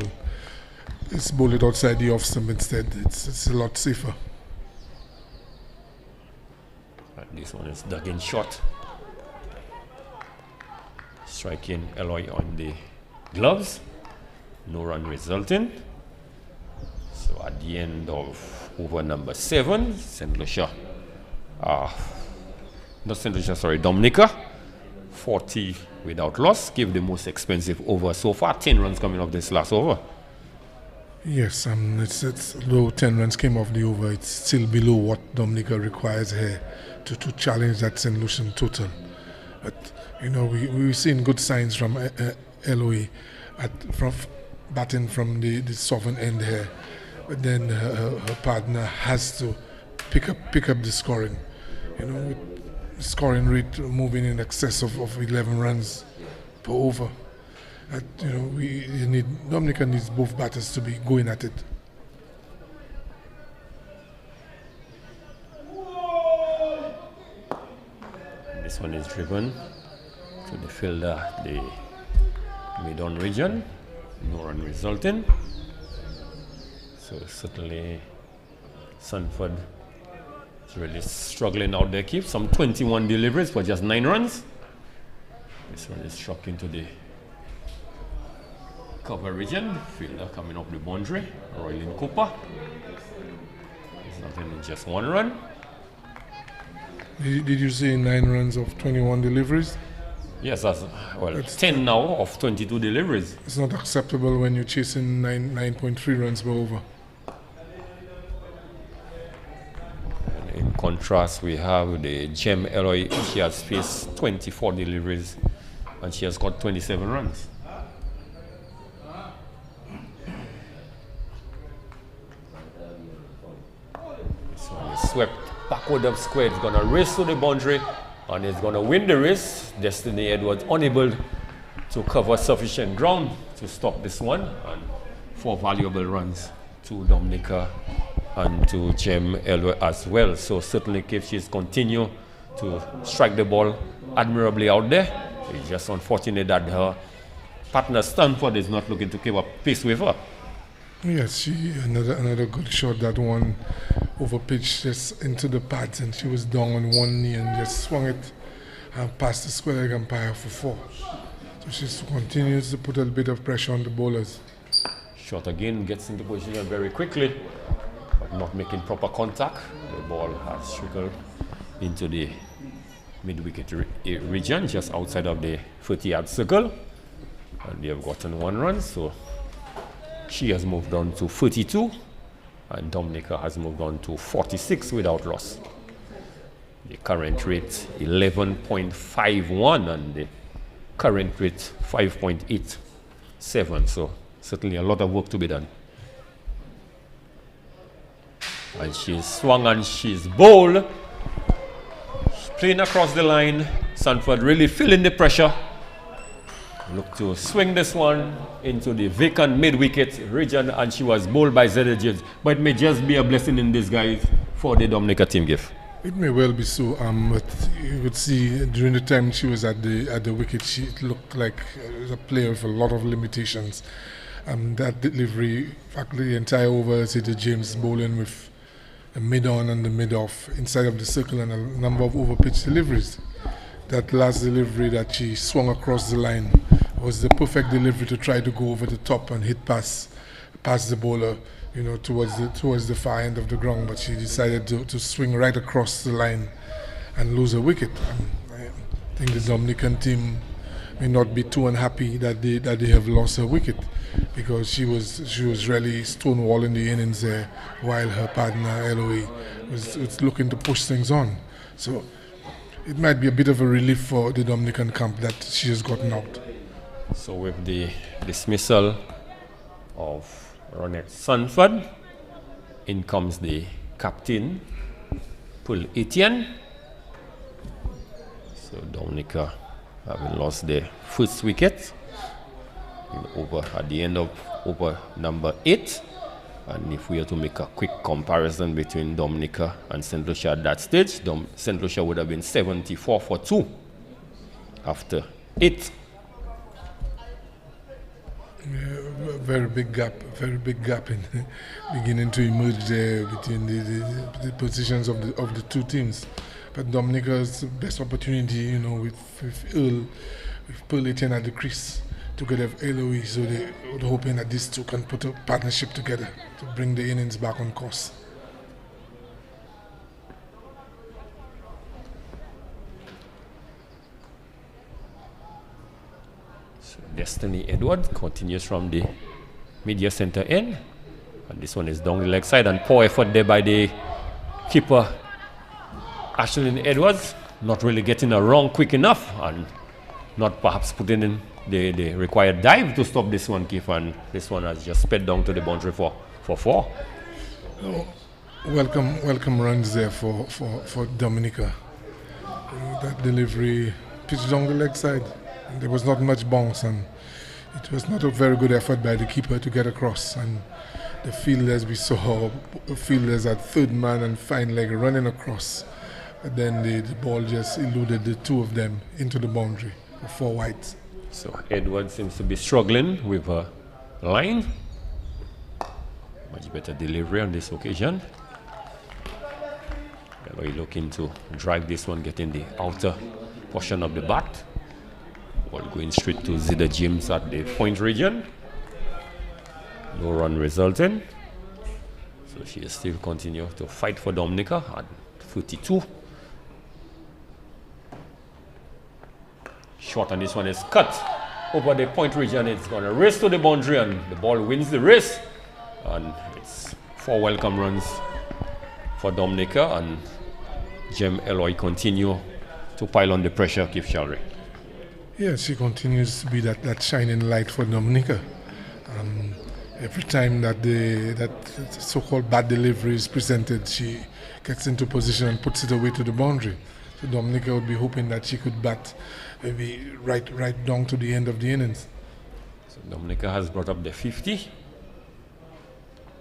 just bowl it outside the off stump instead. It's a lot safer. This one is dug in short. Striking Eloy on the gloves. No run resulting. So at the end of over number 7, St. Lucia, not St. Lucia, sorry, Dominica, 40 without loss. Give the most expensive over so far. 10 runs coming off this last over. Yes, it's though 10 runs came off the over, it's still below what Dominica requires here to challenge that St. Lucian total. But we've seen good signs from LOE from batting from the southern end here. But then her partner has to pick up the scoring. With scoring rate moving in excess of 11 runs per over. Dominica needs both batters to be going at it. This one is driven to the fielder, the mid-on region. No run resulting. So certainly Sanford is really struggling out there. Keep some 21 deliveries for just 9 runs. This one is struck into the cover region. Fielder coming up the boundary. Roylin Cooper. It's nothing in just 1 run. Did you say 9 runs of 21 deliveries? Yes, it's 10 now of 22 deliveries. It's not acceptable when you're chasing 9.3 runs per over. And in contrast, we have the Gem Eloy. She has faced 24 deliveries and she has got 27 runs. This one is swept backward up square. It's going to race to the boundary and it's going to win the race. Destiny Edwards unable to cover sufficient ground to stop this one. And 4 valuable runs to Dominica and to Gem Eloy as well. So certainly if she's continue to strike the ball admirably out there. It's just unfortunate that her partner Stanford is not looking to keep up pace with her. Yes, another good shot. That one over pitch just into the pads, and she was down on one knee and just swung it and past the square leg umpire for 4. So she continues to put a bit of pressure on the bowlers. Shot again, gets into position very quickly, but not making proper contact. The ball has trickled into the mid-wicket region, just outside of the 30-yard circle, and they have gotten 1 run. So she has moved on to 32, and Dominica has moved on to 46 without loss. The current rate 11.51 and the current rate 5.87. So certainly a lot of work to be done. And she's swung and she's bowled. Playing across the line. Sanford really feeling the pressure. Look to swing this one into the vacant mid-wicket region, and she was bowled by Zedda Jones. But it may just be a blessing in disguise for the Dominica team gift. It may well be so, but you would see during the time she was at the wicket, she looked like a player with a lot of limitations. That delivery, in fact, the entire over, Zedda James bowling with the mid-on and the mid-off inside of the circle and a number of over-pitch deliveries. That last delivery that she swung across the line was the perfect delivery to try to go over the top and hit past the bowler, towards the far end of the ground. But she decided to swing right across the line and lose a wicket. I think the Dominican team may not be too unhappy that they have lost her wicket, because she was really stonewalling the innings there while her partner LOE was looking to push things on. So it might be a bit of a relief for the Dominican camp that she has gotten out. So with the dismissal of Ronette Sanford, in comes the captain, Paul Etienne. So Dominica having lost their first wicket at the end of over number 8. And if we are to make a quick comparison between Dominica and St. Lucia at that stage, St. Lucia would have been 74 for 2 after 8. Yeah, very big gap in beginning to emerge there between the positions of the two teams. But Dominica's best opportunity, with Pearl Etienne at the crease together with LOE, so they're hoping that these two can put a partnership together to bring the innings back on course. So Destiny Edwards continues from the media center end. And this one is down the leg side, and poor effort there by the keeper, Ashlyn Edwards, not really getting around quick enough and not perhaps putting in the required dive to stop this one, Keith, and this one has just sped down to the boundary for 4. Welcome runs there for Dominica. That delivery pitched down the leg side. There was not much bounce, and it was not a very good effort by the keeper to get across. And the fielders, we saw fielders at third man and fine leg running across. But then the ball just eluded the two of them into the boundary for 4 whites. So Edwards seems to be struggling with a line. Much better delivery on this occasion. We're looking to drive this one, getting the outer portion of the bat. Ball going straight to Zida James at the point region. No run resulting. So she is still continue to fight for Dominica at 32. Shot on this one is cut over the point region. It's going to race to the boundary, and the ball wins the race. And it's 4 welcome runs for Dominica, and Jem Eloy continue to pile on the pressure, Keith Shalry. Yeah, she continues to be that shining light for Dominica. Every time that so-called bad delivery is presented, she gets into position and puts it away to the boundary. So Dominica would be hoping that she could bat maybe right down to the end of the innings. So Dominica has brought up the 50.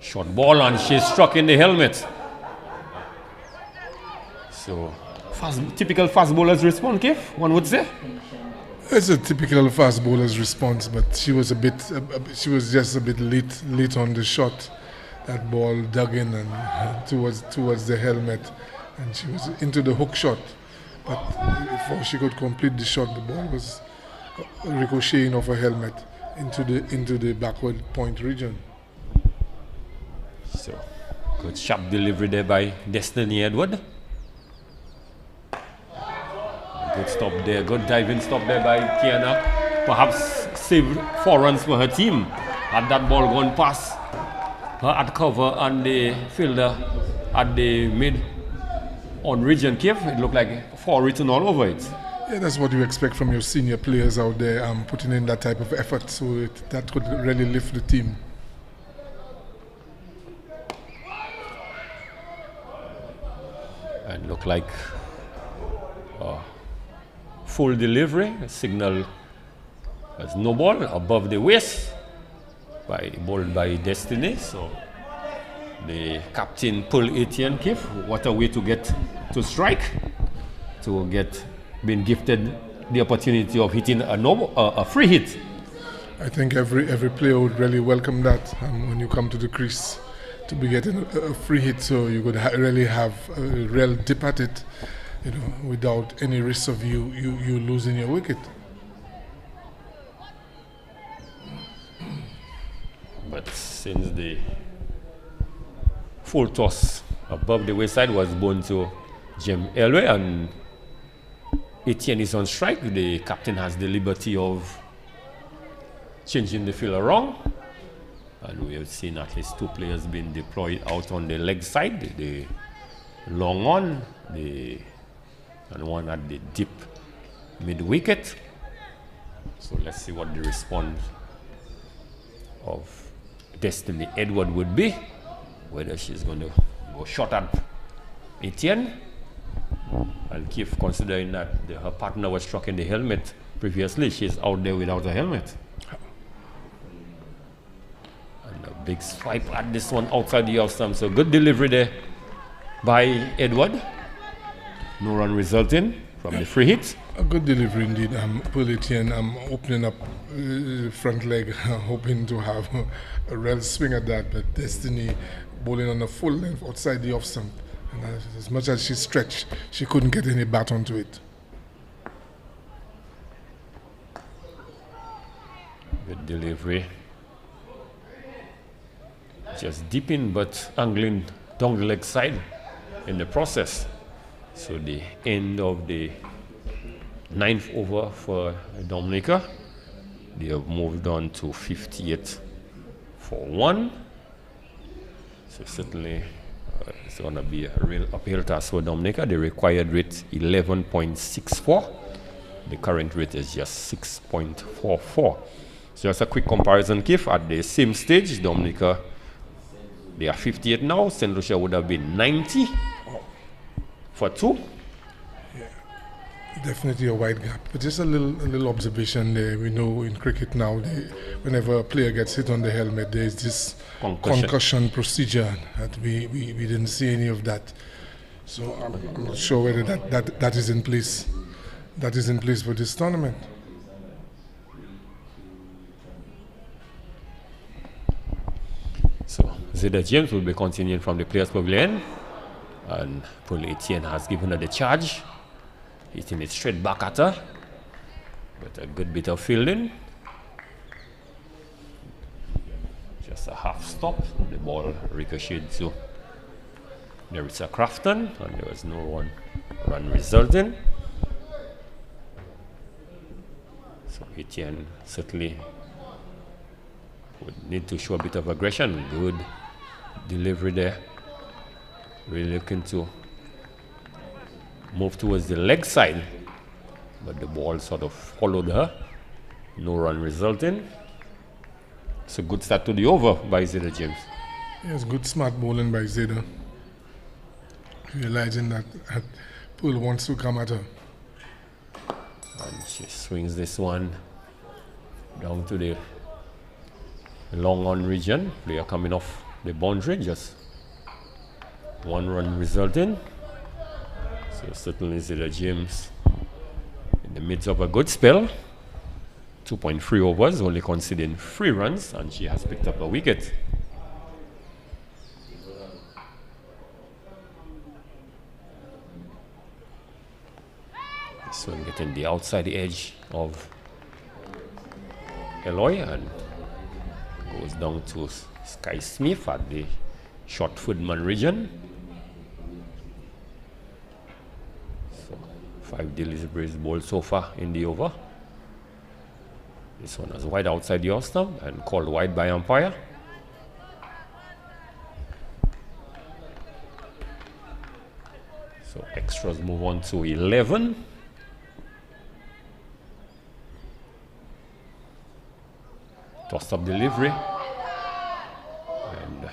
Short ball, and she's struck in the helmet. So typical fast bowler's response, Keith, one would say. It's a typical fast bowler's response, but she was just a bit late on the shot. That ball dug in and towards the helmet, and she was into the hook shot. But before she could complete the shot, the ball was ricocheting off her helmet into the backward point region. So good sharp delivery there by Destiny Edward. Good stop there, good diving stop there by Kiana. Perhaps saved 4 runs for her team. Had that ball gone past her at cover and the fielder at the mid on region Keith, it looked like 4 written all over it. Yeah, that's what you expect from your senior players out there, putting in that type of effort, so that could really lift the team. And look like full delivery, signal as no ball above the waist bowled by Destiny. So the captain pull Etienne Keith. What a way to get to strike, to get being gifted the opportunity of hitting a free hit. I think every player would really welcome that when you come to the crease, to be getting a free hit, so you could really have a real dip at it, without any risk of you losing your wicket. But since the full toss above the wayside was born to Jem Elway and Etienne is on strike, the captain has the liberty of changing the field around. And we have seen at least 2 players being deployed out on the leg side, the long one, and one at the deep mid wicket. So let's see what the response of Destiny Edward would be, whether she's going to go short at Etienne. And Keith, considering that her partner was struck in the helmet previously, she's out there without a helmet. And a big swipe at this one outside the off stump. So good delivery there by Edward. No run resulting from the free hit. A good delivery indeed. Pearl Etienne opening up front leg, hoping to have a real swing at that, but Destiny bowling on a full length outside the off stump. And as much as she stretched, she couldn't get any bat onto it. Good delivery. Just deep in, but angling down the leg side in the process. So the end of the 9th over for Dominica. They have moved on to 58 for 1. So certainly it's going to be a real uphill task for Dominica. The required rate 11.64. The current rate is just 6.44. So just a quick comparison, Keith. At the same stage, Dominica, they are 58 now. St. Lucia would have been 90 for 2. Definitely a wide gap, but just a little observation there. We know in cricket now, whenever a player gets hit on the helmet, there is this concussion procedure that we didn't see any of that. So I'm not sure whether that is in place. That is in place for this tournament. So Zeda James will be continuing from the Players Pavilion, and Paul Etienne has given her the charge. Hitting it straight back at her, but a good bit of fielding. Just a half stop. The ball ricocheted to Nerissa Crafton, and there was no run resulting. So Etienne certainly would need to show a bit of aggression. Good delivery there. Really looking to move towards the leg side, but the ball sort of followed her. No run resulting. It's a good start to the over by Zeda James. Yes, good smart bowling by Zeda. Realizing that Pearl wants to come at her. And she swings this one down to the long on region. Player coming off the boundary, just 1 run resulting. So certainly Zeda James in the midst of a good spell. 2.3 overs, only conceding 3 runs, and she has picked up a wicket. This one getting the outside edge of Eloy and goes down to Sky Smith at the short footman region. 5 deliveries bowled so far in the over. This one is wide outside the off stump and called wide by umpire. So extras move on to 11. Tossed up delivery. And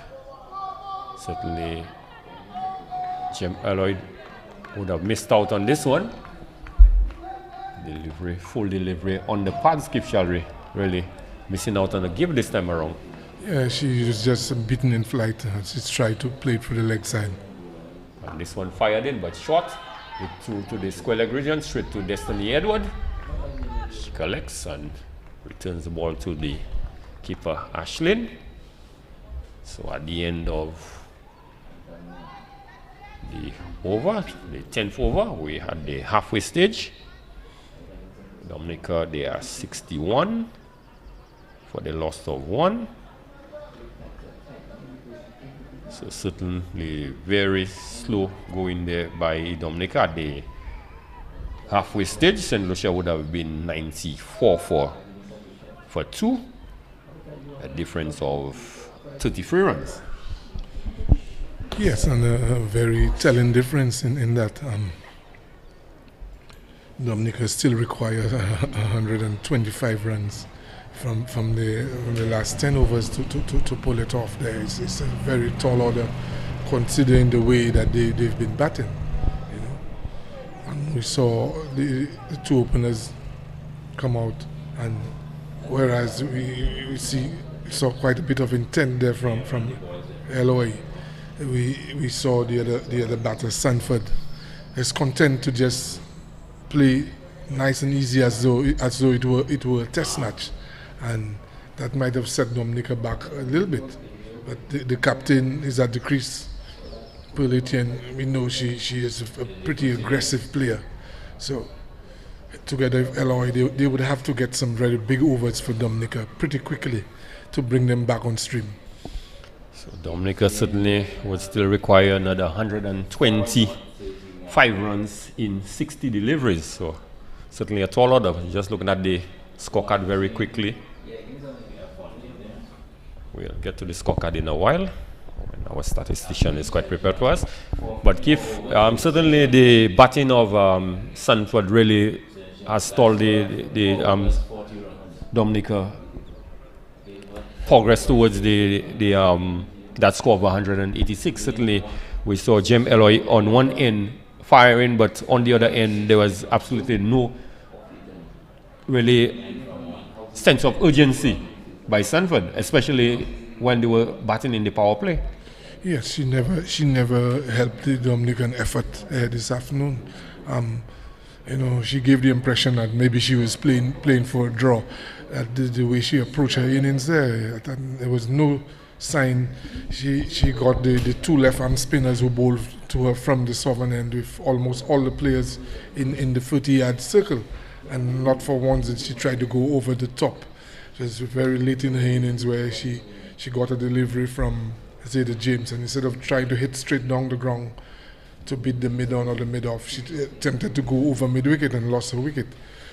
certainly Jim Alloyd would have missed out on this one. Delivery, full delivery on the pads. Keith Shalry really missing out on a give this time around. Yeah, she was just beaten in flight. She's tried to play it through the leg side. And this one fired in, but short. It threw to the square leg region, straight to Destiny Edward. She collects and returns the ball to the keeper, Ashlyn. So at the end of the over, the 10th over, we had the halfway stage. Dominica, they are 61 for the loss of 1. So certainly very slow going there by Dominica. At the halfway stage, St. Lucia would have been 94 for 2. A difference of 33 runs. Yes, and a very telling difference in that. Dominica still requires 125 runs from the last 10 overs to pull it off there. It's a very tall order considering the way that they've been batting. You know? And we saw the 2 openers come out, and whereas we saw quite a bit of intent there from LOI, we saw the other batter, Sanford, is content to just play nice and easy as though it were a test match, and that might have set Dominica back a little bit. But the captain is at the crease. Pearl Etienne, we know she is a pretty aggressive player. So together with Eloy, they would have to get some very big overs for Dominica pretty quickly to bring them back on stream. So Dominica certainly would still require another 125 runs in 60 deliveries. So certainly a tall order. Just looking at the scorecard very quickly. We'll get to the scorecard in a while. When our statistician is quite prepared for us. But Keith, certainly the batting of Sanford really has stalled the Dominica progress towards that score of 186. Certainly, we saw Jem Eloy on one end firing, but on the other end there was absolutely no really sense of urgency by Sanford, especially when they were batting in the power play. Yes, she never helped the Dominican effort this afternoon. She gave the impression that maybe she was playing for a draw. The way she approached her innings there was no sign. She got the two left-arm spinners who bowled to her from the southern end with almost all the players in the 30-yard circle, and not for once did she try to go over the top. It was very late in her innings where she got a delivery from Zeta James, and instead of trying to hit straight down the ground to beat the mid-on or the mid-off, she attempted to go over mid-wicket and lost her wicket.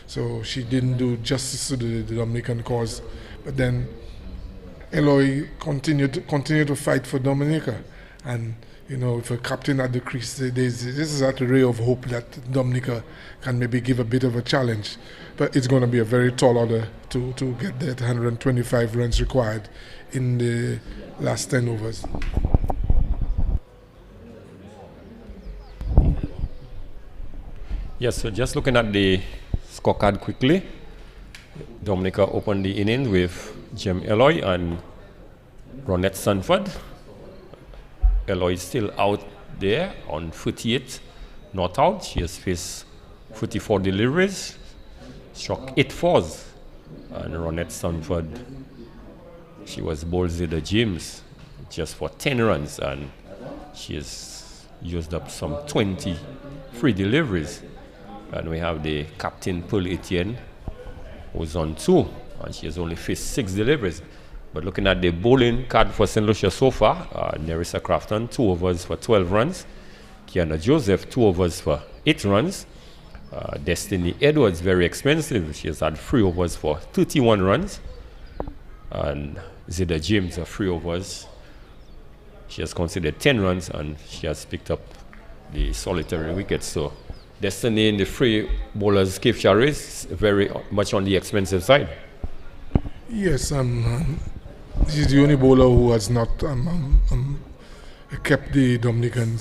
So she didn't do justice to the Dominican cause. But then Eloy continued to fight for Dominica, and with a captain at the crease, this is that ray of hope that Dominica can maybe give a bit of a challenge. But it's going to be a very tall order to get that 125 runs required in the last 10 overs. Yes, so just looking at the scorecard quickly, Dominica opened the inning with Jem Eloy and Ronette Sanford. Eloy is still out there on 48, not out. She has faced 44 deliveries, struck 8 fours. And Ronette Sanford, she was bowled Zeta James just for 10 runs, and she has used up some 20 free deliveries. And we have the captain, Pearl Etienne, who's on 2, and she has only faced 6 deliveries. But looking at the bowling card for St. Lucia so far, Nerissa Crafton, 2 overs for 12 runs. Kiana Joseph, 2 overs for 8 runs. Destiny Edwards, very expensive. She has had 3 overs for 31 runs. And Zeta James, 3 overs. She has considered 10 runs, and she has picked up the solitary wicket. So Destiny in the free bowlers Keith Charis, very much on the expensive side. Yes, she's the only bowler who has not kept the Dominican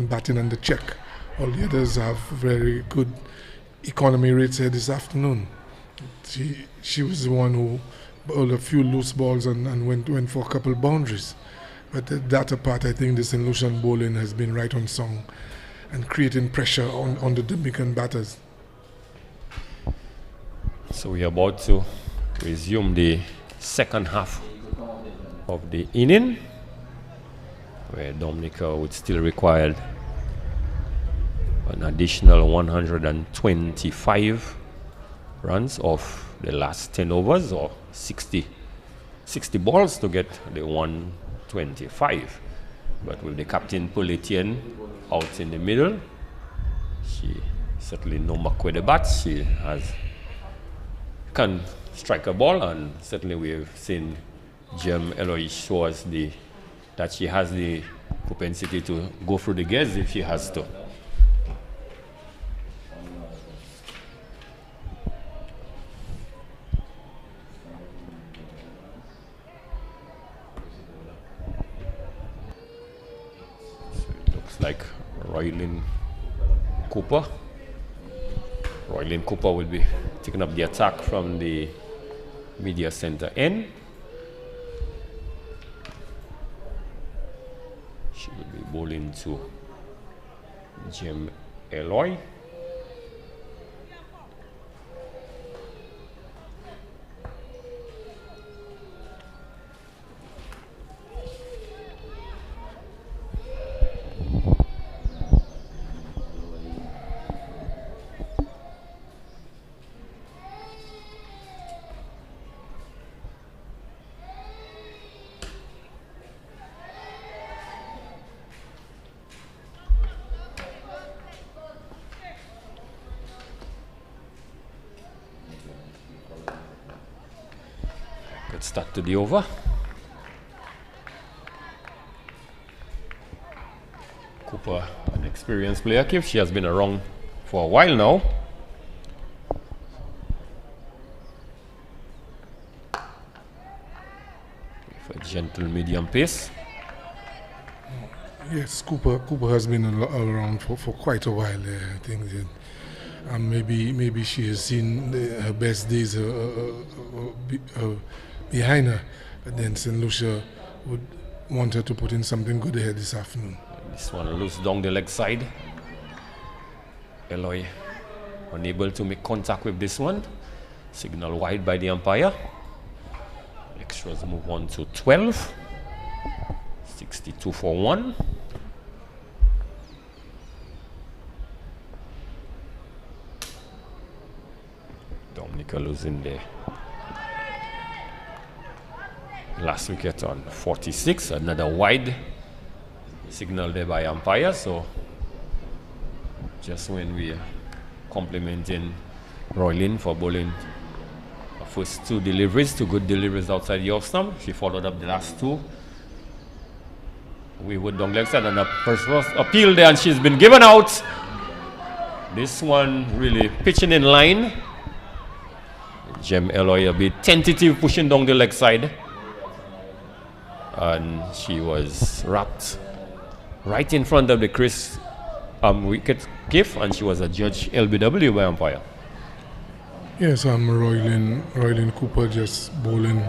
batting under check. All the others have very good economy rates here this afternoon. She was the one who bowled a few loose balls and went for a couple boundaries. But that apart, I think the St. Lucian bowling has been right on song and creating pressure on the Dominican batters. So we are about to resume the second half of the inning, where Dominica would still require an additional 125 runs of the last 10 overs, or 60 balls to get the 125. But with the captain, Pearl Etienne, out in the middle, she certainly no muck with the bat. She can strike a ball, and certainly we have seen Jem Eloy show us that she has the propensity to go through the gears if she has to. So it looks like Roylin Cooper will be taking up the attack from the media center end. She will be bowling to Jem Eloy. Start to the over. Cooper, an experienced player, Kif. She has been around for a while now. For a gentle medium pace. Yes, Cooper has been around for quite a while. I think that maybe she has seen her best days behind her. But then St. Lucia would want her to put in something good ahead this afternoon. This one loose down the leg side. Eloy unable to make contact with this one. Signal wide by the umpire. Extras move on to 12. 62 for 1. Dominica losing the last wicket on 46. Another wide signal there by umpire. So just when we are complimenting Roylin for bowling her first 2 deliveries, 2 good deliveries outside the off stump, she followed up the last 2. We would down leg side and a first appeal there, and she's been given out. This one really pitching in line. Gem Eloy a bit tentative, pushing down the leg side, and she was wrapped right in front of the crease wicket gift, and she was adjudged LBW by umpire. Yes, Roylin Cooper just bowling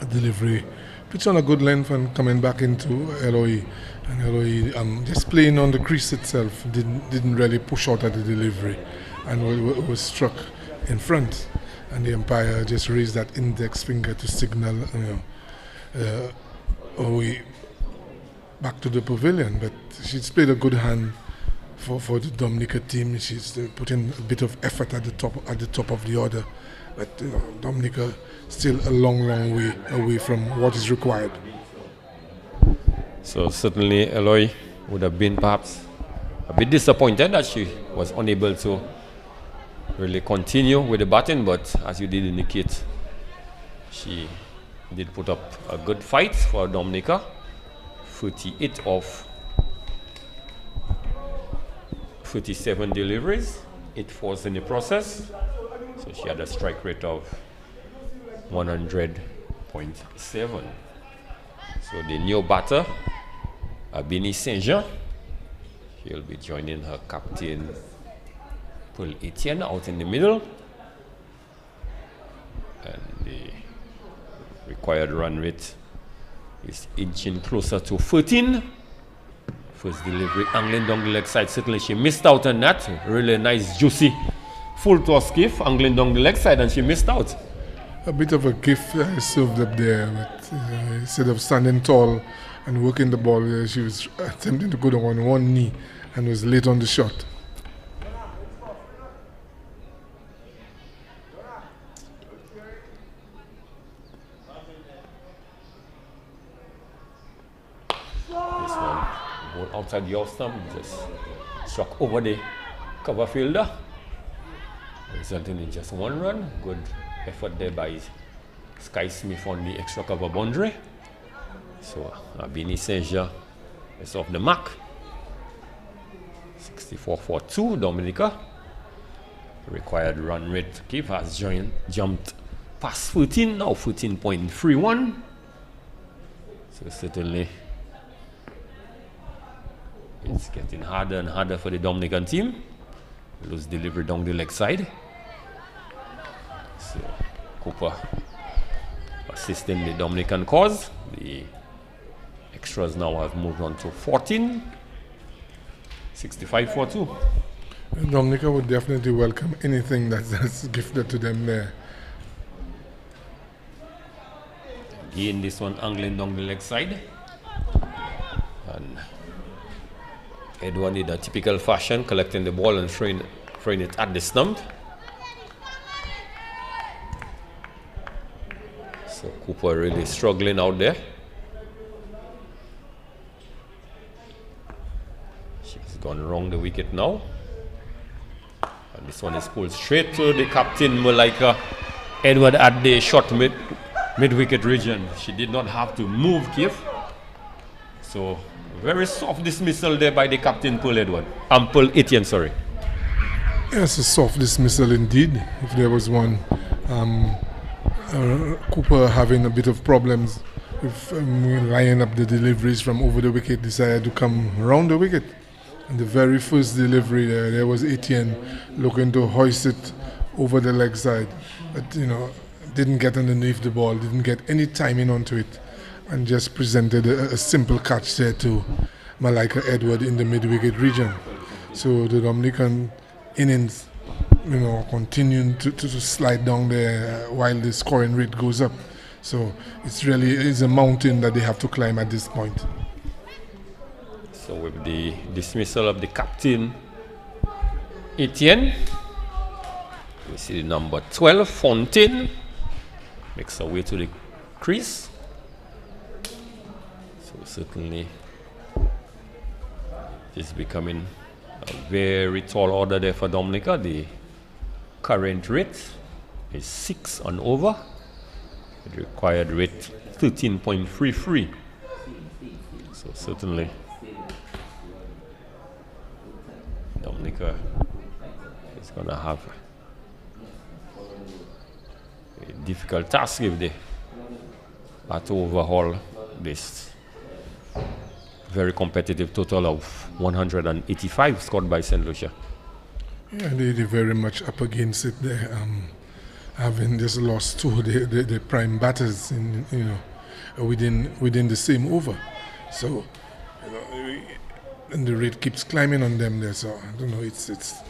a delivery. Pitch on a good length and coming back into Eloy. And Eloy just playing on the crease itself, didn't really push out at the delivery, and was struck in front. And the umpire just raised that index finger to signal, Eloy back to the pavilion. But she's played a good hand for the Dominica team. She's put in a bit of effort at the top of the order. But Dominica still a long way away from what is required. So certainly Eloy would have been perhaps a bit disappointed that she was unable to really continue with the batting, but as you did indicate, she did put up a good fight for Dominica. 38 of 37 deliveries, 8 fours in the process. So she had a strike rate of 100.7. So the new batter, Abini Saint-Jean, she'll be joining her captain Paul Etienne out in the middle. And the required run rate is inching closer to 13. First delivery angling down the leg side. Certainly she missed out on that. Really nice, juicy, full toss gift angling down the leg side, and she missed out. A bit of a gift served up there, but instead of standing tall and working the ball, she was attempting to go down on one knee and was late on the shot. This one, ball outside the off stump, just struck over the cover fielder, resulting in just 1 run. Good effort there by Sky Smith on the extra cover boundary. So Abini Saint-Jean is off the mark. 64 for 2, Dominica. Required run rate keep has jumped past 14, now 14.31. So certainly it's getting harder and harder for the Dominican team. Loose delivery down the leg side. So Cooper assisting the Dominican cause. The extras now have moved on to 14. 65 for 2. Dominica would definitely welcome anything that's gifted to them there. Again, this one angling down the leg side. And Edward in a typical fashion, collecting the ball and throwing it at the stump. So Cooper really struggling out there. She's gone wrong the wicket now. And this one is pulled straight to the captain, Malaika Edward, at the short mid-wicket region. She did not have to move, Keith. So, very soft dismissal there by the captain, Paul Edward. Paul Etienne, sorry. Yes, a soft dismissal indeed, if there was one. Cooper having a bit of problems with lining up the deliveries from over the wicket, decided to come around the wicket. And the very first delivery there was Etienne looking to hoist it over the leg side. But, didn't get underneath the ball, didn't get any timing onto it, and just presented a simple catch there to Malika Edward in the mid-wicket region. So the Dominican innings, continuing to slide down there while the scoring rate goes up. So it's a mountain that they have to climb at this point. So with the dismissal of the captain, Etienne, we see the number 12, Fontaine, makes her way to the crease. So certainly it's becoming a very tall order there for Dominica. The current rate is 6 and over. The required rate 13.33. So certainly Dominica is going to have a difficult task if they are to overhaul this very competitive total of 185 scored by St. Lucia. Yeah, they're very much up against it there. Having just lost two the prime batters within the same over. So, and the rate keeps climbing on them there. So I don't know. It's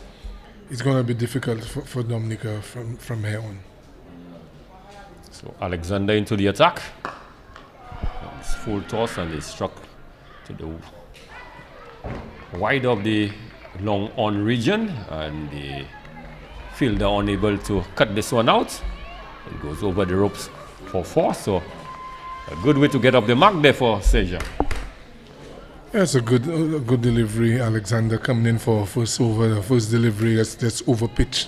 going to be difficult for Dominica from here on. So Alexander into the attack. It's full toss and they struck to the wide of the long on region, and the fielder unable to cut this one out. It goes over the ropes for 4. So a good way to get up the mark there for Seja. That's a good delivery. Alexander coming in for first over, the first delivery that's over pitch,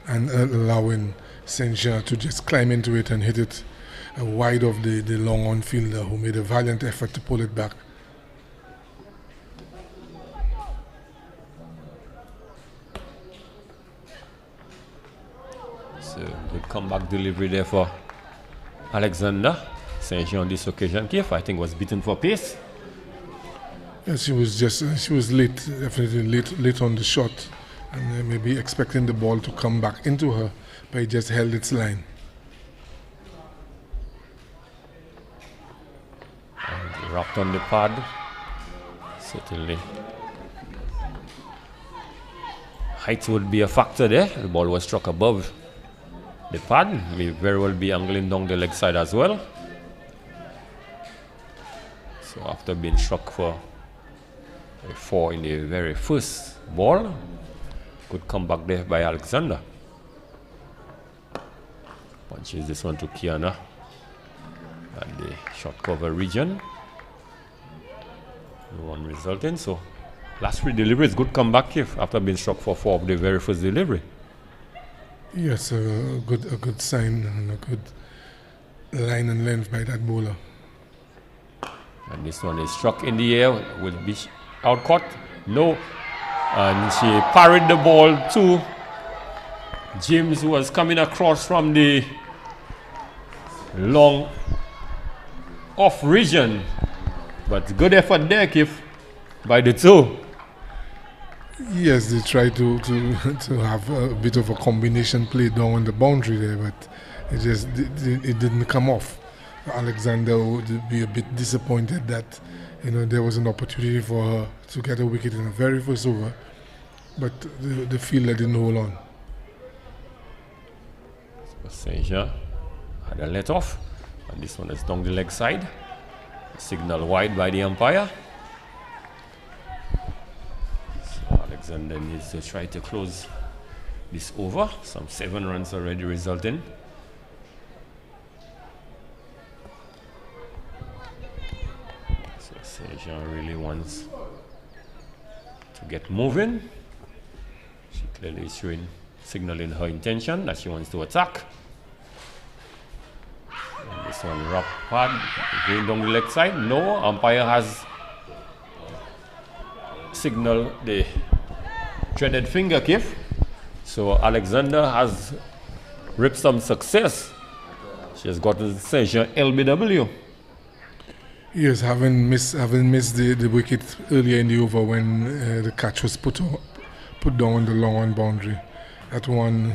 and allowing St. Jean to just climb into it and hit it wide of the long on fielder, who made a valiant effort to pull it back. So good comeback delivery there for Alexander. St. Jean on this occasion, Keith, I think was beaten for pace. Yes, she was late, definitely late on the shot, and maybe expecting the ball to come back into her, but it just held its line. And wrapped on the pad, certainly. Height would be a factor there. The ball was struck above the pad, may very well be angling down the leg side as well. So after being struck for a 4 in the very first ball, good comeback there by Alexander. Punches this one to Kiana and the short cover region. No one resulting. So last 3 deliveries, good comeback here after being struck for 4 of the very first delivery. Yes, a good sign and a good line and length by that bowler. And this one is struck in the air, will be out caught. No. And she parried the ball to James, who was coming across from the long off region. But good effort there, Keith, by the 2. Yes, they tried to have a bit of a combination play down on the boundary there, but it didn't come off. Alexander would be a bit disappointed that there was an opportunity for her to get a wicket in the very first over, but the fielder didn't hold on. St. Jean had a let off, and this one is down the leg side. Signal wide by the umpire. So Alexander needs to try to close this over. Some 7 runs already resulting. So St. Jean really wants to get moving. She clearly is signaling her intention that she wants to attack. And this one rough pad going down the leg side. No, umpire has signal the dreaded finger kick. So Alexander has ripped some success. She has gotten the session LBW. Yes, having missed the wicket earlier in the over when the catch was put down on the long on boundary. That one,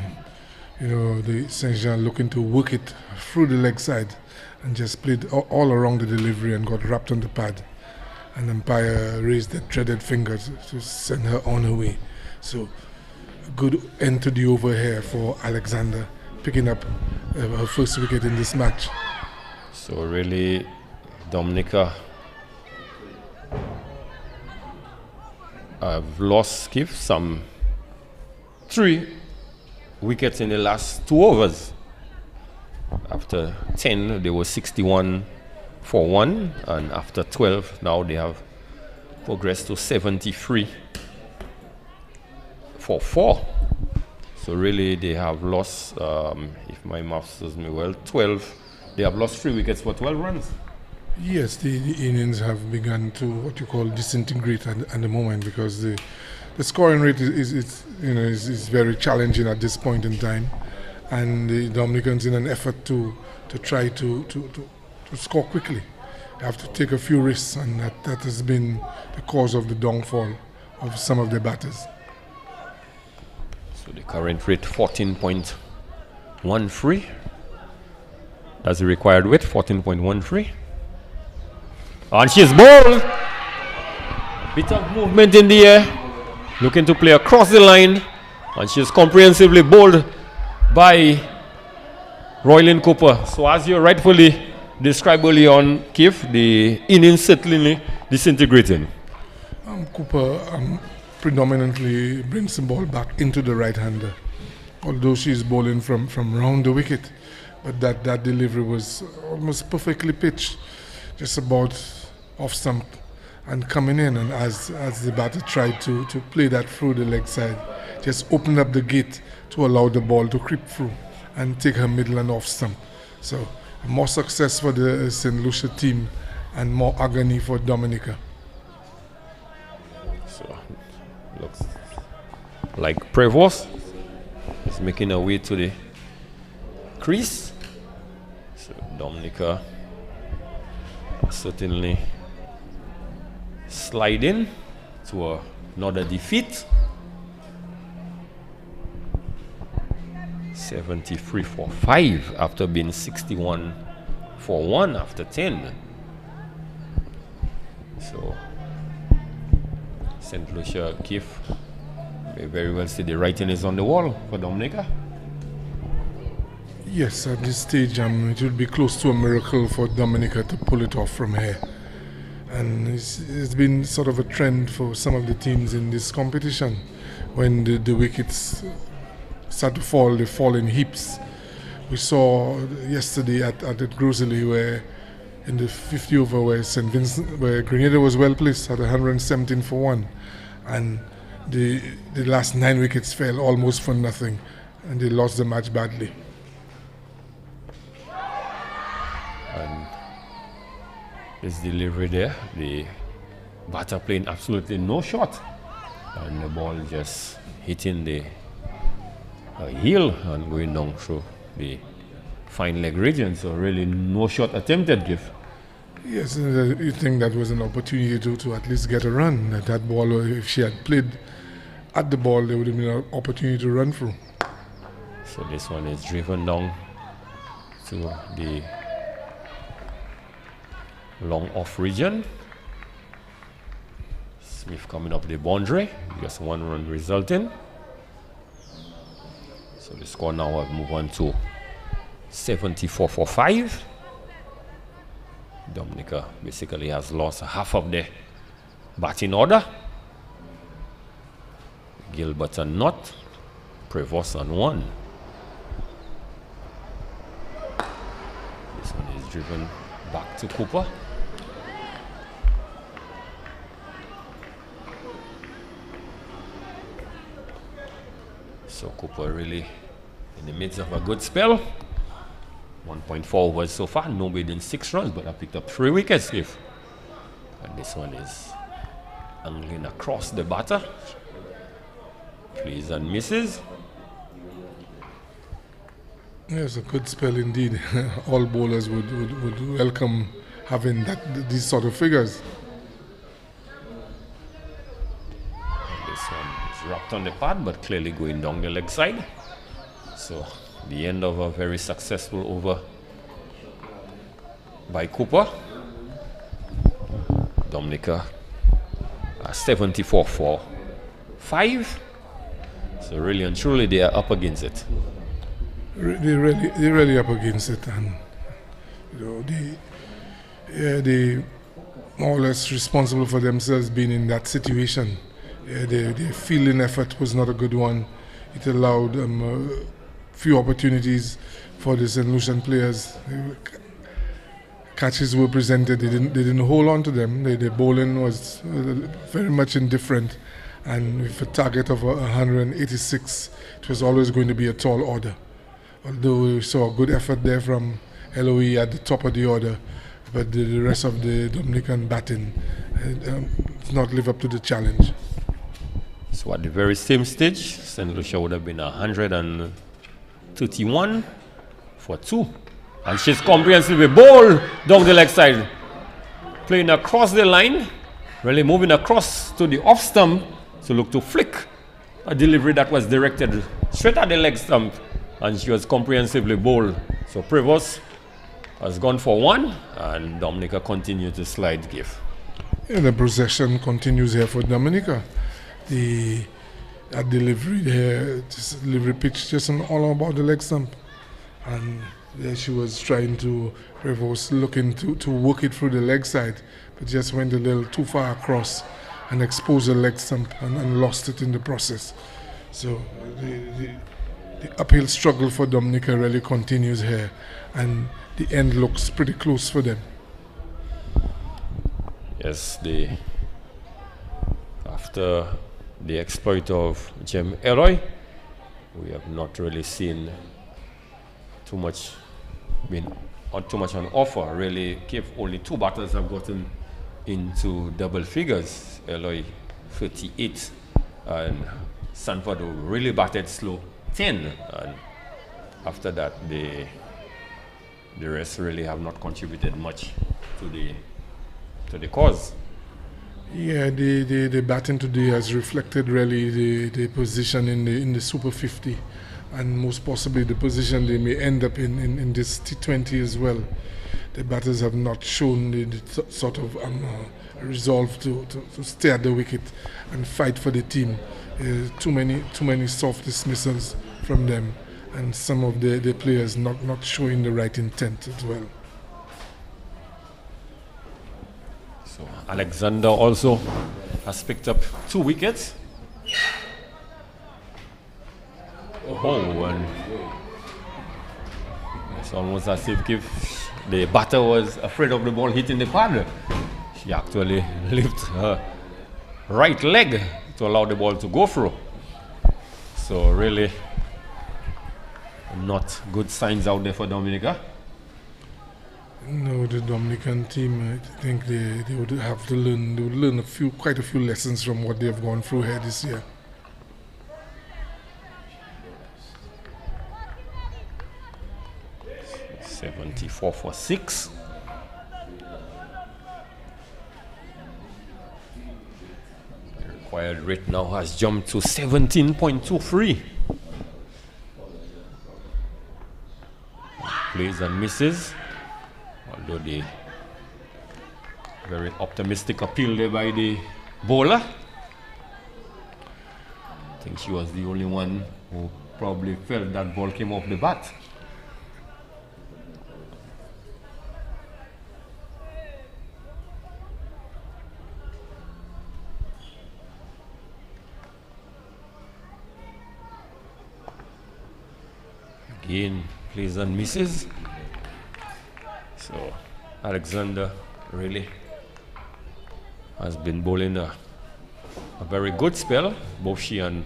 the Saint-Jean looking to work it through the leg side and just played all around the delivery and got wrapped on the pad. And umpire raised the dreaded finger to send her on her way. So a good end to the over here for Alexander, picking up her first wicket in this match. So really, Dominica have lost some 3 wickets in the last 2 overs. After 10, they were 61 for 1, and after 12, now they have progressed to 73 for 4. So really, they have lost, if my math serves me well, 12. They have lost 3 wickets for 12 runs. Yes, the Indians have begun to what you call disintegrate at the moment, because the scoring rate is very challenging at this point in time, and the Dominicans, in an effort to try to score quickly, have to take a few risks, and that has been the cause of the downfall of some of the batters. So the current rate 14.13. That's the required weight, 14.13. And she's bowled. Bit of movement in the air, looking to play across the line, and she's comprehensively bowled by Roylin Cooper. So as you rightfully described early on, Keith, the innings certainly disintegrating. Cooper predominantly brings the ball back into the right-hander, although she's bowling from round the wicket. But that delivery was almost perfectly pitched, just about off stump and coming in. And as the batter tried to play that through the leg side, just opened up the gate to allow the ball to creep through and take her middle and off stump. So more success for the St. Lucia team and more agony for Dominica. So looks like Prevost is making her way to the crease. So Dominica certainly sliding to another defeat. 73 for 5 after being 61 for 1 after 10. So St. Lucia Keith may very well say the writing is on the wall for Dominica. Yes, at this stage, it will be close to a miracle for Dominica to pull it off from here. And it's been sort of a trend for some of the teams in this competition. When the wickets start to fall, they fall in heaps. We saw yesterday at Groseley, where in the 50 over, where St. Vincent, where Grenada was well placed at 117 for 1, and the last 9 wickets fell almost for nothing, and they lost the match badly. And this delivery there, the batter playing absolutely no shot, and the ball just hitting the heel and going down through the fine leg region. So really no shot attempted, Giff. Yes, you think that was an opportunity to at least get a run. That ball, if she had played at the ball, there would have been an opportunity to run through. So this one is driven down to the long off region. Smith coming up the boundary, just 1 run resulting. So the score now have moved on to 74 for 5. Dominica basically has lost half of the batting order. Gilbert and Knott, Prevost on 1. This one is driven back to Cooper. So Cooper really in the midst of a good spell. 1.4 overs so far, nobody in 6 runs, but I picked up 3 wickets. And this one is Angling across the batter. Plays and misses. Yes, a good spell indeed. All bowlers would welcome having these sort of figures. And this one is wrapped on the pad, but clearly going down the leg side. So the end of a very successful over by Cooper. Dominica 74 for 5. So really and truly they are up against it. They're really up against it, and they more or less responsible for themselves being in that situation. The fielding effort was not a good one. It allowed a few opportunities for the St. Lucian players. Catches were presented, they didn't hold on to them. The bowling was very much indifferent, and with a target of 186, it was always going to be a tall order. Although we saw a good effort there from LOE at the top of the order, but the rest of the Dominican batting did not live up to the challenge. So at the very same stage, St. Lucia would have been 131 for 2. And she's comprehensively bowled down the leg side. Playing across the line, really moving across to the off stump to look to flick a delivery that was directed straight at the leg stump. And she was comprehensively bowled. So Prevost has gone for 1, and Dominica continued to slide give. Yeah, the possession continues here for Dominica. The delivery there, this delivery pitch just all about the leg stump. And there she was trying to, Prevost looking to work it through the leg side, but just went a little too far across and exposed the leg stump and lost it in the process. So the uphill struggle for Dominica really continues here, and the end looks pretty close for them. Yes, after the exploit of Jem Eloy, we have not really seen too much on offer. Really, only 2 batters have gotten into double figures. Eloy 38 and Sanford really batted slow 10, and after that the rest really have not contributed much to the cause. Yeah, the batting today has reflected really the position in the Super 50, and most possibly the position they may end up in this T20 as well. The batters have not shown the sort of resolve to stay at the wicket and fight for the team. Too many soft dismissals from them, and some of the players not showing the right intent as well. So Alexander also has picked up 2 wickets. Oh, and it's almost as if the batter was afraid of the ball hitting the pad. She actually lifted her right leg to allow the ball to go through. So really not good signs out there for Dominica. No, the Dominican team, I think they would have to learn quite a few lessons from what they have gone through here this year. .74 for 6. The required rate now has jumped to 17.23. Plays and misses. Although the very optimistic appeal there by the bowler. I think she was the only one who probably felt that ball came off the bat. Again, plays and misses. So Alexander really has been bowling a very good spell. Both she and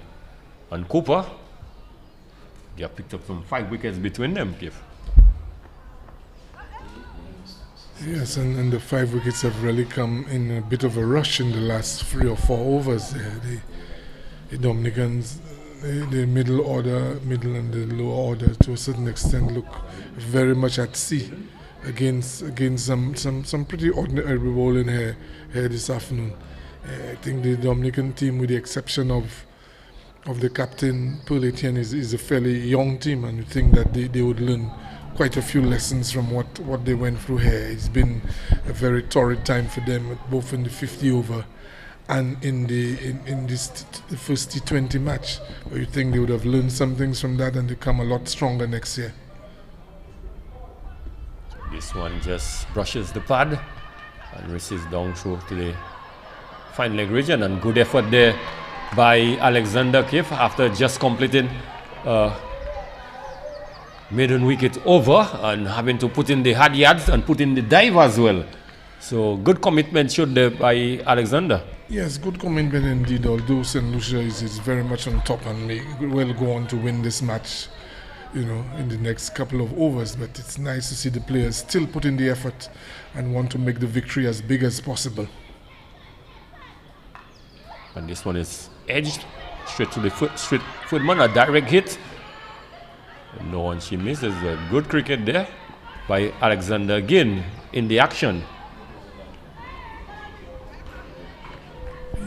Cooper. They have picked up some 5 wickets between them, Keith. Yes, and the 5 wickets have really come in a bit of a rush in the last 3 or 4 overs. The Dominicans, the middle and the lower order, to a certain extent, look very much at sea against some pretty ordinary bowling here this afternoon. I think the Dominican team, with the exception of the captain, Pearl Etienne, is a fairly young team, and you think that they would learn quite a few lessons from what they went through here. It's been a very torrid time for them, both in the 50 over and in this the first T20 match. But you think they would have learned some things from that and become a lot stronger next year. This one just brushes the pad and races down through to the fine leg region, and good effort there by Alexander Kiff after just completing maiden wicket over and having to put in the hard yards and put in the dive as well. So good commitment showed there by Alexander. Yes, good commitment indeed, although St. Lucia is very much on top and may well go on to win this match, in the next couple of overs. But it's nice to see the players still put in the effort and want to make the victory as big as possible. And this one is edged straight to the footman, a direct hit. No one she misses. A good cricket there by Alexander again in the action.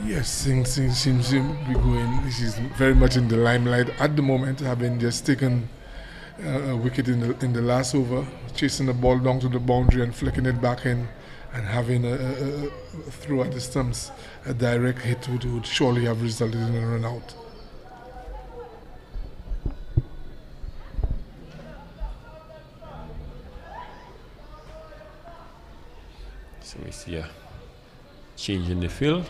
Yes, things seem to be going. She's very much in the limelight at the moment, having just taken a wicket in the last over, chasing the ball down to the boundary and flicking it back in, and having a throw at the stumps. A direct hit would surely have resulted in a run out. So we see a change in the field.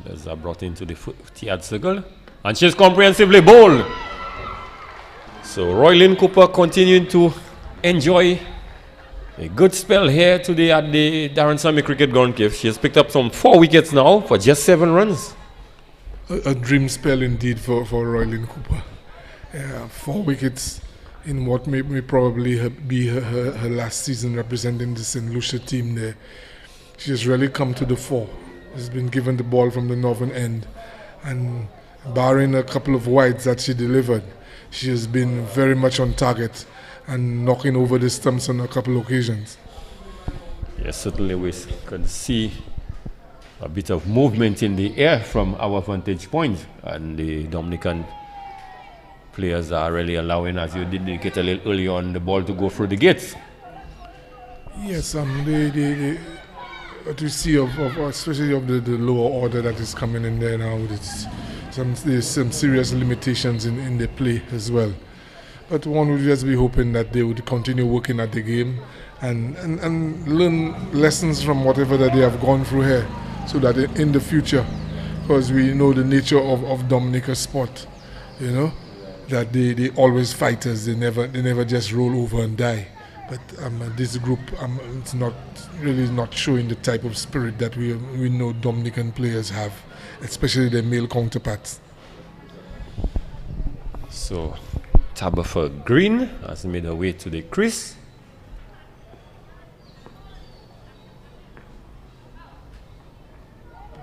Fielders are brought into the T-yard circle, and she's comprehensively bowled. So Roylyn Cooper continuing to enjoy a good spell here today at the Darren Sammy Cricket Ground Cave. She has picked up some 4 wickets now for just 7 runs. A dream spell indeed for Roylyn Cooper. 4 wickets in what may probably be her last season representing the St. Lucia team there. She has really come to the fore. She's been given the ball from the northern end, and barring a couple of wides that she delivered, she has been very much on target and knocking over the stumps on a couple of occasions. Yes, certainly we can see a bit of movement in the air from our vantage point, and the Dominican players are really allowing, as you did indicate a little earlier on, the ball to go through the gates. Yes, what we see especially of the lower order that is coming in there now, there's some serious limitations in their play as well. But one would just be hoping that they would continue working at the game and learn lessons from whatever that they have gone through here, so that in the future, because we know the nature of Dominica's sport, that they always fighters. They never just roll over and die. But this group, it's not showing the type of spirit that we know Dominican players have, especially their male counterparts. So Tabitha Green has made her way to the crease.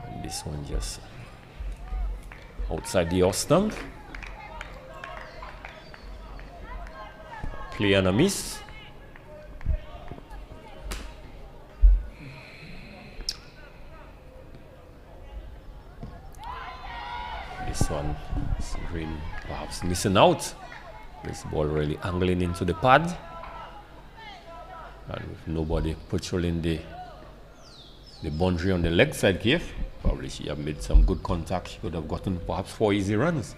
And this one just outside the off stump. Play and a miss. This one is Green perhaps missing out. This ball really angling into the pad, and with nobody patrolling the boundary on the leg side cave, probably she have made some good contact. She could have gotten perhaps 4 easy runs.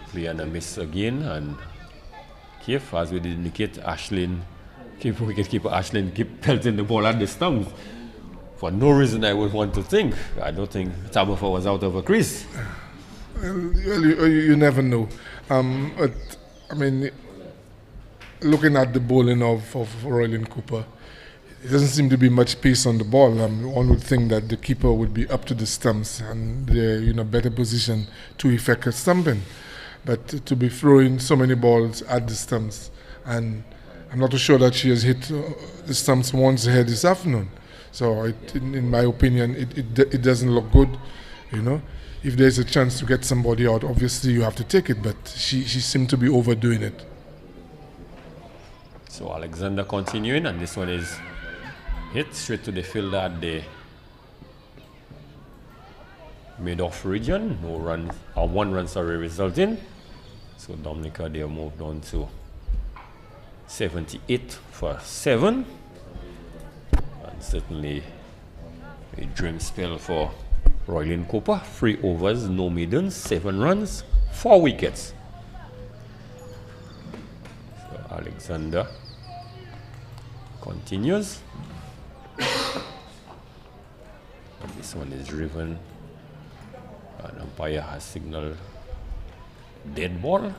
Play and a miss again, and Cave, as we did indicate, wicketkeeper Ashlyn keep pelting the ball at the stumps. For no reason I would want to think. I don't think Tabitha was out of a crease. Well, you never know. But, I mean, looking at the bowling of Roylyn Cooper, it doesn't seem to be much pace on the ball. One would think that the keeper would be up to the stumps and they're in a better position to effect a stumping. but to be throwing so many balls at the stumps, and I'm not too sure that she has hit the stumps once ahead this afternoon. So in my opinion, it doesn't look good, you know. If there's a chance to get somebody out, obviously you have to take it, but she seemed to be overdoing it. So Alexander continuing, and this one is hit straight to the fielder at the mid-off region. No run, or 1 run, sorry, resulting. So Dominica there moved on to 78 for 7. And certainly a dream spell for Roylin Cooper. 3 overs, no maidens, 7 runs, 4 wickets. So Alexander continues. And this one is driven. An umpire has signaled dead ball.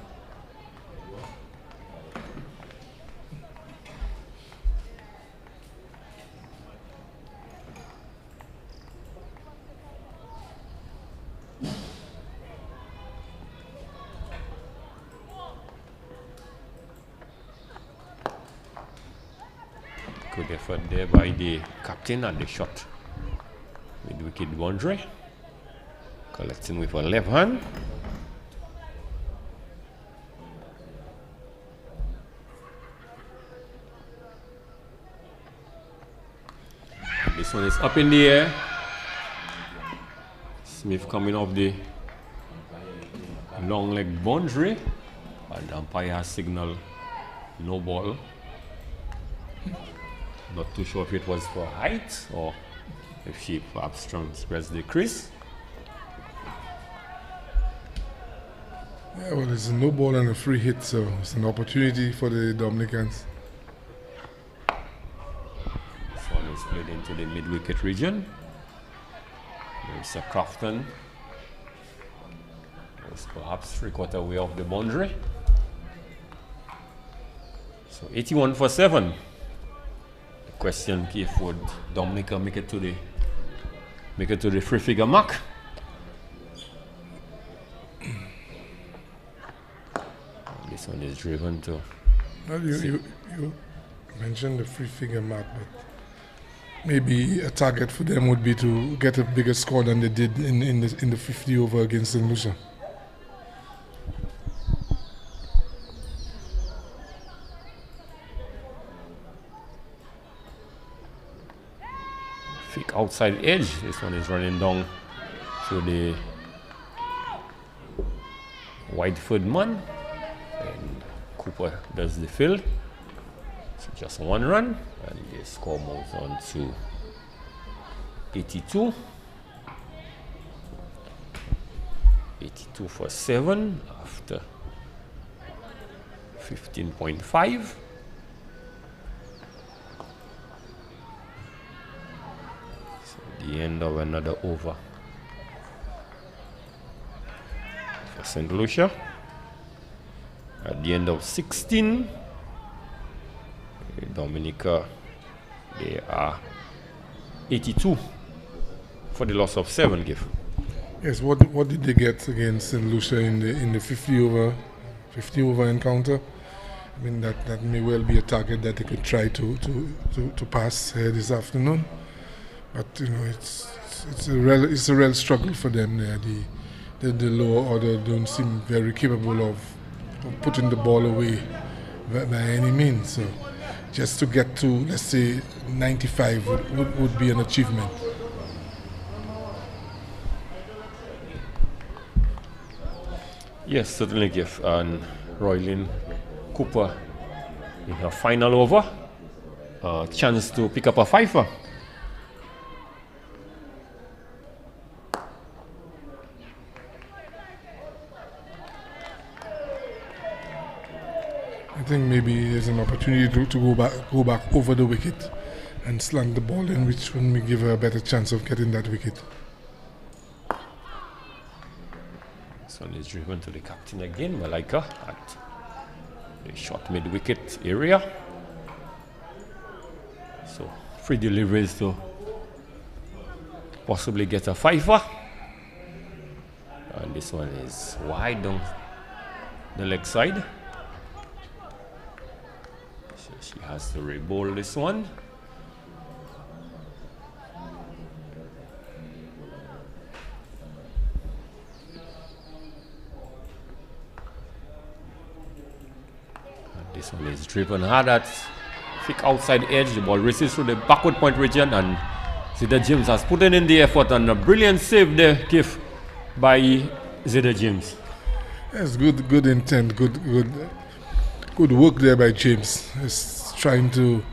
Good effort there by the captain and the shot with wicket boundary. Collecting with her left hand. This one is up in the air. Smith coming off the long leg boundary, and the umpire has signaled no ball. Not too sure if it was for height or if she perhaps transgressed the crease. Yeah, well, there's a no ball and a free hit, so it's an opportunity for the Dominicans. This one is played into the mid-wicket region. There's a Crafton. It's perhaps 3/4 way off the boundary. So 81 for 7. The question, if would Dominica make it to the 3-figure mark? This one is driven to. Well, you mentioned the 3-figure mark, but maybe a target for them would be to get a bigger score than they did in the 50 over against Lucia. Thick outside edge. This one is running down to the Whiteford man. And Cooper does the field. So just 1 run, and the score moves on to 82. 82 for 7 after 15.5. So the end of another over for St. Lucia. At the end of 16, Dominica, they are 82 for the loss of 7, Giff. Yes, what did they get against St. Lucia in the 50 over encounter? I mean, that may well be a target that they could try to pass here this afternoon. But you know, it's a real struggle for them there. The lower order don't seem very capable of putting the ball away by any means. So just to get to, let's say, 95 would be an achievement. Yes, certainly, Giff. And Roylin Cooper in her final over, a chance to pick up a fifer. I think maybe there's an opportunity to go back over the wicket and slant the ball in, which will give her a better chance of getting that wicket. This one is driven to the captain again, Malika, at the short mid-wicket area. So 3 deliveries to possibly get a fifer. And this one is wide down the leg side. So she has to re-bowl this one. This one is driven hard at thick outside edge. The ball races through the backward point region, and Zeta James has put in the effort, and a brilliant save there, Kif, by Zeta James. Yes, good intent, good work there by James. He's trying to,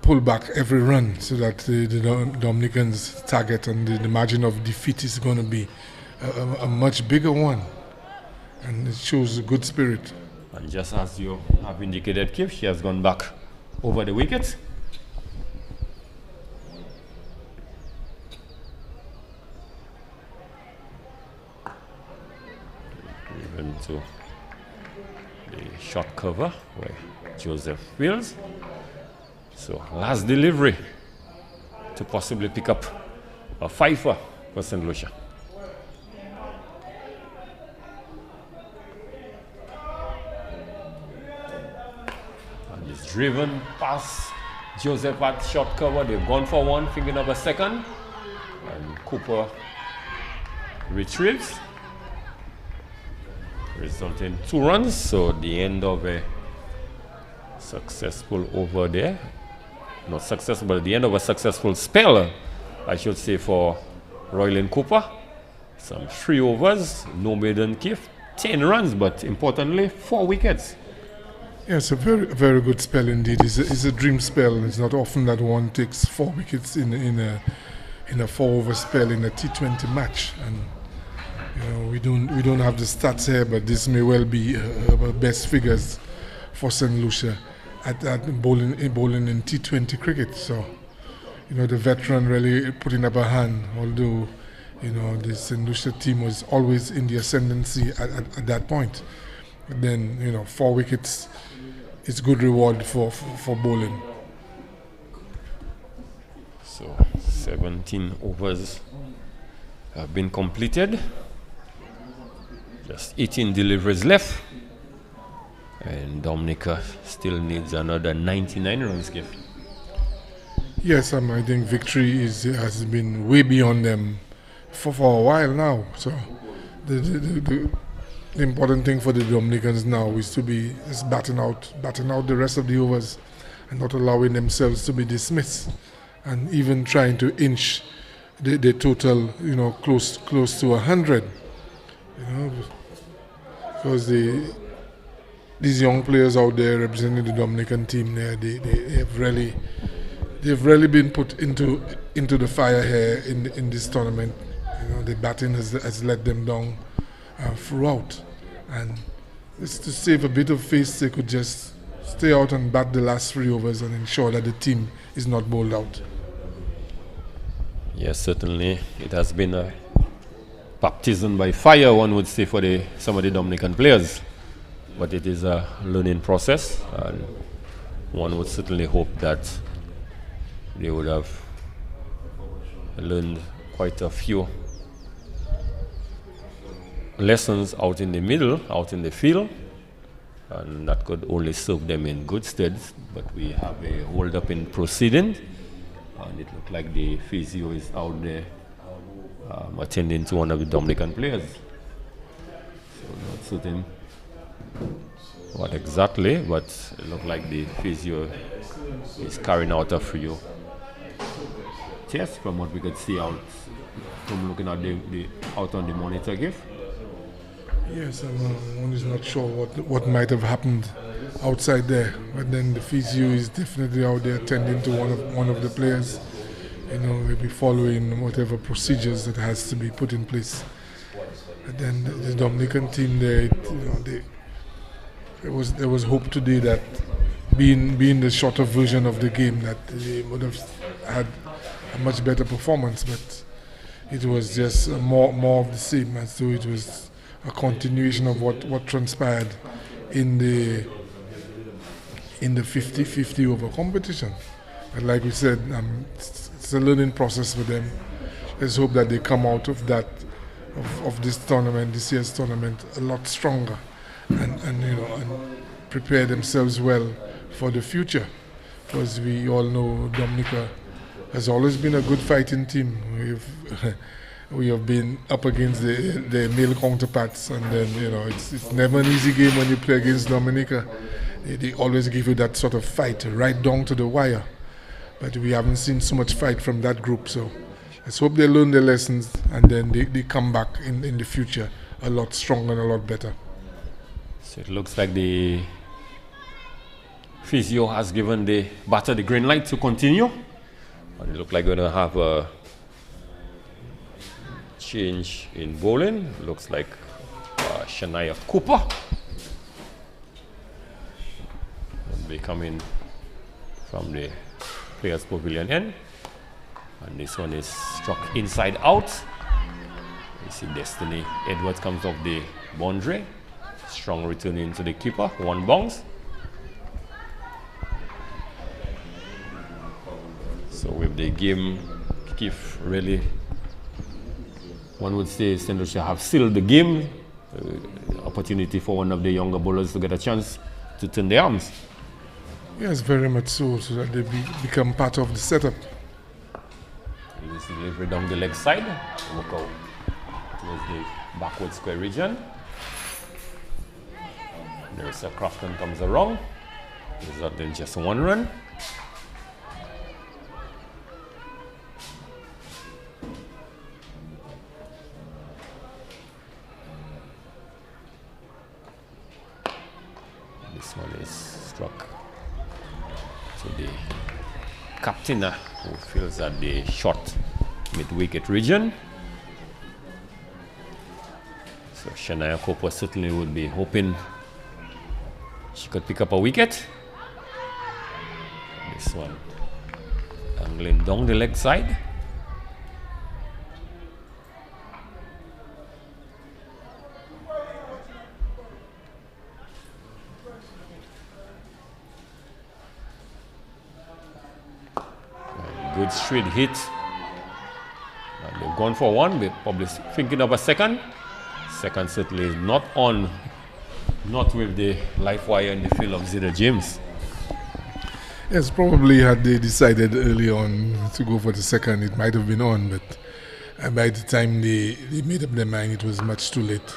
pull back every run so that the Dominicans' target and the margin of defeat is going to be a much bigger one, and it shows a good spirit. And just as you have indicated, Kif, she has gone back over the wicket. Even to the short cover where Joseph fields. So last delivery to possibly pick up a fifer for St. Lucia. Driven past Joseph at short cover. They've gone for one, finger number second. And Cooper retrieves, resulting 2 runs. So the end of a successful over there. Not successful, but the end of a successful spell, I should say, for Roylin Cooper. Some 3 overs, no maiden Kif, 10 runs, but importantly, 4 wickets. Yes, a very, very good spell indeed. It's a dream spell. It's not often that one takes 4 wickets in a 4-over spell in a T20 match. And we don't have the stats here, but this may well be best figures for St. Lucia at bowling in T20 cricket. So, the veteran really putting up a hand. Although, the St. Lucia team was always in the ascendancy at that point. But then, 4 wickets. It's good reward for bowling. So 17 overs have been completed. Just 18 deliveries left. And Dominica still needs another 99 runs, Kev. Yes, I think victory has been way beyond them for a while now. So the important thing for the Dominicans now is to be batting out the rest of the overs and not allowing themselves to be dismissed, and even trying to inch the total, close to 100. Because these young players out there representing the Dominican team there, they've really been put into the fire here in this tournament. The batting has let them down throughout, and just to save a bit of face, they could just stay out and bat the last 3 overs and ensure that the team is not bowled out. Yes, certainly it has been a baptism by fire, one would say, for some of the Dominican players, but it is a learning process, and one would certainly hope that they would have learned quite a few lessons out in the middle, out in the field, and that could only serve them in good stead. But we have a hold up in proceeding, and it looked like the physio is out there attending to one of the Dominican players. So not certain what exactly, but it looked like the physio is carrying out a few tests from what we could see out from looking at the out on the monitor gift. Yes, one is not sure what might have happened outside there, but then the physio is definitely out there tending to one of the players. Maybe following whatever procedures that has to be put in place. And then the Dominican team there, there was hope today that being the shorter version of the game that they would have had a much better performance, but it was just more of the same, as though it was a continuation of what transpired in the 50-50 over competition. And like we said, it's a learning process for them. Let's hope that they come out of that of this tournament, this year's tournament, a lot stronger, and prepare themselves well for the future. Because we all know Dominica has always been a good fighting team. We have been up against the male counterparts, and then it's never an easy game when you play against Dominica. They always give you that sort of fight right down to the wire. But we haven't seen so much fight from that group, so let's hope they learn their lessons and then they come back in the future a lot stronger and a lot better. So it looks like the physio has given the batter the green light to continue. And it looks like we're going to have a change in bowling. Looks like Shania Cooper will be coming from the Players Pavilion end. And this one is struck inside out. You see Destiny Edwards comes off the boundary. Strong return into the keeper, one bounce. So with the game, Keith really, one would say St. Lucia have sealed the game. Opportunity for one of the younger bowlers to get a chance to turn their arms. Yes, very much so that they become part of the setup. This delivery down the leg side. Look out towards the backward square region. There's a Crafton comes around. Result in just one run. This one is struck to the captain who feels at the short mid-wicket region. So Shania Cooper certainly would be hoping she could pick up a wicket. This one angling down the leg side. Good straight hit. And they've gone for one. They're probably thinking of a second. Second certainly is not on. Not with the live wire in the field of Zeta James. Yes, probably had they decided early on to go for the second, it might have been on, but by the time they made up their mind, it was much too late.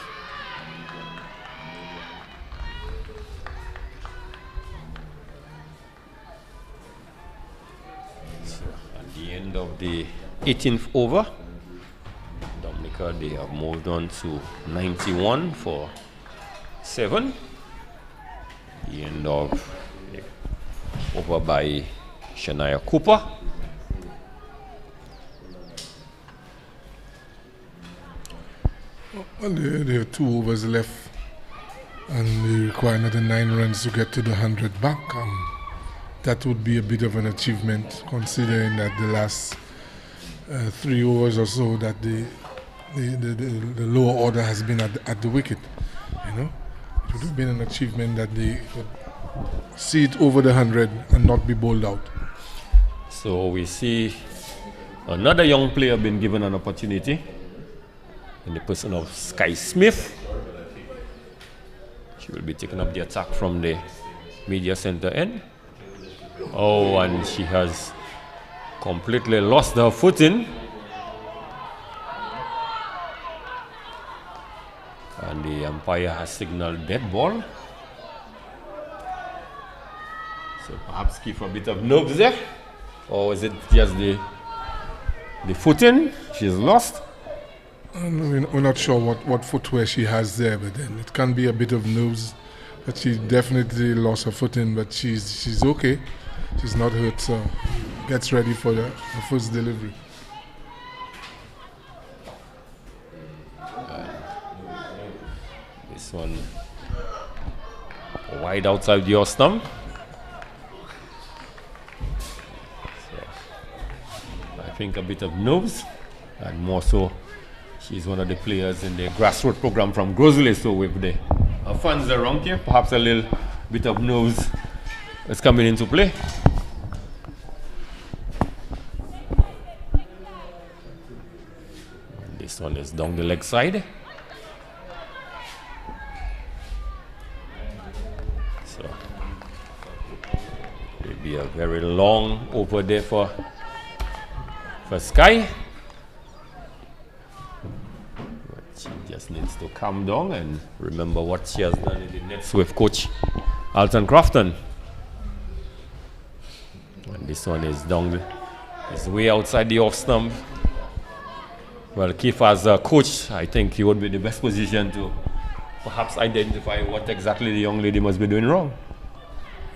So at the end of the 18th over, Dominica, they have moved on to 91 for 7. The end of over by Shania Cooper. Well, there are 2 overs left, and they require another 9 runs to get to the 100 back. That would be a bit of an achievement, considering that the last 3 overs or so that the lower order has been at the wicket. It would have been an achievement that they could see it over the 100 and not be bowled out. So we see another young player being given an opportunity in the person of Sky Smith. She will be taking up the attack from the media center end. Oh, and she has completely lost her footing. And the umpire has signaled dead ball. So perhaps keep a bit of nerves there. Or is it just the footing she's lost? We're not sure what footwear she has there, but then it can be a bit of nerves. But she definitely lost her footing, but she's okay. She's not hurt, so gets ready for the first delivery. This one wide outside your stump. So, I think a bit of nerves, and more so she's one of the players in the grassroots program from Grosley, so with the fans around here, perhaps a little bit of nerves is coming into play. This one is down the leg side. So it'll be a very long over there for Sky. But she just needs to calm down and remember what she has done in the nets with Coach Alton Crofton. And this one is down, it's way outside the off stump. Well, Keith, as a coach, I think he would be the best position to perhaps identify what exactly the young lady must be doing wrong.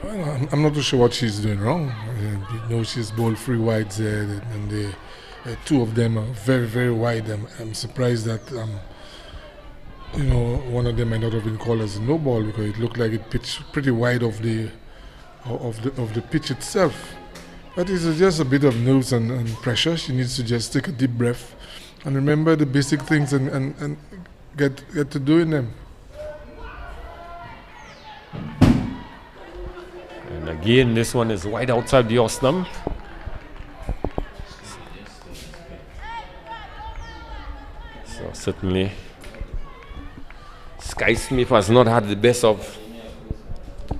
Well, I'm not too sure what she's doing wrong. You know, she's bowled 3 wides there, and the 2 of them are very, very wide. I'm surprised that you know, one of them might not have been called as a no ball because it looked like it pitched pretty wide of the pitch itself. But it's just a bit of nerves and pressure. She needs to just take a deep breath and remember the basic things and get to doing them. And again, this one is wide outside the off stump. So certainly, Sky Smith has not had the best of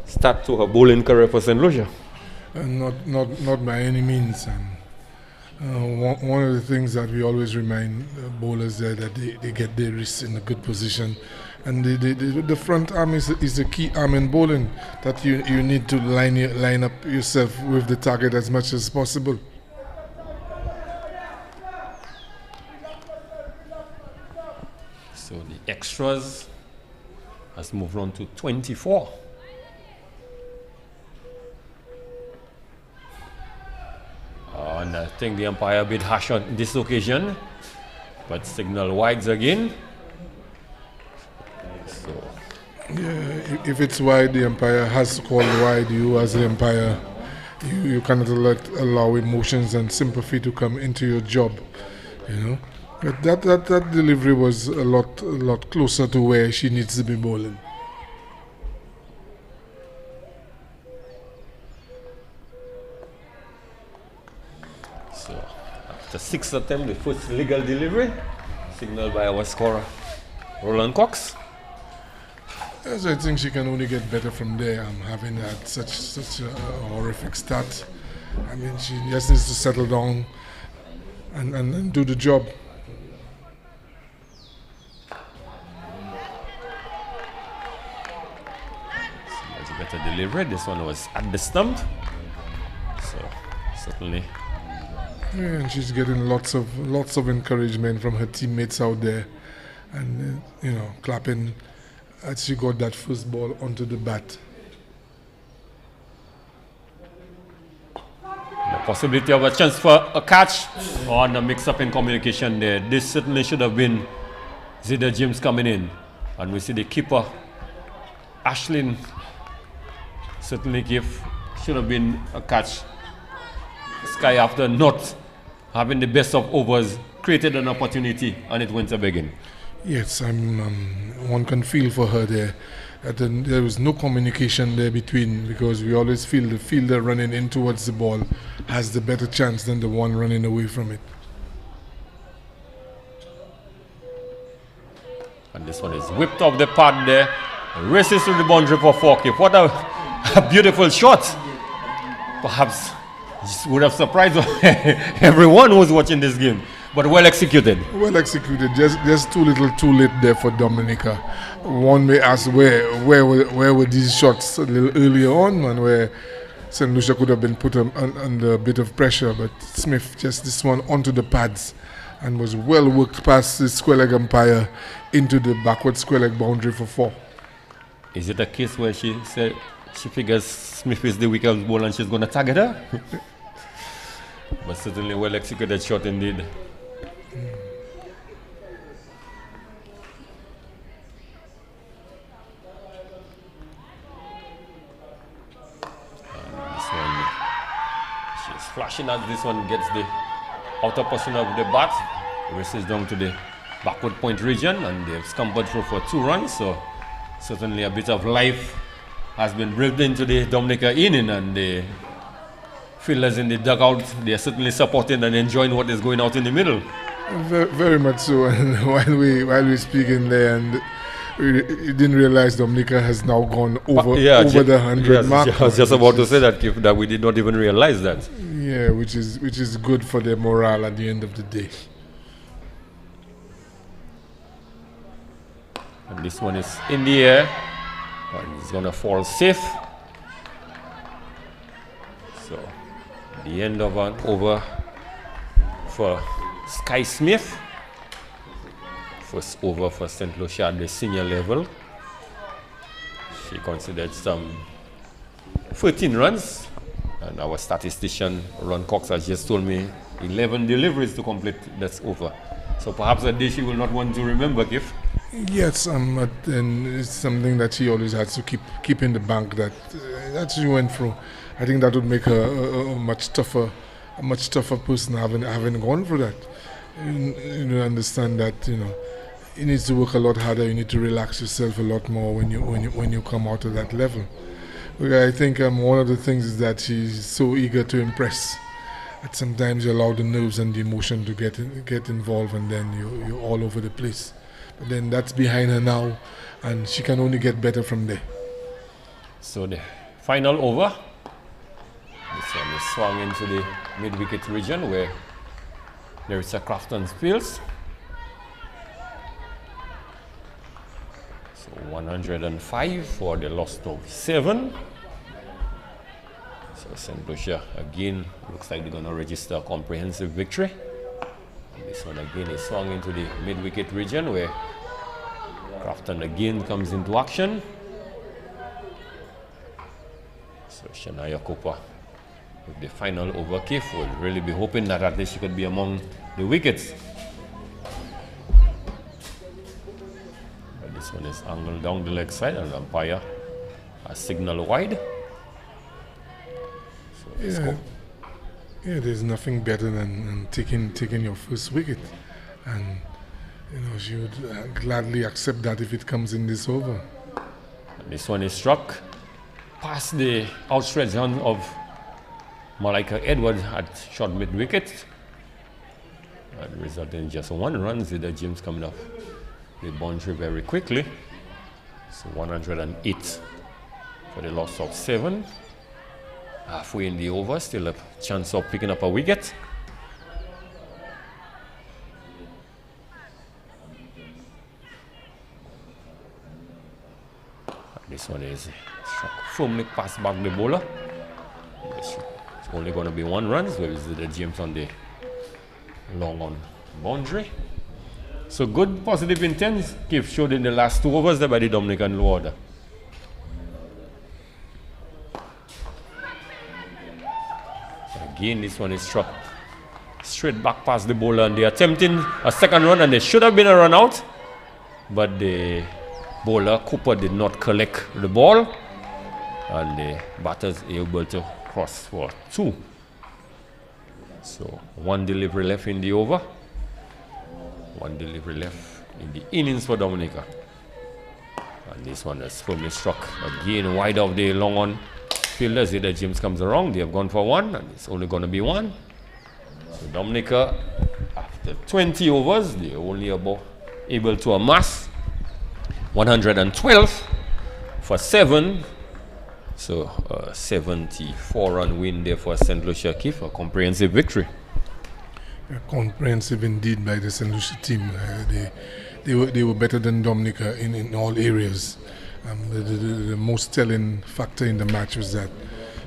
start to her bowling career for St. Lucia. Not by any means. One of the things that we always remind bowlers there that they get their wrists in a good position, and the front arm is the key arm in bowling, that you need to line up yourself with the target as much as possible. So the extras has moved on to 24. And I think the umpire a bit harsh on this occasion, but signal wides again. So yeah, if it's wide, the umpire has called wide. You as the umpire, you cannot allow emotions and sympathy to come into your job, you know. But that delivery was a lot closer to where she needs to be bowling. So after 6th attempt, the first legal delivery, signaled by our scorer, Roland Cox. Yes, I think she can only get better from there. Having had such a horrific start, I mean, she just needs to settle down and do the job. Better delivery. This one was at the stump, so certainly. Yeah, and she's getting lots of encouragement from her teammates out there, and you know, clapping as she got that first ball onto the bat. The possibility of a chance for a catch on a mix-up in communication there. This certainly should have been Zida James coming in, and we see the keeper Ashlyn. Certainly should have been a catch. Sky, after not having the best of overs, created an opportunity and it went a begging. Yes, one can feel for her there. There was no communication there between, because we always feel the fielder running in towards the ball has the better chance than the one running away from it. And this one is whipped off the pad there. Races to the boundary for Forky. What a beautiful shot. Perhaps this would have surprised everyone who was watching this game, but well executed. Well executed. Just too little, too late there for Dominica. One may ask where were these shots a little earlier on, and where St. Lucia could have been put under a bit of pressure, but Smith just this one onto the pads and was well worked past the square leg umpire into the backward square leg boundary for 4. Is it a case where she said she figures Smith is the weakest ball and she's going to target her? But certainly well executed shot indeed. And this one, she's flashing as this one gets the outer portion of the bat, races down to the backward point region, and they've scampered through for 2 runs. So certainly a bit of life has been breathed into the Dominica inning, and the fielders in the dugout, they are certainly supporting and enjoying what is going out in the middle. Very, very much so. And while we speaking there, and we didn't realize Dominica has now gone over the 100 mark. I was just about to say that we did not even realize that. Yeah, which is good for their morale at the end of the day. And this one is in the air, and it's gonna fall safe. So the end of an over for Sky Smith. First over for St. Lucia at the senior level. She considered some 13 runs, and our statistician Ron Cox has just told me 11 deliveries to complete that's over. So perhaps a day she will not want to remember, Kif. Yes, and it's something that she always has to keep in the bank that she went through. I think that would make her a much tougher person having gone through that. You understand that you need to work a lot harder. You need to relax yourself a lot more when you come out of that level. I think one of the things is that she's so eager to impress. That sometimes you allow the nerves and the emotion to get involved, and then you're all over the place. But then that's behind her now, and she can only get better from there. So the final over. This one is swung into the mid-wicket region where there is a Crafton's Fields. So 105 for the loss of 7. So St. Lucia again looks like they're going to register a comprehensive victory. And this one again is swung into the mid-wicket region where Crafton again comes into action. So Shania Cooper with the final over kick will really be hoping that at least she could be among the wickets. But this one is angled down the leg side and the umpire has signal wide. So there's nothing better than taking your first wicket, and she would gladly accept that if it comes in this over. And this one is struck past the outstretched hand of Malika Edwards at short mid wicket. And resulting in just 1 run. Zida James coming off the boundary very quickly. So 108 for the loss of 7. Halfway in the over, still a chance of picking up a wicket. This one is struck firmly past back the bowler. It's only going to be 1 run, so it's the James on the long on boundary. So good positive intent Keith showed in the last 2 overs there by the Dominican low order. Again, this one is struck straight back past the bowler, and they're attempting a 2nd run, and there should have been a run out, but the bowler Cooper did not collect the ball, and the batters able to cross for 2. So 1 delivery left in the over, 1 delivery left in the innings for Dominica, and this one is firmly struck again wide of the long on fielders. Either James comes around, they have gone for 1, and it's only going to be 1. So Dominica, after 20 overs, they're only able to amass 112 for 7. So 74-run win there for St. Lucia Keith, a comprehensive victory. Comprehensive indeed by the St. Lucia team. They were better than Dominica in all areas. The most telling factor in the match was that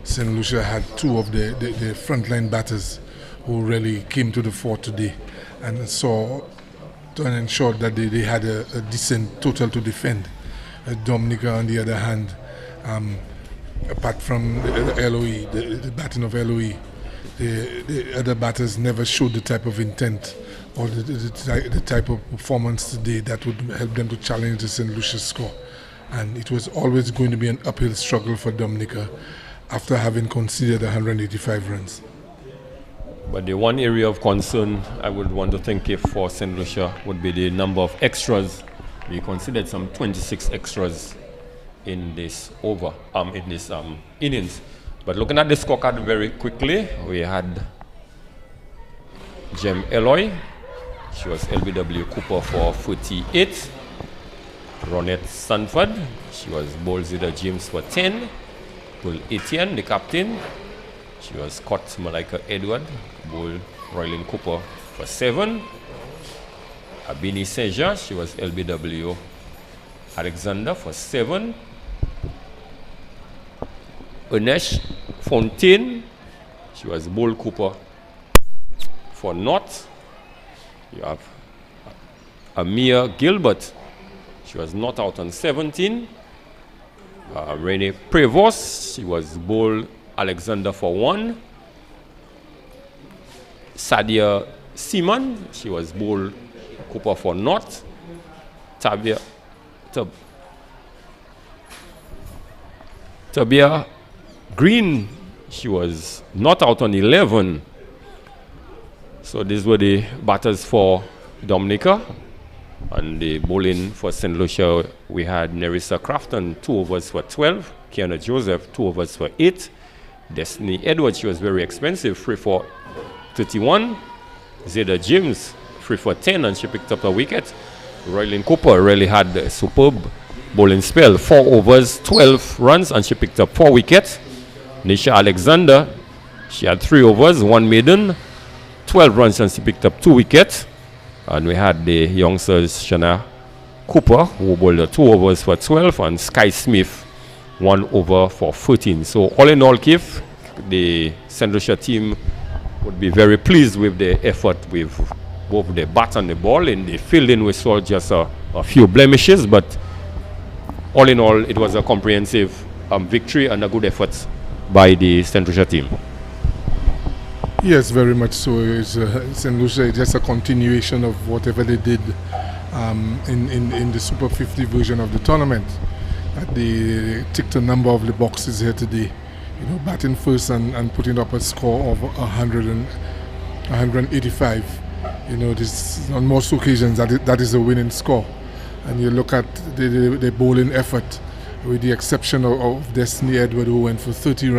St. Lucia had 2 of the frontline batters who really came to the fore today and ensured that they had a decent total to defend. Dominica, on the other hand, apart from the LOE, the batting of LOE, the other batters never showed the type of intent or the type of performance today that would help them to challenge the St. Lucia score. And it was always going to be an uphill struggle for Dominica after having conceded 185 runs. But the one area of concern I would want to think if for St. Lucia would be the number of extras. We considered some 26 extras in this innings. But looking at the scorecard very quickly, we had Jem Eloy She was LBW Cooper for 48. Ronette Sanford, she was bowled Zida James for 10. Bull Etienne, the captain, she was caught Malika Edward, bowled Roylin Cooper for 7. Abini Seja, she was LBW Alexander for 7. Unesh Fontaine, she was bowled Cooper for naught. You have Amir Gilbert, she was not out on 17. Renee Prevost, she was bowled Alexander for 1. Sadia Seaman, she was bowled Cooper for naught. Tabia Green, she was not out on 11. So these were the batters for Dominica. And the bowling for St. Lucia, we had Nerissa Crafton, 2 overs for 12. Kiana Joseph, 2 overs for 8. Destiny Edwards, she was very expensive, 3 for 31. Zeda James, 3 for 10, and she picked up a wicket. Roylin Cooper really had a superb bowling spell, 4 overs, 12 runs, and she picked up 4 wickets. Nisha Alexander, she had 3 overs, 1 maiden, 12 runs, and she picked up 2 wickets. And we had the youngsters Shana Cooper, who bowled 2 overs for 12, and Sky Smith, 1 over for 14. So all in all, Keith, the St. Lucia team would be very pleased with the effort with both the bat and the ball. In the fielding, we saw just a few blemishes, but all in all, it was a comprehensive victory and a good effort by the St. Lucia team. Yes, very much so. St. Lucia is just a continuation of whatever they did in the Super 50 version of the tournament. They ticked a number of the boxes here today. You know, batting first and putting up a score of 185. You know, this on most occasions that is a winning score. And you look at the bowling effort, with the exception of Destiny Edward, who went for 30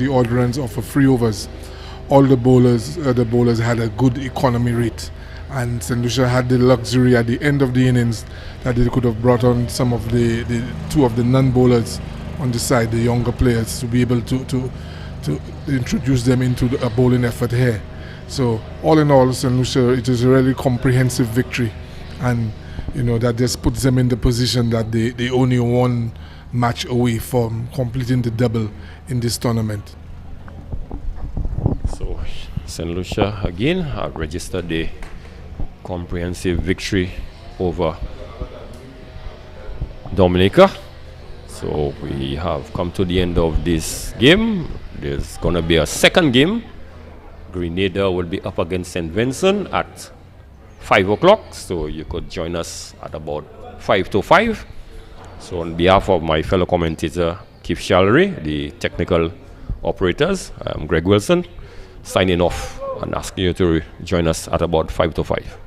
odd runs off of 3 overs. All the bowlers had a good economy rate, and St. Lucia had the luxury at the end of the innings that they could have brought on some of the 2 of the non-bowlers on the side, the younger players, to be able to introduce them into a bowling effort here. So all in all, St. Lucia, it is a really comprehensive victory, and you know that just puts them in the position that they only 1 match away from completing the double in this tournament. So St. Lucia again have registered the comprehensive victory over Dominica. So we have come to the end of this game. There's going to be a second game. Grenada will be up against St. Vincent at 5 o'clock. So you could join us at about 5 to 5. So on behalf of my fellow commentator Keith Shallery, the technical operators, I'm Greg Wilson, signing off and asking you to join us at about 5 to 5.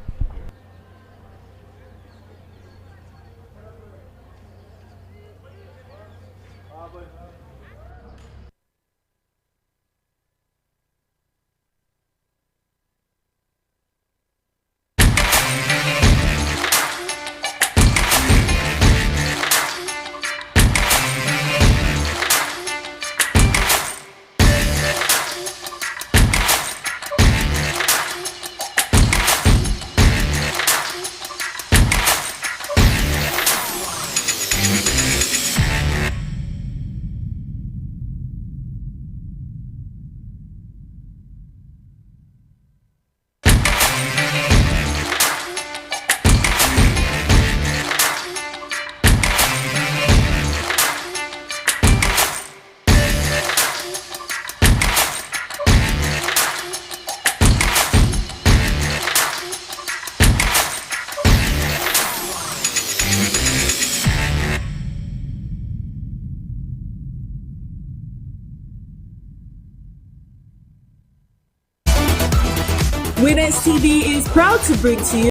Winners TV is proud to bring to you